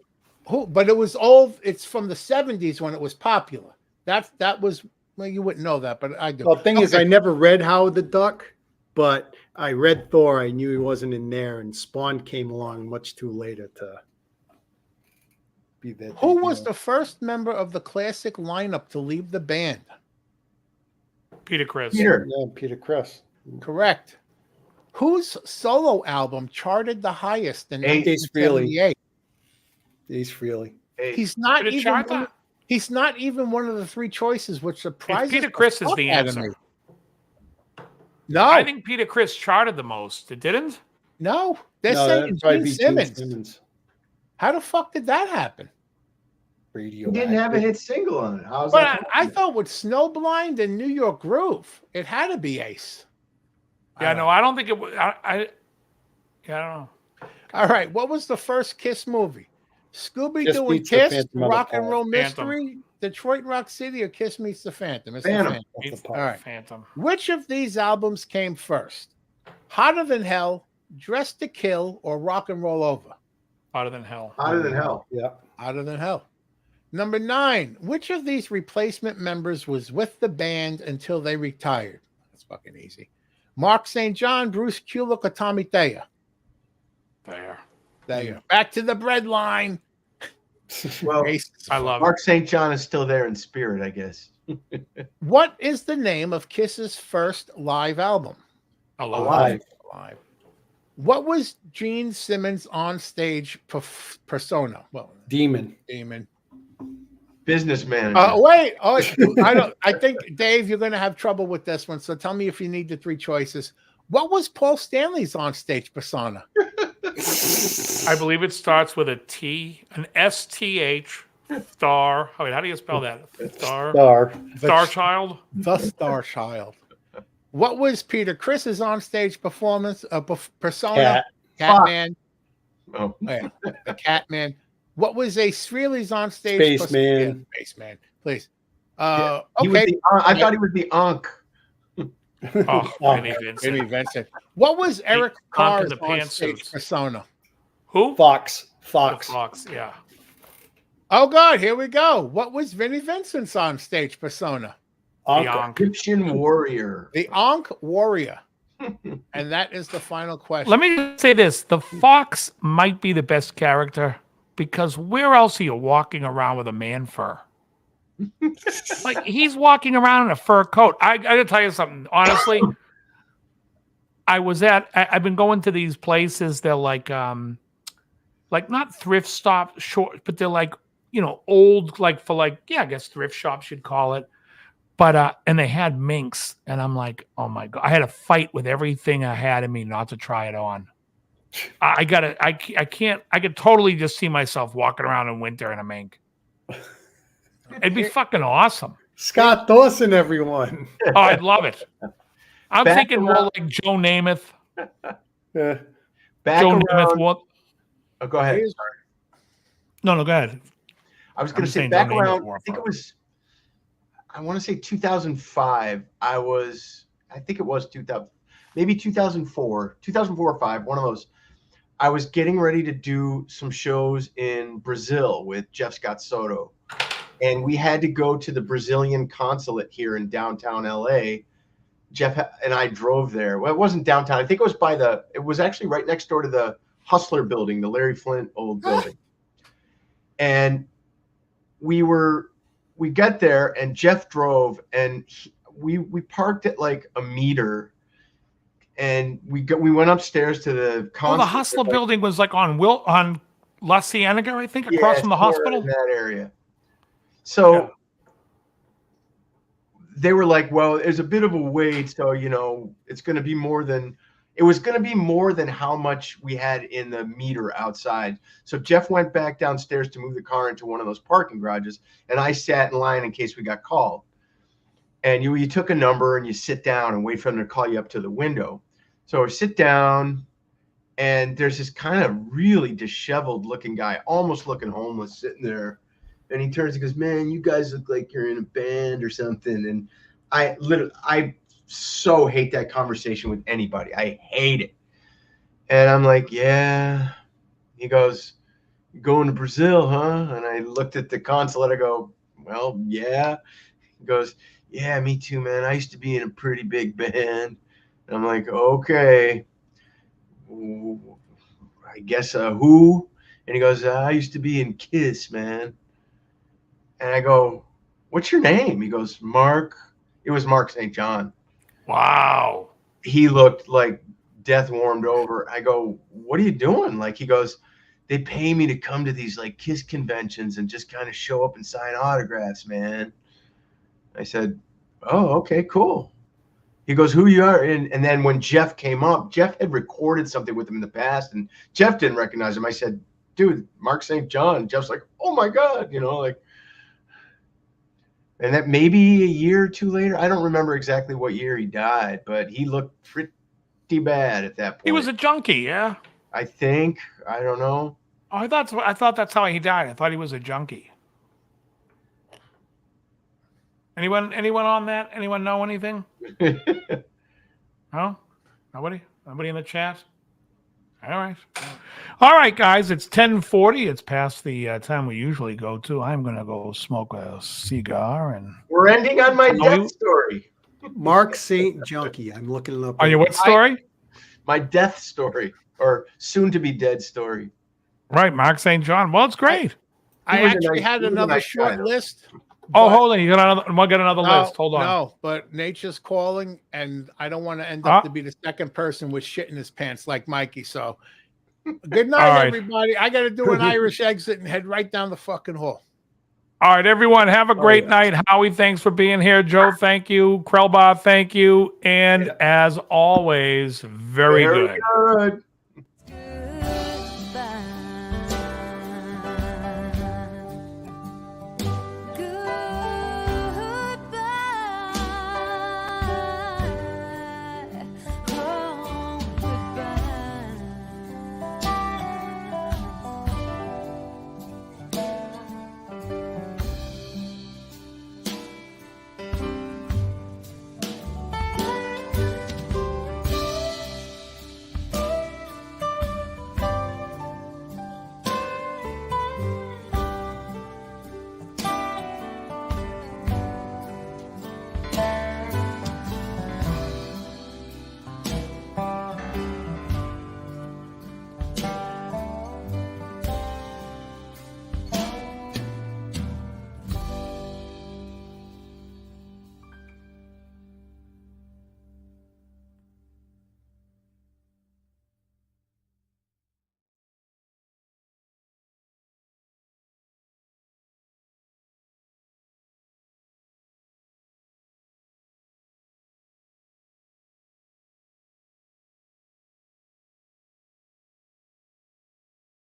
was. but it was old. It's from the 70s when it was popular. That was, well, you wouldn't know that, but I do. Well, the thing is, Okay. I never read Howard the Duck, but I read Thor. I knew he wasn't in there, and Spawn came along much too later to be there. Who was the first member of the classic lineup to leave the band? Peter Chris. Peter. Yeah, Peter Chris. Correct. Whose solo album charted the highest in Ace Frehley. 1978? Ace Frehley. Hey, He's not Did it even. chart that? He's not even one of the 3 choices, which surprises. Peter Chris is fuck the out of answer. me. No, I think Peter Chris charted the most. It didn't? no. They're No, saying that'd probably Gene be Simmons. Simmons. How the fuck did that happen? Radio. he didn't have a hit single on it. How's But that? I thought with Snowblind and New York Groove, it had to be Ace. Yeah, no, I don't think it was. I don't know. All right. What was the first Kiss movie? Scooby Kiss Doo and Meets the Kiss, Phantom of the Rock and Palace. Roll Phantom. Mystery, Detroit Rock City, or Kiss Meets the Phantom? It's the Phantom. Of the It's Pop. All right. Phantom. Which of these albums came first? Hotter Than Hell, Dressed to Kill, or Rock and Roll Over? Hotter than hell. Hotter than hell. Yeah. Hotter Than Hell. Number 9. Which of these replacement members was with the band until they retired? That's fucking easy. Mark St. John, Bruce Kulick, or Tommy Thayer? There. Thayer. Back to the bread line. Well, Ace. I love Mark St. John is still there in spirit, I guess. What is the name of Kiss's first live album? it. I love it. Alive. Live. What was Gene Simmons on stage persona? Well, Demon. Demon. Business manager. Wait. Oh, I don't. I think Dave, you're going to have trouble with this one. So tell me if you need the 3 choices. What was Paul Stanley's on stage persona? I believe it starts with a T, an STH, star. Oh, wait, how do you spell that? Star? Star. Star Child? The Star Child. What was Peter Chris's on stage performance? Persona. Cat. Catman. Oh, Yeah, the Catman. What was Ace Frehley's on stage? Spaceman. Spaceman, please. he was Okay. the, I thought he was the Ankh. Oh, Vinnie Vincent. Vinnie Vincent. What was Eric Honk in Carr's the on stage pantsuits. persona? Who? Fox. The Fox. Fox, yeah. Oh God, here we go. What was Vinnie Vincent's on stage persona? The Uncle. Ankh. Egyptian warrior. The Ankh Warrior. And that is the final question. Let me say this. The Fox might be the best character because where else are you walking around with a man fur? Like, he's walking around in a fur coat. I got to tell you something. Honestly, I've been going to these places. They're like not thrift stop short, but they're like, old, like for like, yeah, I guess thrift shops you'd call it. But, and they had minks and I'm like, oh my God, I had to fight with everything I had in me not to try it on. I could totally just see myself walking around in winter in a mink. It'd be fucking awesome. Scott Dawson, everyone. Oh, I'd love it. I'm Back thinking more around- like Joe Namath. Yeah. Back Joe around. Namath. What? Oh, go ahead. Here's- No, go ahead. I was I'm going to say saying back Joe Namath around. more I think it fun. was. I want to say 2005. I think it was 2000, maybe 2004 or 5. One of those. I was getting ready to do some shows in Brazil with Jeff Scott Soto, and we had to go to the Brazilian consulate here in downtown LA. Jeff and I drove there. Well, it wasn't downtown. I think it was it was actually right next door to the Hustler building, the Larry Flint old building. And we got there and Jeff drove, and we parked at like a meter, and we went upstairs to the Oh, the Hustler building was like on La Cienega, I think, across from the hospital. In that area. So Yeah. they were like, well, there's a bit of a wait, so it's going to be more than how much we had in the meter outside. So Jeff went back downstairs to move the car into one of those parking garages, and I sat in line in case we got called. And you took a number and you sit down and wait for them to call you up to the window. So I sit down, and there's this kind of really disheveled looking guy, almost looking homeless, sitting there. And he turns and goes, man, you guys look like you're in a band or something. And I so hate that conversation with anybody. I hate it. And I'm like, yeah. He goes, you going to Brazil, huh? And I looked at the consulate. I go, well, yeah. He goes, yeah, me too, man. I used to be in a pretty big band. And I'm like, okay. I guess who? And he goes, I used to be in Kiss, man. And I go, what's your name? He goes, Mark. It was Mark St. John. Wow. He looked like death warmed over. I go, what are you doing? Like, he goes, they pay me to come to these like Kiss conventions and just kind of show up and sign autographs, man. I said, oh, okay, cool. He goes, who you are? And then when Jeff came up, Jeff had recorded something with him in the past, and Jeff didn't recognize him. I said, dude, Mark St. John. Jeff's like, oh my God, like. And that maybe a year or two later, I don't remember exactly what year he died, but he looked pretty bad at that point. He was a junkie, yeah. I think. I don't know. Oh, I thought that's how he died. I thought he was a junkie. Anyone on that? Anyone know anything? No? Nobody in the chat? All right, guys, it's 10:40. It's past the time we usually go to. I'm going to go smoke a cigar. And we're ending on my death story. Mark St. Junkie. I'm looking it up. On your what story? My death story, or soon-to-be dead story. Right, Mark St. John. Well, it's great. I was a actually nice- had he was a another nice short guy, though. list. Oh, but- hold on. You got another list. Hold on. No, but nature's calling, and I don't want to end up to be the second person with shit in his pants like Mikey. So, good night, All right. everybody. I got to do an Irish exit and head right down the fucking hall. All right, everyone, have a great yeah. night. Howie, thanks for being here. Joe, thank you. Krellbot, thank you. And as always, very good. Good.